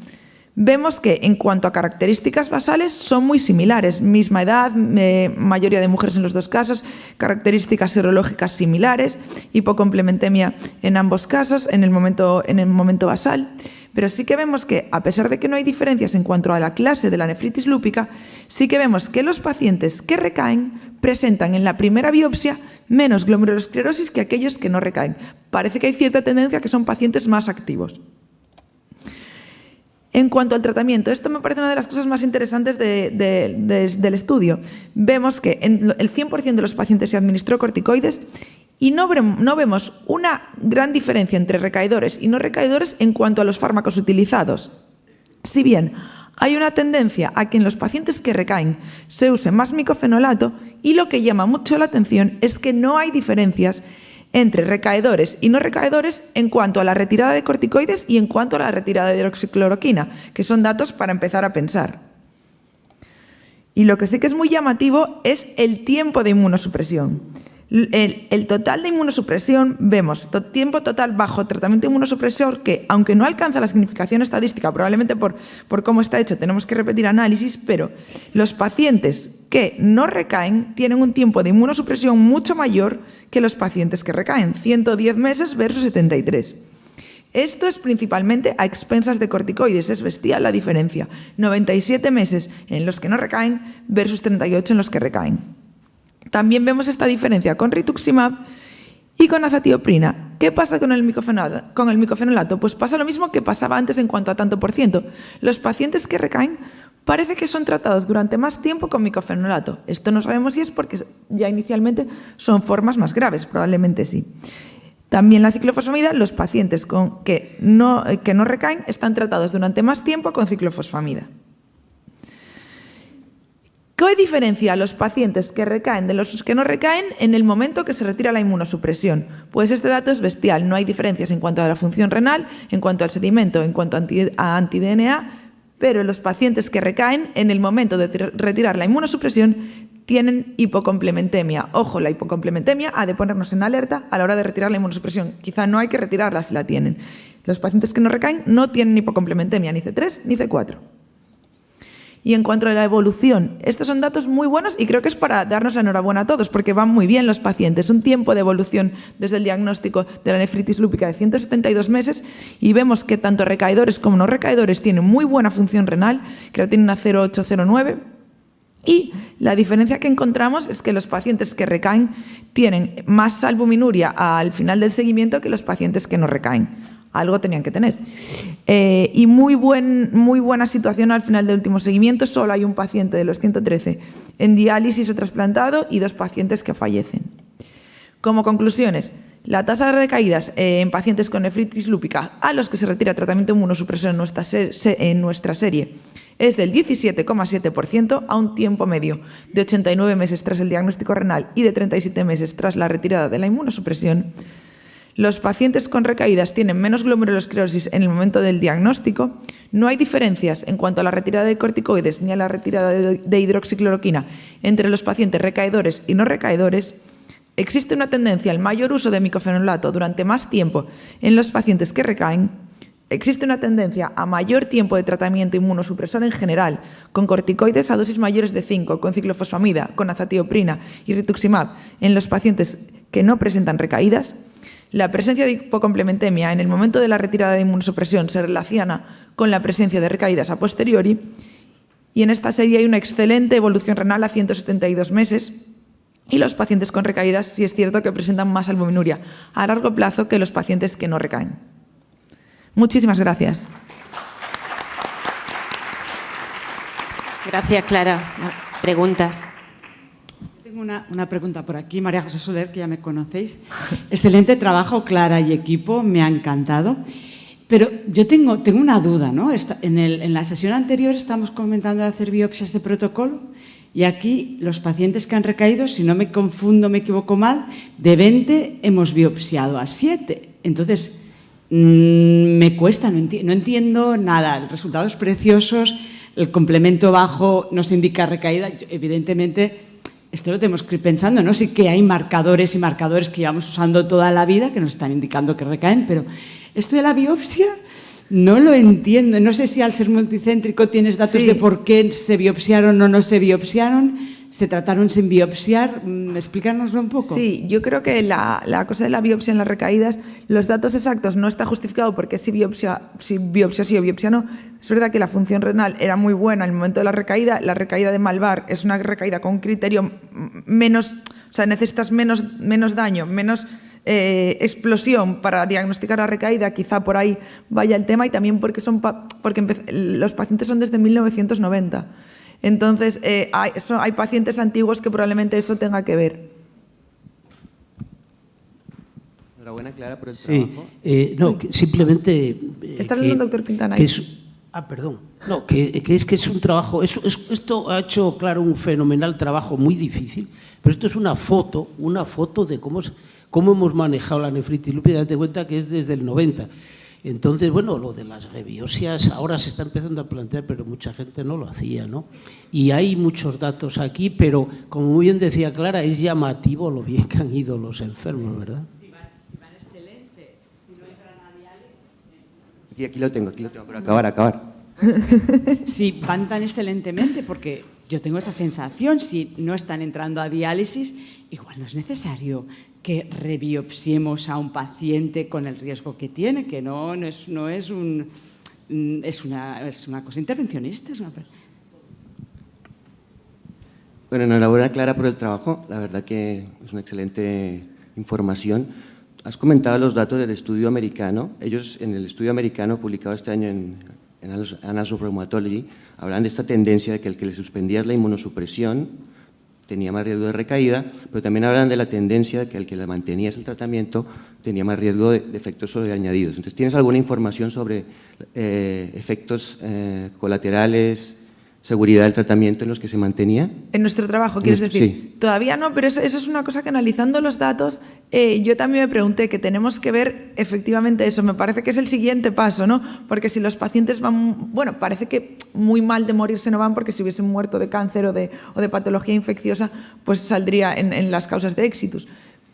Vemos que en cuanto a características basales son muy similares, misma edad, mayoría de mujeres en los dos casos, características serológicas similares, hipocomplementemia en ambos casos en el momento basal, pero sí que vemos que a pesar de que no hay diferencias en cuanto a la clase de la nefritis lúpica, sí que vemos que los pacientes que recaen presentan en la primera biopsia menos glomerulosclerosis que aquellos que no recaen. Parece que hay cierta tendencia a que son pacientes más activos. En cuanto al tratamiento, esto me parece una de las cosas más interesantes del estudio. Vemos que el 100% de los pacientes se administró corticoides y no vemos una gran diferencia entre recaidores y no recaidores en cuanto a los fármacos utilizados. Si bien hay una tendencia a que en los pacientes que recaen se use más micofenolato y lo que llama mucho la atención es que no hay diferencias entre recaedores y no recaedores en cuanto a la retirada de corticoides y en cuanto a la retirada de hidroxicloroquina, que son datos para empezar a pensar. Y lo que sí que es muy llamativo es el tiempo de inmunosupresión. El total de inmunosupresión, vemos tiempo total bajo tratamiento inmunosupresor que, aunque no alcanza la significación estadística, probablemente por cómo está hecho tenemos que repetir análisis, pero los pacientes que no recaen tienen un tiempo de inmunosupresión mucho mayor que los pacientes que recaen, 110 meses versus 73. Esto es principalmente a expensas de corticoides, es bestial la diferencia, 97 meses en los que no recaen versus 38 en los que recaen. También vemos esta diferencia con rituximab y con azatioprina. ¿Qué pasa con el micofenolato? Pues pasa lo mismo que pasaba antes en cuanto a tanto por ciento. Los pacientes que recaen parece que son tratados durante más tiempo con micofenolato. Esto no sabemos si es porque ya inicialmente son formas más graves, probablemente sí. También la ciclofosfamida, los pacientes que no recaen están tratados durante más tiempo con ciclofosfamida. ¿Qué diferencia a los pacientes que recaen de los que no recaen en el momento que se retira la inmunosupresión? Pues este dato es bestial, no hay diferencias en cuanto a la función renal, en cuanto al sedimento, en cuanto a anti-DNA, pero los pacientes que recaen en el momento de retirar la inmunosupresión tienen hipocomplementemia. Ojo, la hipocomplementemia ha de ponernos en alerta a la hora de retirar la inmunosupresión. Quizá no hay que retirarla si la tienen. Los pacientes que no recaen no tienen hipocomplementemia, ni C3 ni C4. Y en cuanto a la evolución, estos son datos muy buenos y creo que es para darnos la enhorabuena a todos, porque van muy bien los pacientes. Un tiempo de evolución desde el diagnóstico de la nefritis lúpica de 172 meses y vemos que tanto recaedores como no recaedores tienen muy buena función renal, creatinina 0,809. Y la diferencia que encontramos es que los pacientes que recaen tienen más albuminuria al final del seguimiento que los pacientes que no recaen. Algo tenían que tener. Y muy buena situación al final del último seguimiento. Solo hay un paciente de los 113 en diálisis o trasplantado y 2 pacientes que fallecen. Como conclusiones, la tasa de recaídas en pacientes con nefritis lúpica a los que se retira tratamiento inmunosupresor en nuestra serie es del 17,7% a un tiempo medio de 89 meses tras el diagnóstico renal y de 37 meses tras la retirada de la inmunosupresión. Los pacientes con recaídas tienen menos glomerulosclerosis en el momento del diagnóstico. No hay diferencias en cuanto a la retirada de corticoides ni a la retirada de hidroxicloroquina entre los pacientes recaedores y no recaedores. Existe una tendencia al mayor uso de micofenolato durante más tiempo en los pacientes que recaen. Existe una tendencia a mayor tiempo de tratamiento inmunosupresor en general, con corticoides a dosis mayores de 5, con ciclofosfamida, con azatioprina y rituximab en los pacientes que no presentan recaídas. La presencia de hipocomplementemia en el momento de la retirada de inmunosupresión se relaciona con la presencia de recaídas a posteriori y en esta serie hay una excelente evolución renal a 172 meses y los pacientes con recaídas sí es cierto que presentan más albuminuria a largo plazo que los pacientes que no recaen. Muchísimas gracias. Gracias, Clara. Preguntas. Tengo una pregunta por aquí, María José Soler, que ya me conocéis. Excelente trabajo, Clara y equipo, me ha encantado. Pero yo tengo una duda, ¿no? En la sesión anterior estamos comentando de hacer biopsias de protocolo y aquí los pacientes que han recaído, si no me confundo, me equivoco mal, de 20 hemos biopsiado a 7. Entonces, me cuesta, no entiendo nada. El resultado es precioso, el complemento bajo nos indica recaída. Evidentemente, esto lo tenemos que ir pensando, ¿no? Sí que hay marcadores y marcadores que llevamos usando toda la vida que nos están indicando que recaen, pero esto de la biopsia no lo entiendo. No sé si al ser multicéntrico tienes datos de por qué se biopsiaron o no se biopsiaron, se trataron sin biopsiar. Explícanoslo un poco. Sí, yo creo que la cosa de la biopsia en las recaídas, los datos exactos no está justificado porque si biopsia sí o biopsia no. Es verdad que la función renal era muy buena en el momento de la recaída de Malvar es una recaída con un criterio menos, o sea, necesitas menos daño, menos explosión para diagnosticar la recaída, quizá por ahí vaya el tema y también porque los pacientes son desde 1990. Entonces, hay pacientes antiguos que probablemente eso tenga que ver. Enhorabuena, Clara, por el trabajo. Simplemente... ¿Está hablando el doctor Quintana? Perdón. No, que es un trabajo... Esto ha hecho, claro, un fenomenal trabajo muy difícil, pero esto es una foto de cómo hemos manejado la nefritis lúpica. Date cuenta que es desde el 90. Entonces, bueno, lo de las rebiopsias ahora se está empezando a plantear, pero mucha gente no lo hacía, ¿no? Y hay muchos datos aquí, pero como muy bien decía Clara, es llamativo lo bien que han ido los enfermos, ¿verdad? Si van excelente, si no entran a diálisis... Aquí lo tengo, pero acabar. Si van tan excelentemente, porque yo tengo esa sensación, si no están entrando a diálisis, igual no es necesario que rebiopsiemos a un paciente con el riesgo que tiene, que no es una cosa intervencionista. Bueno, enhorabuena, Clara, por el trabajo. La verdad que es una excelente información. Has comentado los datos del estudio americano. Ellos, en el estudio americano publicado este año en Annals of Rheumatology, hablan de esta tendencia de que el que le suspendías la inmunosupresión tenía más riesgo de recaída, pero también hablan de la tendencia de que el que le mantenías el tratamiento tenía más riesgo de efectos sobreañadidos. Entonces, ¿tienes alguna información sobre efectos colaterales seguridad del tratamiento en los que se mantenía? En nuestro trabajo, quieres decir. Sí. Todavía no, pero eso es una cosa que analizando los datos, yo también me pregunté que tenemos que ver efectivamente eso. Me parece que es el siguiente paso, ¿no? Porque si los pacientes van, bueno, parece que muy mal de morirse no van, porque si hubiesen muerto de cáncer o de patología infecciosa, pues saldría en las causas de éxitos.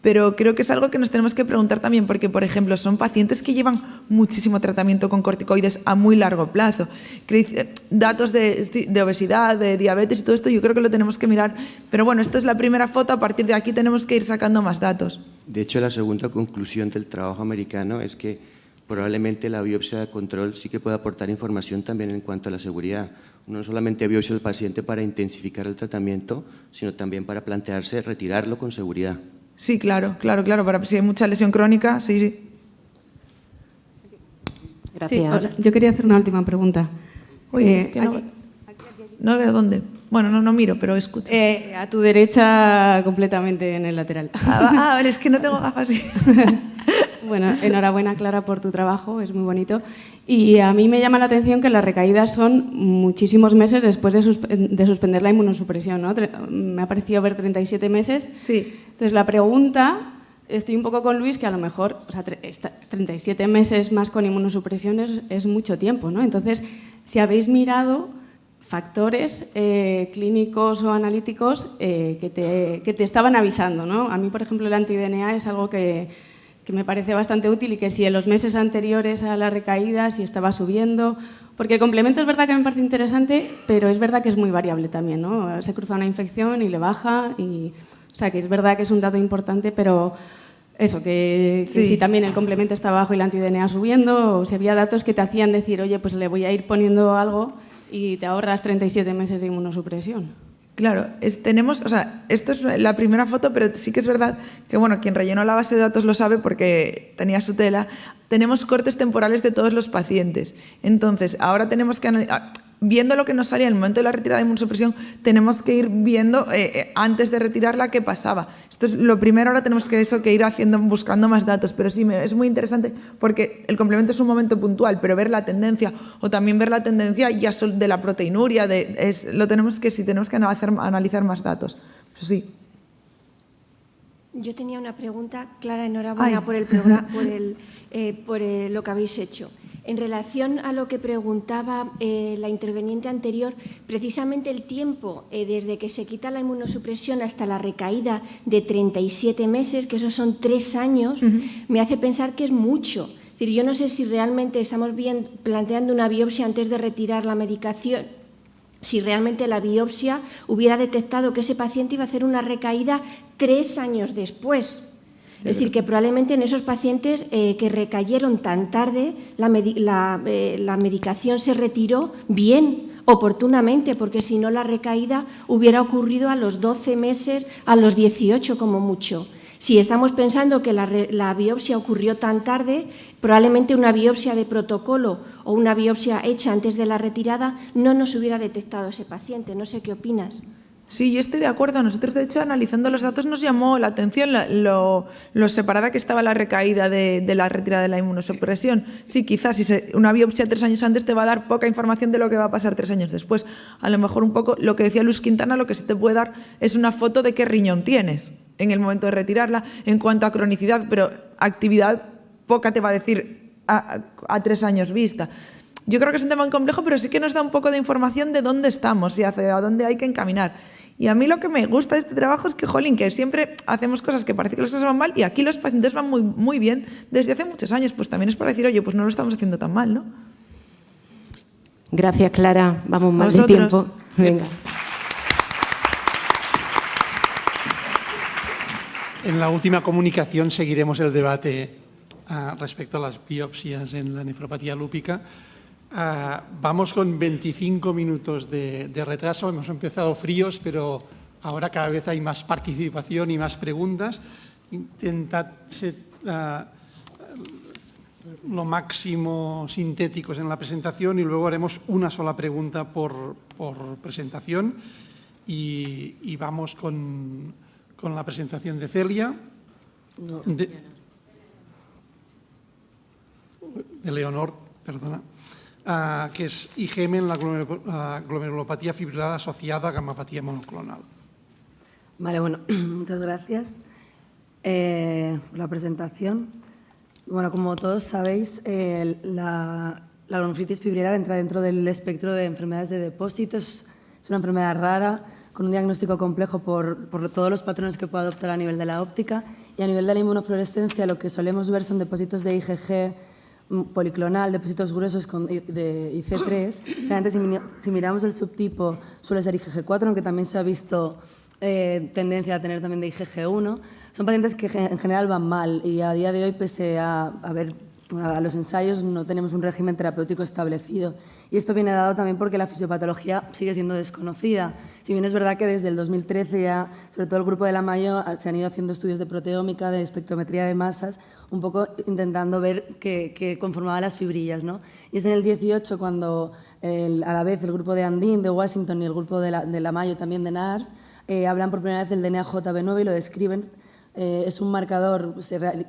Pero creo que es algo que nos tenemos que preguntar también, porque, por ejemplo, son pacientes que llevan muchísimo tratamiento con corticoides a muy largo plazo. Datos de obesidad, de diabetes y todo esto, yo creo que lo tenemos que mirar. Pero bueno, esta es la primera foto, a partir de aquí tenemos que ir sacando más datos. De hecho, la segunda conclusión del trabajo americano es que probablemente la biopsia de control sí que puede aportar información también en cuanto a la seguridad. Uno no solamente biopsia al paciente para intensificar el tratamiento, sino también para plantearse retirarlo con seguridad. Sí, claro, para si hay mucha lesión crónica, sí. Gracias. Sí, yo quería hacer una última pregunta. Oye, es que no veo dónde. Bueno, no miro, pero escucho. A tu derecha, completamente en el lateral. Vale, es que no tengo gafas. Bueno, enhorabuena, Clara, por tu trabajo, es muy bonito. Y a mí me llama la atención que las recaídas son muchísimos meses después de suspender la inmunosupresión, ¿no? Me ha parecido ver 37 meses. Sí. Entonces, la pregunta, estoy un poco con Luis, que a lo mejor, o sea, 37 meses más con inmunosupresión es mucho tiempo, ¿no? Entonces, si habéis mirado factores clínicos o analíticos que te estaban avisando, ¿no? A mí, por ejemplo, el anti-DNA es algo que me parece bastante útil y que si en los meses anteriores a la recaída, si estaba subiendo, porque el complemento es verdad que me parece interesante, pero es verdad que es muy variable también, ¿no? Se cruza una infección y le baja, o sea que es verdad que es un dato importante, pero eso, que si también el complemento está bajo y el anti-DNA subiendo, o si había datos que te hacían decir, oye, pues le voy a ir poniendo algo y te ahorras 37 meses de inmunosupresión. Claro, tenemos, o sea, esto es la primera foto, pero sí que es verdad que, bueno, quien rellenó la base de datos lo sabe porque tenía su tela. Tenemos cortes temporales de todos los pacientes. Entonces, ahora tenemos que viendo lo que nos salía en el momento de la retirada de inmunosupresión, tenemos que ir viendo antes de retirarla qué pasaba. Esto es lo primero, ahora tenemos que ir buscando más datos, pero sí, es muy interesante porque el complemento es un momento puntual, pero ver la tendencia o también ver la tendencia ya de la proteinuria, tenemos que analizar más datos. Pues sí. Yo tenía una pregunta, Clara, enhorabuena por el programa, por lo que habéis hecho. En relación a lo que preguntaba la interveniente anterior, precisamente el tiempo desde que se quita la inmunosupresión hasta la recaída de 37 meses, que esos son 3 años, me hace pensar que es mucho. Es decir, yo no sé si realmente estamos planteando una biopsia antes de retirar la medicación, si realmente la biopsia hubiera detectado que ese paciente iba a hacer una recaída 3 años después. Es decir, que probablemente en esos pacientes que recayeron tan tarde, la medicación se retiró bien, oportunamente, porque si no la recaída hubiera ocurrido a los 12 meses, a los 18 como mucho. Si estamos pensando que la biopsia ocurrió tan tarde, probablemente una biopsia de protocolo o una biopsia hecha antes de la retirada no nos hubiera detectado ese paciente. No sé qué opinas. Sí, yo estoy de acuerdo. Nosotros, de hecho, analizando los datos nos llamó la atención lo separada que estaba la recaída de la retirada de la inmunosupresión. Sí, quizás si una biopsia 3 años antes te va a dar poca información de lo que va a pasar 3 años después. A lo mejor un poco lo que decía Luis Quintana, lo que se te puede dar es una foto de qué riñón tienes en el momento de retirarla en cuanto a cronicidad, pero actividad poca te va a decir a 3 años vista. Yo creo que es un tema muy complejo, pero sí que nos da un poco de información de dónde estamos y hacia dónde hay que encaminar. Y a mí lo que me gusta de este trabajo es que, jolín, que siempre hacemos cosas que parece que las cosas van mal y aquí los pacientes van muy, muy bien desde hace muchos años. Pues también es para decir, oye, pues no lo estamos haciendo tan mal, ¿no? Gracias, Clara. Vamos mal de tiempo. Venga. En la última comunicación seguiremos el debate respecto a las biopsias en la nefropatía lúpica. Vamos con 25 minutos de retraso. Hemos empezado fríos, pero ahora cada vez hay más participación y más preguntas. Intentad ser lo máximo sintéticos en la presentación y luego haremos una sola pregunta por presentación. Y vamos con la presentación de Celia, de Leonor, perdona. que es IgM en la glomerulopatía fibrilar asociada a gamapatía monoclonal. Vale, bueno, muchas gracias por la presentación. Bueno, como todos sabéis, la glomerulonefritis fibrilar entra dentro del espectro de enfermedades de depósitos. Es una enfermedad rara, con un diagnóstico complejo por todos los patrones que puede adoptar a nivel de la óptica, y a nivel de la inmunofluorescencia lo que solemos ver son depósitos de IgG policlonal, depósitos gruesos de IC3. Realmente, si miramos el subtipo, suele ser IgG4, aunque también se ha visto tendencia a tener también de IgG1. Son pacientes que en general van mal y a día de hoy, pese a los ensayos, no tenemos un régimen terapéutico establecido. Y esto viene dado también porque la fisiopatología sigue siendo desconocida. Si bien es verdad que desde el 2013 ya, sobre todo el grupo de la Mayo, se han ido haciendo estudios de proteómica, de espectrometría de masas, un poco intentando ver qué conformaba las fibrillas, ¿no? Y es en el 18 cuando a la vez el grupo de Andín, de Washington, y el grupo de la Mayo también de NARS hablan por primera vez del DNA JB9 y lo describen. Es un marcador,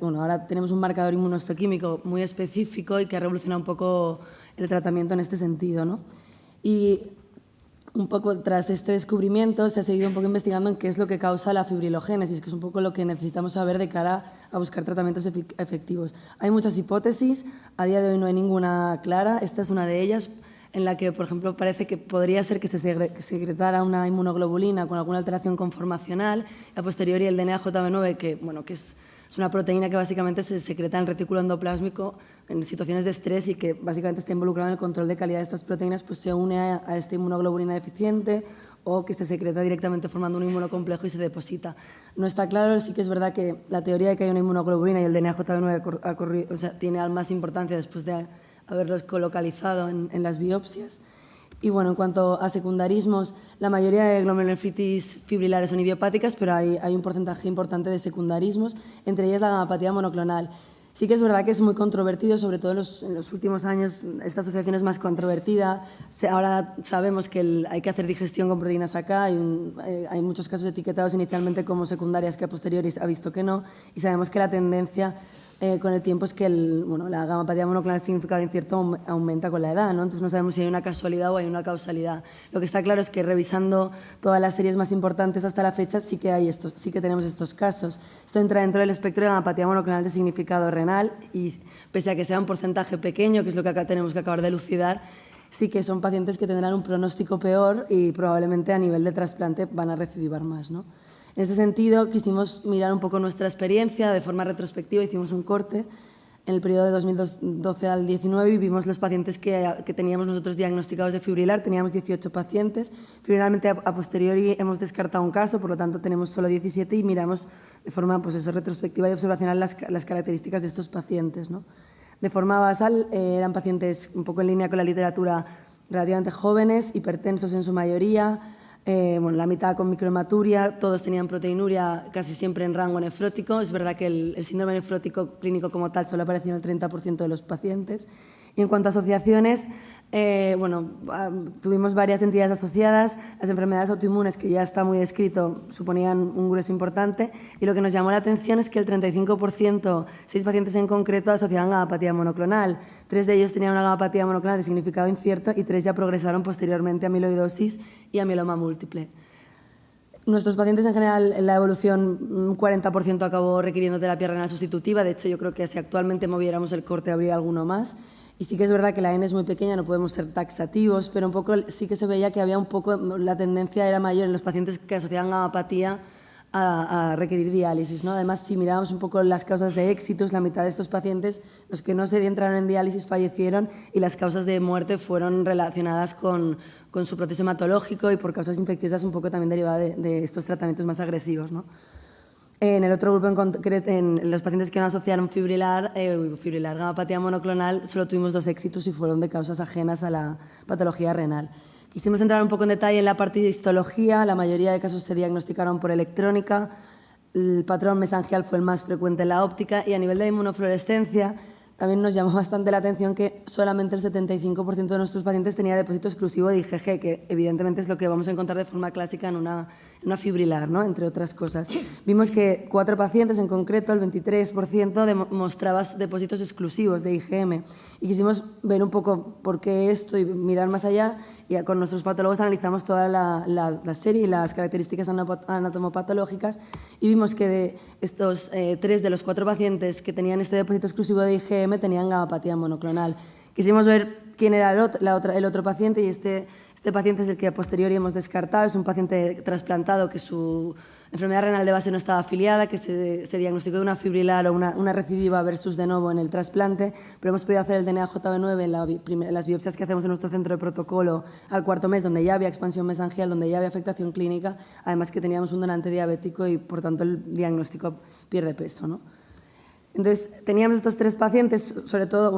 ahora tenemos un marcador inmunohistoquímico muy específico y que ha revolucionado un poco el tratamiento en este sentido, ¿no? Y un poco tras este descubrimiento se ha seguido un poco investigando en qué es lo que causa la fibrilogénesis, que es un poco lo que necesitamos saber de cara a buscar tratamientos efectivos. Hay muchas hipótesis, a día de hoy no hay ninguna clara, esta es una de ellas, en la que, por ejemplo, parece que podría ser que se secretara una inmunoglobulina con alguna alteración conformacional, y a posteriori el DNA JB9, que es una proteína que básicamente se secreta en el retículo endoplásmico en situaciones de estrés y que básicamente está involucrado en el control de calidad de estas proteínas, pues se une a esta inmunoglobulina deficiente o que se secreta directamente formando un inmunocomplejo y se deposita. No está claro, sí que es verdad que la teoría de que hay una inmunoglobulina y el DNA JB9 tiene más importancia después de haberlos colocalizado en las biopsias. Y bueno, en cuanto a secundarismos, la mayoría de glomerulonefritis fibrilares son idiopáticas, pero hay un porcentaje importante de secundarismos, entre ellas la gamapatía monoclonal. Sí que es verdad que es muy controvertido, sobre todo en los últimos años esta asociación es más controvertida. Ahora sabemos que hay que hacer digestión con proteínas AK, hay muchos casos etiquetados inicialmente como secundarias que a posteriori se ha visto que no, y sabemos que la tendencia con el tiempo es que la gamapatía monoclonal significado incierto aumenta con la edad, ¿no? Entonces no sabemos si hay una casualidad o hay una causalidad. Lo que está claro es que revisando todas las series más importantes hasta la fecha sí que tenemos estos casos. Esto entra dentro del espectro de gamapatía monoclonal de significado renal y pese a que sea un porcentaje pequeño, que es lo que acá tenemos que acabar de elucidar, sí que son pacientes que tendrán un pronóstico peor y probablemente a nivel de trasplante van a recidivar más, ¿no? En este sentido, quisimos mirar un poco nuestra experiencia de forma retrospectiva, hicimos un corte en el periodo de 2012 al 19 y vimos los pacientes que teníamos nosotros diagnosticados de fibrilar, teníamos 18 pacientes, finalmente a posteriori hemos descartado un caso, por lo tanto tenemos solo 17 y miramos de forma retrospectiva y observacional las características de estos pacientes, ¿no? De forma basal eran pacientes un poco en línea con la literatura relativamente jóvenes, hipertensos en su mayoría, la mitad con microhematuria, todos tenían proteinuria casi siempre en rango nefrótico. Es verdad que el síndrome nefrótico clínico como tal solo apareció en el 30% de los pacientes. Y en cuanto a asociaciones, tuvimos varias entidades asociadas. Las enfermedades autoinmunes, que ya está muy descrito, suponían un grueso importante. Y lo que nos llamó la atención es que el 35%, 6 pacientes en concreto, asociaban gamapatía monoclonal. 3 de ellos tenían una gamapatía monoclonal de significado incierto y 3 ya progresaron posteriormente a amiloidosis y a mieloma múltiple. Nuestros pacientes en general, en la evolución, un 40% acabó requiriendo terapia renal sustitutiva. De hecho, yo creo que si actualmente moviéramos el corte habría alguno más. Y sí que es verdad que la N es muy pequeña, no podemos ser taxativos, pero un poco sí que se veía que había un poco, la tendencia era mayor en los pacientes que asociaban gamapatía a requerir diálisis, ¿no? Además, si mirábamos un poco las causas de éxitos, la mitad de estos pacientes, los que no se entraron en diálisis, fallecieron y las causas de muerte fueron relacionadas con su proceso hematológico y por causas infecciosas un poco también derivadas de estos tratamientos más agresivos, ¿no? En el otro grupo, en concreto, en los pacientes que no asociaron fibrilar gamapatía monoclonal, solo tuvimos 2 éxitos y fueron de causas ajenas a la patología renal. Quisimos entrar un poco en detalle en la parte de histología. La mayoría de casos se diagnosticaron por electrónica. El patrón mesangial fue el más frecuente en la óptica y a nivel de inmunofluorescencia también nos llamó bastante la atención que solamente el 75% de nuestros pacientes tenía depósito exclusivo de IgG, que evidentemente es lo que vamos a encontrar de forma clásica en fibrilar, ¿no? Entre otras cosas. Vimos que 4 pacientes, en concreto el 23%, mostraba depósitos exclusivos de IgM. Y quisimos ver un poco por qué esto y mirar más allá. Y con nuestros patólogos analizamos toda la serie y las características anatomopatológicas y vimos que de estos 3 de los 4 pacientes que tenían este depósito exclusivo de IgM tenían gamapatía monoclonal. Quisimos ver quién era el otro paciente y este paciente es el que a posteriori hemos descartado. Es un paciente trasplantado que su enfermedad renal de base no estaba afiliada, que se diagnosticó de una fibrilar o una recidiva versus de novo en el trasplante, pero hemos podido hacer el DNA-JB9 en las biopsias que hacemos en nuestro centro de protocolo al 4.º mes, donde ya había expansión mesangial, donde ya había afectación clínica, además que teníamos un donante diabético y, por tanto, el diagnóstico pierde peso, ¿no? Entonces, teníamos estos 3 pacientes, sobre todo,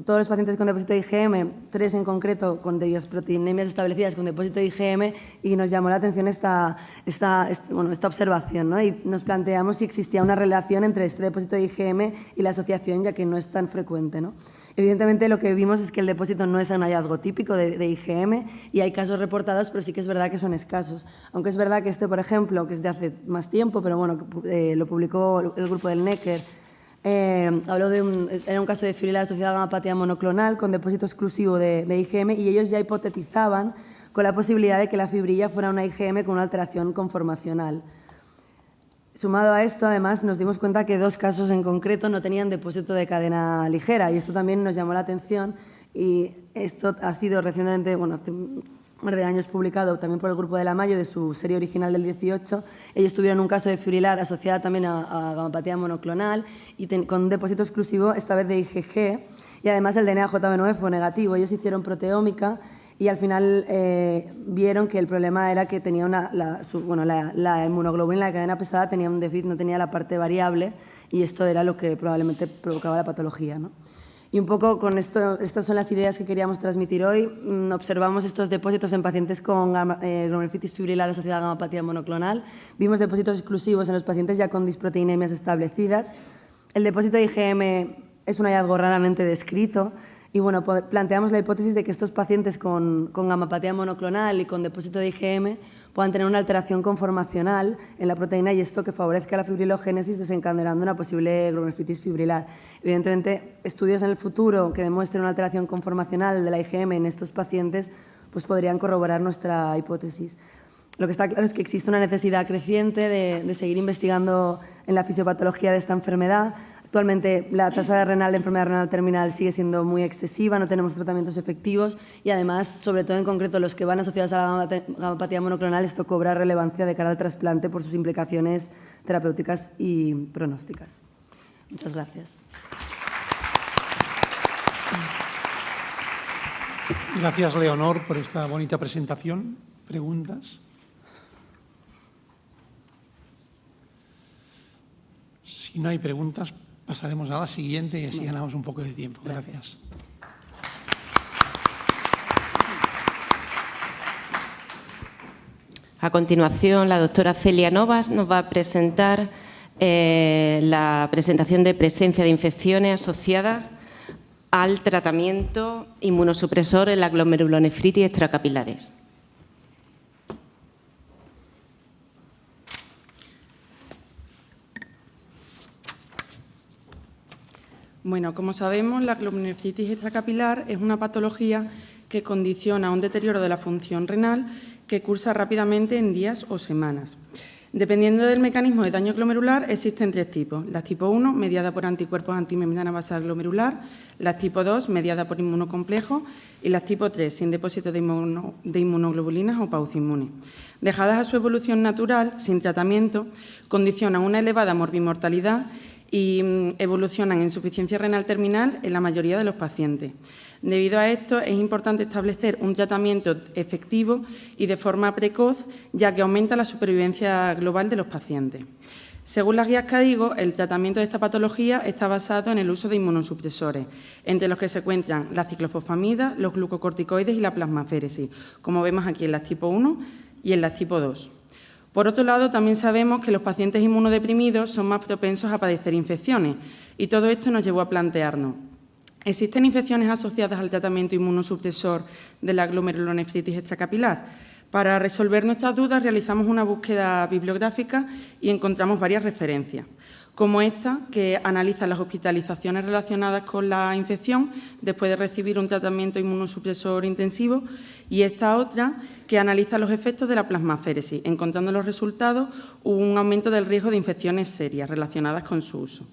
todos los pacientes con depósito de IgM, 3 en concreto con diesproteinemias establecidas con depósito de IgM, y nos llamó la atención esta observación, ¿no? Y nos planteamos si existía una relación entre este depósito de IgM y la asociación, ya que no es tan frecuente, ¿no? Evidentemente, lo que vimos es que el depósito no es un hallazgo típico de IgM y hay casos reportados, pero sí que es verdad que son escasos. Aunque es verdad que este, por ejemplo, que es de hace más tiempo, pero lo publicó el grupo del Necker, habló era un caso de fibrilar asociada a gamapatía monoclonal con depósito exclusivo de IgM, y ellos ya hipotetizaban con la posibilidad de que la fibrilla fuera una IgM con una alteración conformacional. Sumado a esto, además, nos dimos cuenta que 2 casos en concreto no tenían depósito de cadena ligera, y esto también nos llamó la atención, y esto ha sido recientemente, hace un par de años, publicado también por el grupo de la Mayo, de su serie original del 18. Ellos tuvieron un caso de fibrilar asociada también a gamapatía monoclonal y con depósito exclusivo, esta vez de IgG, y además el DNA-JB9 fue negativo. Ellos hicieron proteómica y al final vieron que el problema era que tenía la inmunoglobulina, la cadena pesada, tenía un déficit, no tenía la parte variable, y esto era lo que probablemente provocaba la patología, ¿no? Y un poco con esto, estas son las ideas que queríamos transmitir hoy. Observamos estos depósitos en pacientes con glomerulonephritis fibrilar asociada a gamapatía monoclonal. Vimos depósitos exclusivos en los pacientes ya con disproteinemias establecidas. El depósito de IgM es un hallazgo raramente descrito. Y planteamos la hipótesis de que estos pacientes con gamapatía monoclonal y con depósito de IgM puedan tener una alteración conformacional en la proteína, y esto que favorezca la fibrilogénesis, desencadenando una posible glomerulonephritis fibrilar. Evidentemente, estudios en el futuro que demuestren una alteración conformacional de la IgM en estos pacientes pues podrían corroborar nuestra hipótesis. Lo que está claro es que existe una necesidad creciente de seguir investigando en la fisiopatología de esta enfermedad. Actualmente la tasa renal de enfermedad renal terminal sigue siendo muy excesiva, no tenemos tratamientos efectivos y además, sobre todo en concreto los que van asociados a la gamapatía monoclonal, esto cobra relevancia de cara al trasplante por sus implicaciones terapéuticas y pronósticas. Muchas gracias. Gracias, Leonor, por esta bonita presentación. ¿Preguntas? Si no hay preguntas, pasaremos a la siguiente y así ganamos un poco de tiempo. Gracias. A continuación, la doctora Celia Novas nos va a presentar la presentación de presencia de infecciones asociadas al tratamiento inmunosupresor en la glomerulonefritis extracapilares. Bueno, como sabemos, la glomerulonefritis extracapilar es una patología que condiciona un deterioro de la función renal que cursa rápidamente en días o semanas. Dependiendo del mecanismo de daño glomerular, existen 3 tipos. La tipo 1, mediada por anticuerpos antimembrana basal glomerular, la tipo 2, mediada por inmunocomplejos, y las tipo 3, sin depósito de inmunoglobulinas o pauciinmunes. Dejadas a su evolución natural, sin tratamiento, condicionan una elevada morbimortalidad y evolucionan en insuficiencia renal terminal en la mayoría de los pacientes. Debido a esto, es importante establecer un tratamiento efectivo y de forma precoz, ya que aumenta la supervivencia global de los pacientes. Según las guías CADIGO, el tratamiento de esta patología está basado en el uso de inmunosupresores, entre los que se encuentran la ciclofosfamida, los glucocorticoides y la plasmaféresis, como vemos aquí en las tipo 1 y en las tipo 2. Por otro lado, también sabemos que los pacientes inmunodeprimidos son más propensos a padecer infecciones, y todo esto nos llevó a plantearnos: ¿existen infecciones asociadas al tratamiento inmunosupresor de la glomerulonefritis extracapilar? Para resolver nuestras dudas realizamos una búsqueda bibliográfica y encontramos varias referencias, como esta, que analiza las hospitalizaciones relacionadas con la infección después de recibir un tratamiento inmunosupresor intensivo, y esta otra, que analiza los efectos de la plasmaféresis, encontrando en los resultados un aumento del riesgo de infecciones serias relacionadas con su uso.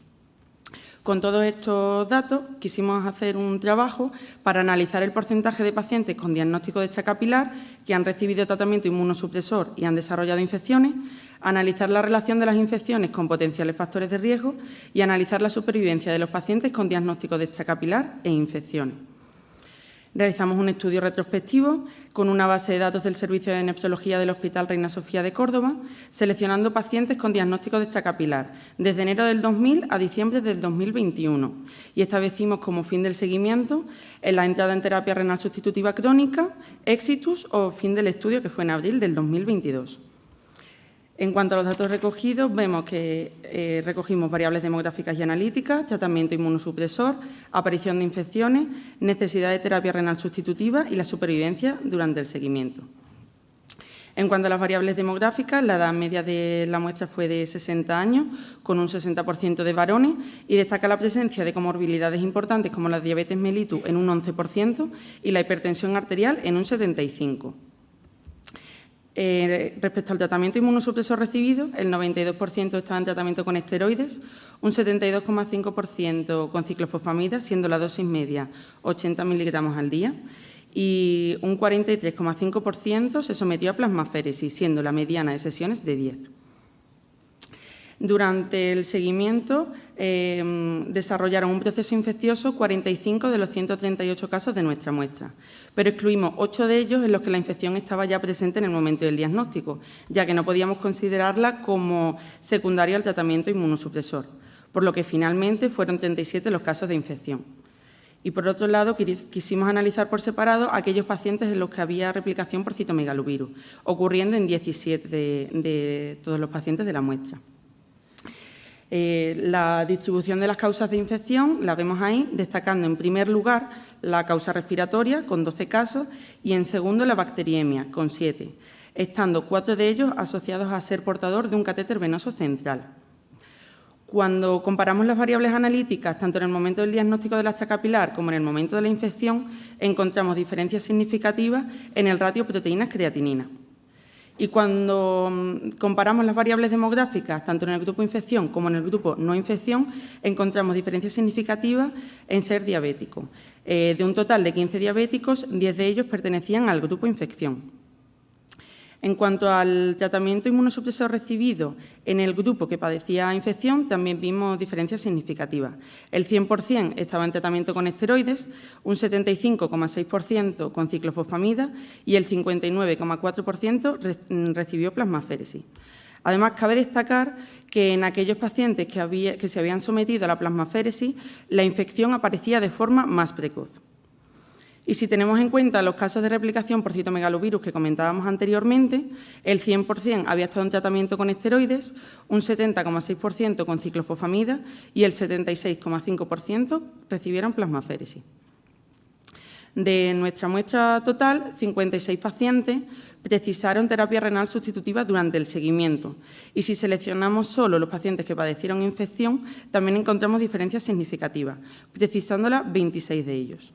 Con todos estos datos, quisimos hacer un trabajo para analizar el porcentaje de pacientes con diagnóstico de extracapilar que han recibido tratamiento inmunosupresor y han desarrollado infecciones, analizar la relación de las infecciones con potenciales factores de riesgo y analizar la supervivencia de los pacientes con diagnóstico de extracapilar e infecciones. Realizamos un estudio retrospectivo con una base de datos del Servicio de Nefrología del Hospital Reina Sofía de Córdoba, seleccionando pacientes con diagnóstico de extracapilar desde enero del 2000 a diciembre del 2021, y establecimos como fin del seguimiento la entrada en terapia renal sustitutiva crónica, éxitus o fin del estudio, que fue en abril del 2022. En cuanto a los datos recogidos, vemos que recogimos variables demográficas y analíticas, tratamiento inmunosupresor, aparición de infecciones, necesidad de terapia renal sustitutiva y la supervivencia durante el seguimiento. En cuanto a las variables demográficas, la edad media de la muestra fue de 60 años, con un 60% de varones, y destaca la presencia de comorbilidades importantes como la diabetes mellitus en un 11% y la hipertensión arterial en un 75%. Respecto al tratamiento inmunosupresor recibido, el 92% estaba en tratamiento con esteroides, un 72,5% con ciclofosfamida, siendo la dosis media 80 miligramos al día, y un 43,5% se sometió a plasmaféresis, siendo la mediana de sesiones de 10. Durante el seguimiento desarrollaron un proceso infeccioso 45 de los 138 casos de nuestra muestra, pero excluimos 8 de ellos en los que la infección estaba ya presente en el momento del diagnóstico, ya que no podíamos considerarla como secundaria al tratamiento inmunosupresor, por lo que finalmente fueron 37 los casos de infección. Y, por otro lado, quisimos analizar por separado aquellos pacientes en los que había replicación por citomegalovirus, ocurriendo en 17 de todos los pacientes de la muestra. La distribución de las causas de infección la vemos ahí, destacando en primer lugar la causa respiratoria, con 12 casos, y en segundo la bacteriemia, con 7, estando 4 de ellos asociados a ser portador de un catéter venoso central. Cuando comparamos las variables analíticas, tanto en el momento del diagnóstico de la extracapilar como en el momento de la infección, encontramos diferencias significativas en el ratio proteínas-creatinina. Y cuando comparamos las variables demográficas, tanto en el grupo infección como en el grupo no infección, encontramos diferencias significativas en ser diabético. De un total de 15 diabéticos, 10 de ellos pertenecían al grupo infección. En cuanto al tratamiento inmunosupresor recibido en el grupo que padecía infección, también vimos diferencias significativas. El 100% estaba en tratamiento con esteroides, un 75,6% con ciclofosfamida y el 59,4% recibió plasmaféresis. Además, cabe destacar que en aquellos pacientes que se habían sometido a la plasmaféresis, la infección aparecía de forma más precoz. Y si tenemos en cuenta los casos de replicación por citomegalovirus que comentábamos anteriormente, el 100% había estado en tratamiento con esteroides, un 70,6% con ciclofosfamida y el 76,5% recibieron plasmaféresis. De nuestra muestra total, 56 pacientes precisaron terapia renal sustitutiva durante el seguimiento. Y si seleccionamos solo los pacientes que padecieron infección, también encontramos diferencias significativas, precisándolas 26 de ellos.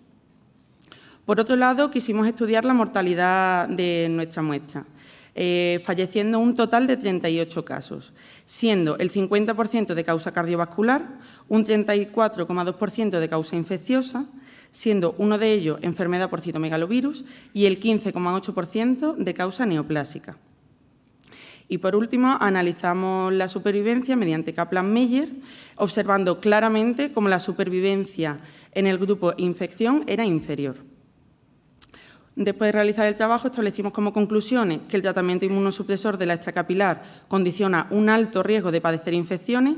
Por otro lado, quisimos estudiar la mortalidad de nuestra muestra, falleciendo un total de 38 casos, siendo el 50% de causa cardiovascular, un 34,2% de causa infecciosa, siendo uno de ellos enfermedad por citomegalovirus y el 15,8% de causa neoplásica. Y, por último, analizamos la supervivencia mediante Kaplan-Meier, observando claramente cómo la supervivencia en el grupo infección era inferior. Después de realizar el trabajo, establecimos como conclusiones que el tratamiento inmunosupresor de la extracapilar condiciona un alto riesgo de padecer infecciones,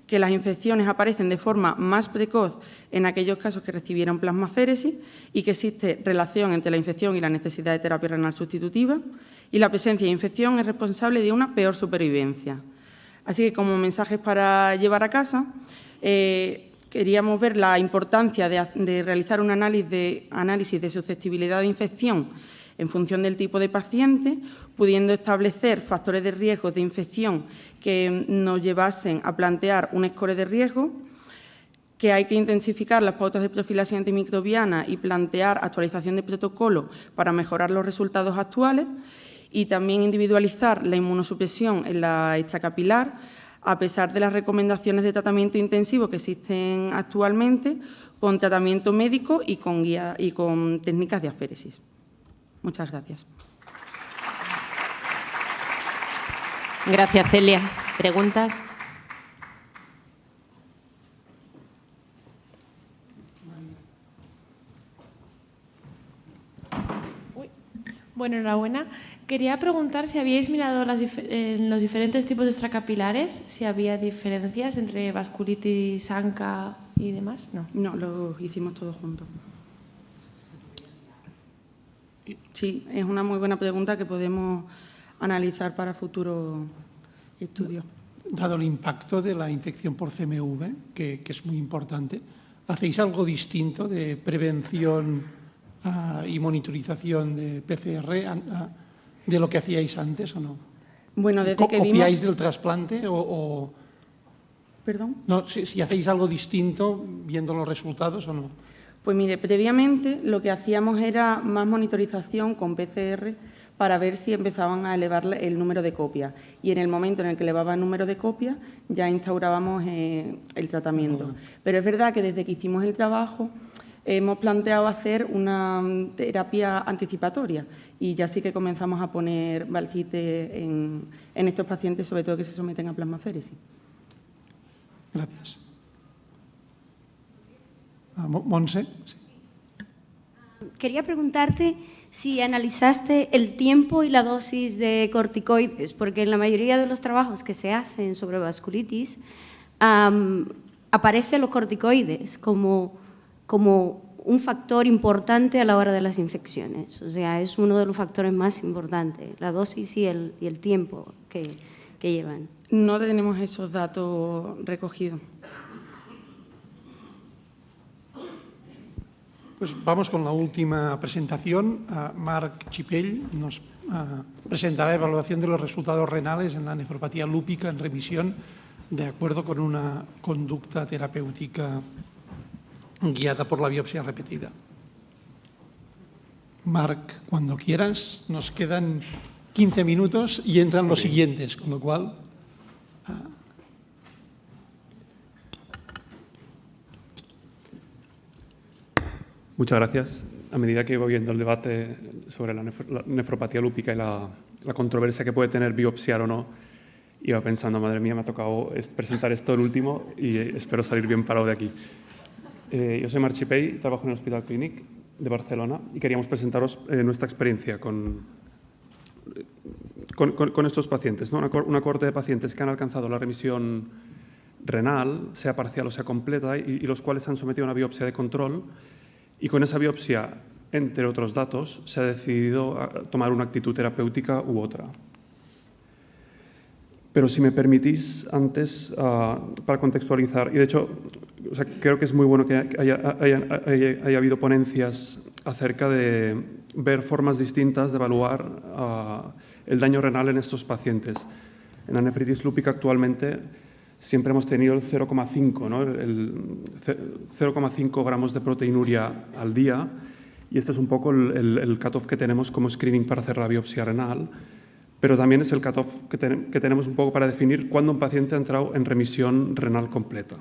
que las infecciones aparecen de forma más precoz en aquellos casos que recibieron plasmaféresis y que existe relación entre la infección y la necesidad de terapia renal sustitutiva, y la presencia de infección es responsable de una peor supervivencia. Así que, como mensajes para llevar a casa, queríamos ver la importancia de realizar un análisis de susceptibilidad de infección en función del tipo de paciente, pudiendo establecer factores de riesgo de infección que nos llevasen a plantear un score de riesgo, que hay que intensificar las pautas de profilaxia antimicrobiana y plantear actualización de protocolo para mejorar los resultados actuales, y también individualizar la inmunosupresión en la extracapilar, a pesar de las recomendaciones de tratamiento intensivo que existen actualmente, con tratamiento médico y con guía y con técnicas de aféresis. Muchas gracias. Gracias, Celia. ¿Preguntas? Bueno, enhorabuena. Quería preguntar si habíais mirado en los diferentes tipos de extracapilares, si había diferencias entre vasculitis, ANCA y demás. No. No, lo hicimos todos juntos. Sí, es una muy buena pregunta que podemos analizar para futuro estudio. Dado el impacto de la infección por CMV, que es muy importante, ¿hacéis algo distinto de prevención y monitorización de PCR de lo que hacíais antes o no? Bueno, desde que ¿Copiáis del trasplante o...? ¿Perdón? No, si hacéis algo distinto viendo los resultados o no. Pues mire, previamente lo que hacíamos era más monitorización con PCR para ver si empezaban a elevar el número de copias. Y en el momento en el que elevaba el número de copias ya instaurábamos el tratamiento. Pero es verdad que desde que hicimos el trabajo hemos planteado hacer una terapia anticipatoria y ya sí que comenzamos a poner Valcite en estos pacientes, sobre todo que se someten a plasmaféresis. Gracias. Montse. Sí. Quería preguntarte si analizaste el tiempo y la dosis de corticoides, porque en la mayoría de los trabajos que se hacen sobre vasculitis aparecen los corticoides como un factor importante a la hora de las infecciones. O sea, es uno de los factores más importantes, la dosis y el tiempo que llevan. No tenemos esos datos recogidos. Pues vamos con la última presentación. Marc Chipell nos presentará la evaluación de los resultados renales en la nefropatía lúpica en remisión de acuerdo con una conducta terapéutica guiada por la biopsia repetida. Marc, cuando quieras, nos quedan 15 minutos y entran los siguientes, con lo cual... Muchas gracias. A medida que iba viendo el debate sobre la nefropatía lúpica y la controversia que puede tener biopsiar o no, iba pensando, madre mía, me ha tocado presentar esto el último y espero salir bien parado de aquí. Yo soy Marc Chipell, trabajo en el Hospital Clínic de Barcelona y queríamos presentaros nuestra experiencia con estos pacientes, ¿no? Una cohorte de pacientes que han alcanzado la remisión renal, sea parcial o sea completa, y los cuales se han sometido a una biopsia de control. Y con esa biopsia, entre otros datos, se ha decidido tomar una actitud terapéutica u otra. Pero si me permitís, antes, para contextualizar, y de hecho, creo que es muy bueno que haya habido ponencias acerca de ver formas distintas de evaluar el daño renal en estos pacientes. En la nefritis lúpica actualmente siempre hemos tenido el 0,5, ¿no? El 0,5 gramos de proteinuria al día, y este es un poco el cutoff que tenemos como screening para hacer la biopsia renal, pero también es el cutoff que tenemos un poco para definir cuándo un paciente ha entrado en remisión renal completa.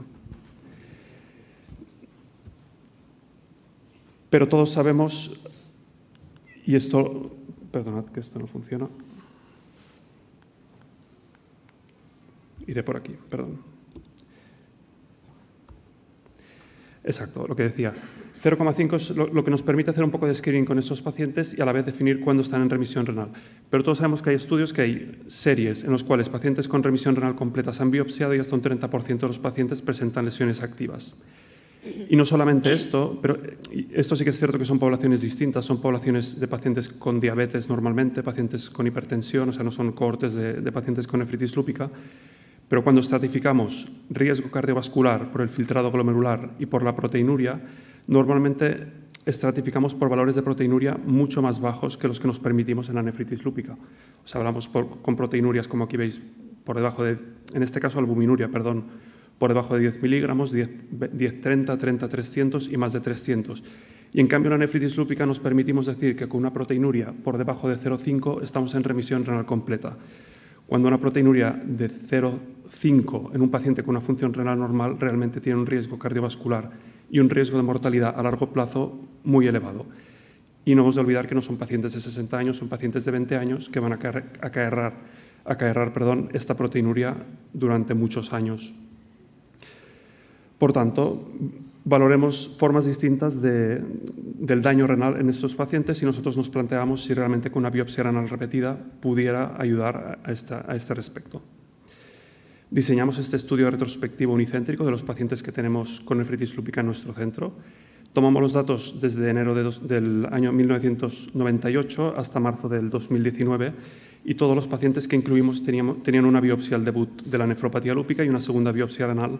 Pero todos sabemos, y esto, perdonad que esto no funciona. Iré por aquí, perdón. Exacto, lo que decía. 0,5 es lo que nos permite hacer un poco de screening con estos pacientes y a la vez definir cuándo están en remisión renal. Pero todos sabemos que hay estudios, que hay series en los cuales pacientes con remisión renal completa se han biopsiado y hasta un 30% de los pacientes presentan lesiones activas. Y no solamente esto, pero esto sí que es cierto que son poblaciones distintas, son poblaciones de pacientes con diabetes normalmente, pacientes con hipertensión, o sea, no son cohortes de pacientes con nefritis lúpica. Pero cuando estratificamos riesgo cardiovascular por el filtrado glomerular y por la proteinuria, normalmente estratificamos por valores de proteinuria mucho más bajos que los que nos permitimos en la nefritis lúpica. O sea, hablamos con proteinurias, como aquí veis, por debajo de, en este caso albuminuria, perdón, por debajo de 10 miligramos, 10-30, 30-300 y más de 300. Y en cambio en la nefritis lúpica nos permitimos decir que con una proteinuria por debajo de 0,5 estamos en remisión renal completa. Cuando una proteinuria de 0,5 en un paciente con una función renal normal realmente tiene un riesgo cardiovascular y un riesgo de mortalidad a largo plazo muy elevado. Y no hemos de olvidar que no son pacientes de 60 años, son pacientes de 20 años que van a acarrear esta proteinuria durante muchos años. Por tanto, valoremos formas distintas del daño renal en estos pacientes y nosotros nos planteamos si realmente con una biopsia renal repetida pudiera ayudar a este respecto. Diseñamos este estudio retrospectivo unicéntrico de los pacientes que tenemos con nefritis lúpica en nuestro centro. Tomamos los datos desde enero del año 1998 hasta marzo del 2019 y todos los pacientes que incluimos tenían una biopsia al debut de la nefropatía lúpica y una segunda biopsia renal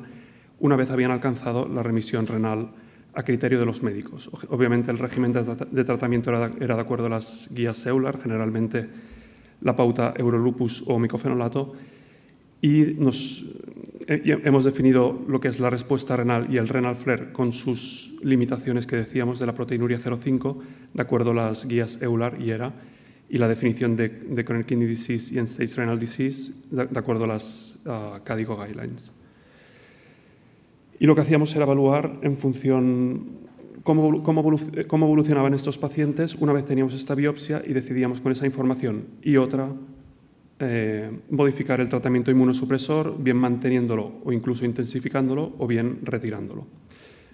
una vez habían alcanzado la remisión renal a criterio de los médicos. Obviamente el régimen de tratamiento era de acuerdo a las guías EULAR, generalmente la pauta Eurolupus o micofenolato, y hemos definido lo que es la respuesta renal y el renal flare con sus limitaciones que decíamos de la proteinuria 0,5, de acuerdo a las guías EULAR y ERA, y la definición de chronic kidney disease y end-stage renal disease, de acuerdo a las KDIGO guidelines. Y lo que hacíamos era evaluar en función cómo evolucionaban estos pacientes una vez teníamos esta biopsia y decidíamos con esa información y otra modificar el tratamiento inmunosupresor, bien manteniéndolo o incluso intensificándolo o bien retirándolo.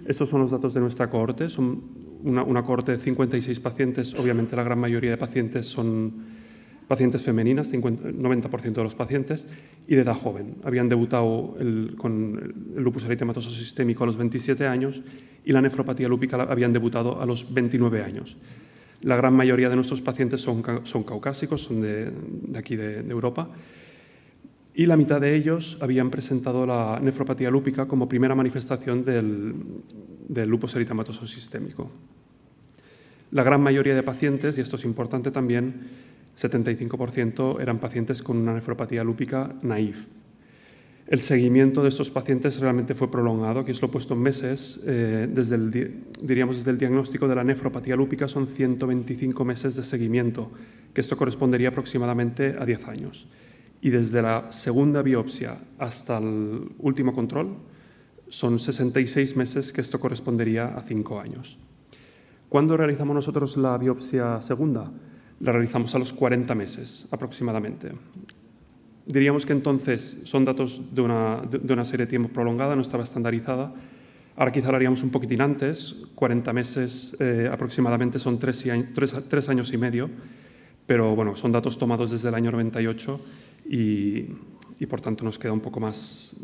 Estos son los datos de nuestra cohorte, son una cohorte de 56 pacientes, obviamente la gran mayoría de pacientes son pacientes femeninas, 90% de los pacientes, y de edad joven. Habían debutado con el lupus eritematoso sistémico a los 27 años y la nefropatía lúpica habían debutado a los 29 años. La gran mayoría de nuestros pacientes son caucásicos, son de aquí de Europa, y la mitad de ellos habían presentado la nefropatía lúpica como primera manifestación del lupus eritematoso sistémico. La gran mayoría de pacientes, y esto es importante también, 75% eran pacientes con una nefropatía lúpica naïf. El seguimiento de estos pacientes realmente fue prolongado, aquí os lo he puesto en meses, desde el diagnóstico de la nefropatía lúpica son 125 meses de seguimiento, que esto correspondería aproximadamente a 10 años. Y desde la segunda biopsia hasta el último control son 66 meses, que esto correspondería a 5 años. ¿Cuándo realizamos nosotros la biopsia segunda? La realizamos a los 40 meses aproximadamente. Diríamos que entonces son datos de una serie de tiempo prolongada, no estaba estandarizada. Ahora quizá lo haríamos un poquitín antes, 40 meses aproximadamente son 3 años y medio, pero bueno, son datos tomados desde el año 98 y por tanto nos queda un poco más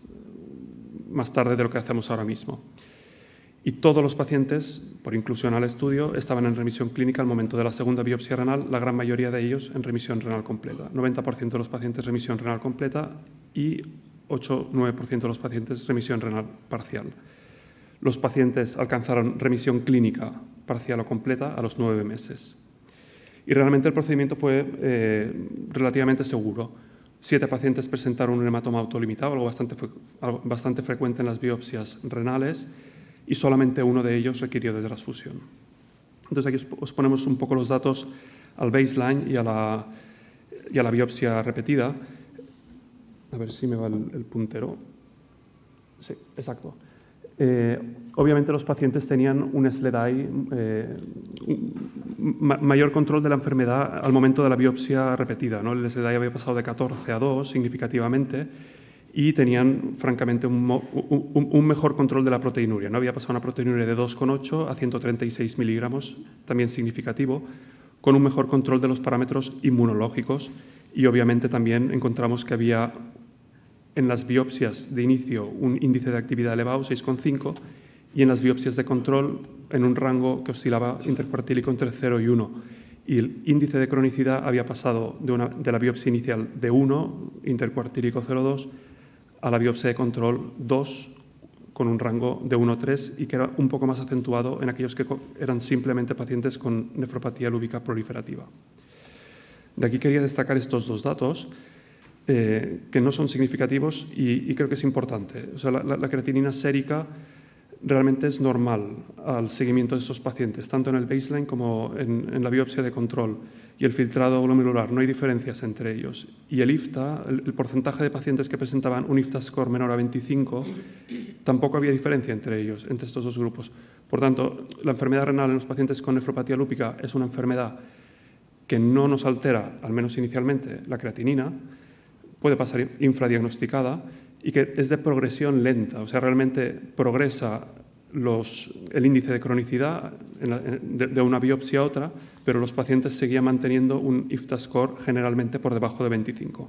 tarde de lo que hacemos ahora mismo. Y todos los pacientes, por inclusión al estudio, estaban en remisión clínica al momento de la segunda biopsia renal, la gran mayoría de ellos en remisión renal completa. 90% de los pacientes remisión renal completa y 8-9% de los pacientes remisión renal parcial. Los pacientes alcanzaron remisión clínica parcial o completa a los 9 meses. Y realmente el procedimiento fue relativamente seguro. 7 pacientes presentaron un hematoma autolimitado, algo bastante frecuente en las biopsias renales, y solamente uno de ellos requirió de transfusión. Entonces aquí os ponemos un poco los datos al baseline y a la biopsia repetida. A ver si me va el puntero. Sí, exacto. Obviamente los pacientes tenían un SLEDAI, mayor control de la enfermedad al momento de la biopsia repetida, ¿no? El SLEDAI había pasado de 14 a 2 significativamente, y tenían, francamente, un mejor control de la proteinuria. No había pasado una proteinuria de 2,8 a 136 miligramos, también significativo, con un mejor control de los parámetros inmunológicos, y obviamente también encontramos que había en las biopsias de inicio un índice de actividad elevado, 6,5, y en las biopsias de control en un rango que oscilaba intercuartílico entre 0 y 1. Y el índice de cronicidad había pasado de la biopsia inicial de 1, intercuartílico 0,2, a la biopsia de control 2, con un rango de 1-3 y que era un poco más acentuado en aquellos que eran simplemente pacientes con nefropatía lúbica proliferativa. De aquí quería destacar estos dos datos, que no son significativos y creo que es importante. O sea, la creatinina sérica realmente es normal al seguimiento de estos pacientes, tanto en el baseline como en la biopsia de control y el filtrado glomerular. No hay diferencias entre ellos. Y el IFTA, el porcentaje de pacientes que presentaban un IFTA score menor a 25, tampoco había diferencia entre ellos, entre estos dos grupos. Por tanto, la enfermedad renal en los pacientes con nefropatía lúpica es una enfermedad que no nos altera, al menos inicialmente, la creatinina, puede pasar infradiagnosticada y que es de progresión lenta, o sea, realmente progresa el índice de cronicidad de una biopsia a otra, pero los pacientes seguían manteniendo un IFTA score generalmente por debajo de 25.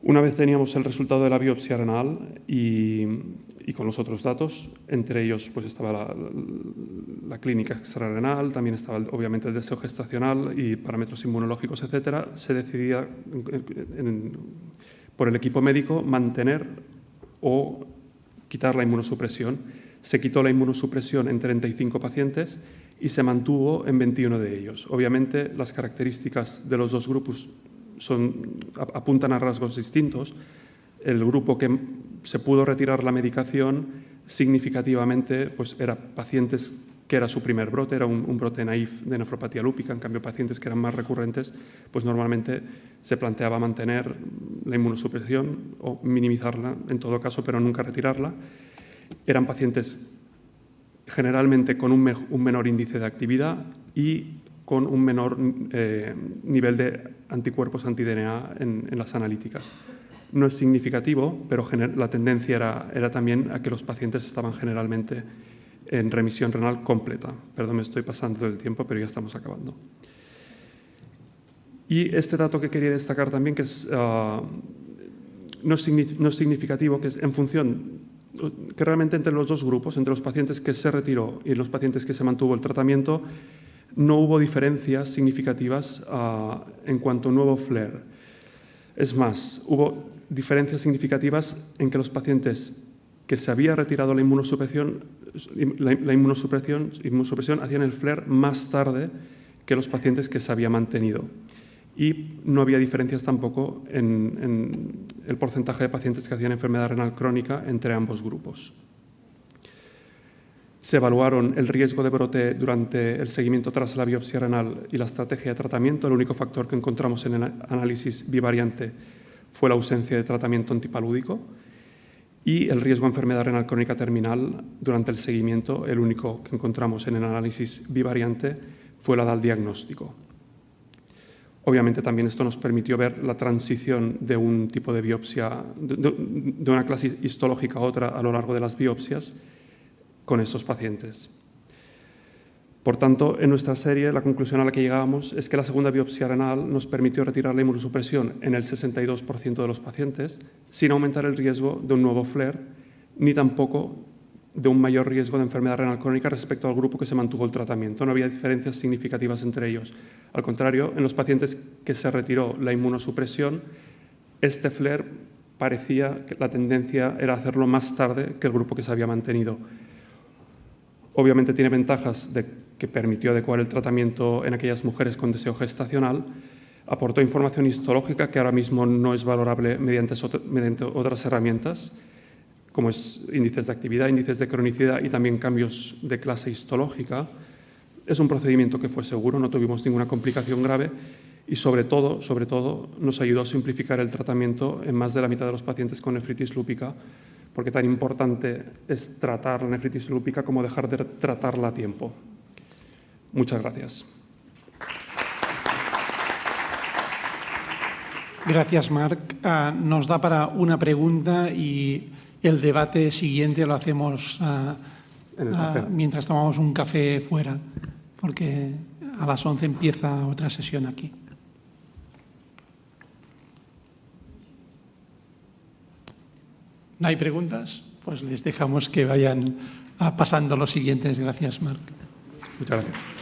Una vez teníamos el resultado de la biopsia renal y con los otros datos, entre ellos pues estaba la clínica extrarrenal, también estaba obviamente el deseo gestacional y parámetros inmunológicos, etcétera, se decidía por el equipo médico mantener o quitar la inmunosupresión. Se quitó la inmunosupresión en 35 pacientes y se mantuvo en 21 de ellos. Obviamente las características de los dos grupos apuntan a rasgos distintos. El grupo que se pudo retirar la medicación significativamente pues era pacientes que era su primer brote, era un brote naïf de nefropatía lúpica. En cambio, pacientes que eran más recurrentes, pues normalmente se planteaba mantener la inmunosupresión o minimizarla en todo caso, pero nunca retirarla. Eran pacientes generalmente con un menor índice de actividad y con un menor nivel de anticuerpos anti-DNA en las analíticas. No es significativo, pero la tendencia era también a que los pacientes estaban generalmente en remisión renal completa. Perdón, me estoy pasando del tiempo, pero ya estamos acabando. Y este dato que quería destacar también, que no es significativo, que es en función, que realmente entre los dos grupos, entre los pacientes que se retiró y los pacientes que se mantuvo el tratamiento, no hubo diferencias significativas en cuanto a nuevo flare. Es más, hubo diferencias significativas en que los pacientes que se había retirado la inmunosupresión hacían el flare más tarde que los pacientes que se había mantenido. Y no había diferencias tampoco en el porcentaje de pacientes que hacían enfermedad renal crónica entre ambos grupos. Se evaluaron el riesgo de brote durante el seguimiento tras la biopsia renal y la estrategia de tratamiento. El único factor que encontramos en el análisis bivariante fue la ausencia de tratamiento antipalúdico. Y el riesgo de enfermedad renal crónica terminal durante el seguimiento, el único que encontramos en el análisis bivariante, fue la edad diagnóstico. Obviamente también esto nos permitió ver la transición de un tipo de biopsia, de una clase histológica a otra a lo largo de las biopsias con estos pacientes. Por tanto, en nuestra serie, la conclusión a la que llegábamos es que la segunda biopsia renal nos permitió retirar la inmunosupresión en el 62% de los pacientes, sin aumentar el riesgo de un nuevo flare, ni tampoco de un mayor riesgo de enfermedad renal crónica respecto al grupo que se mantuvo el tratamiento. No había diferencias significativas entre ellos. Al contrario, en los pacientes que se retiró la inmunosupresión, este flare parecía que la tendencia era hacerlo más tarde que el grupo que se había mantenido. Obviamente tiene ventajas de que permitió adecuar el tratamiento en aquellas mujeres con deseo gestacional, aportó información histológica que ahora mismo no es valorable mediante otras herramientas, como es índices de actividad, índices de cronicidad y también cambios de clase histológica. Es un procedimiento que fue seguro, no tuvimos ninguna complicación grave y sobre todo, nos ayudó a simplificar el tratamiento en más de la mitad de los pacientes con nefritis lúpica, porque tan importante es tratar la nefritis lúpica como dejar de tratarla a tiempo. Muchas gracias. Gracias, Marc. Nos da para una pregunta y el debate siguiente lo hacemos mientras tomamos un café fuera, porque a las 11 empieza otra sesión aquí. ¿No hay preguntas? Pues les dejamos que vayan pasando los siguientes. Gracias, Marc. Muchas gracias.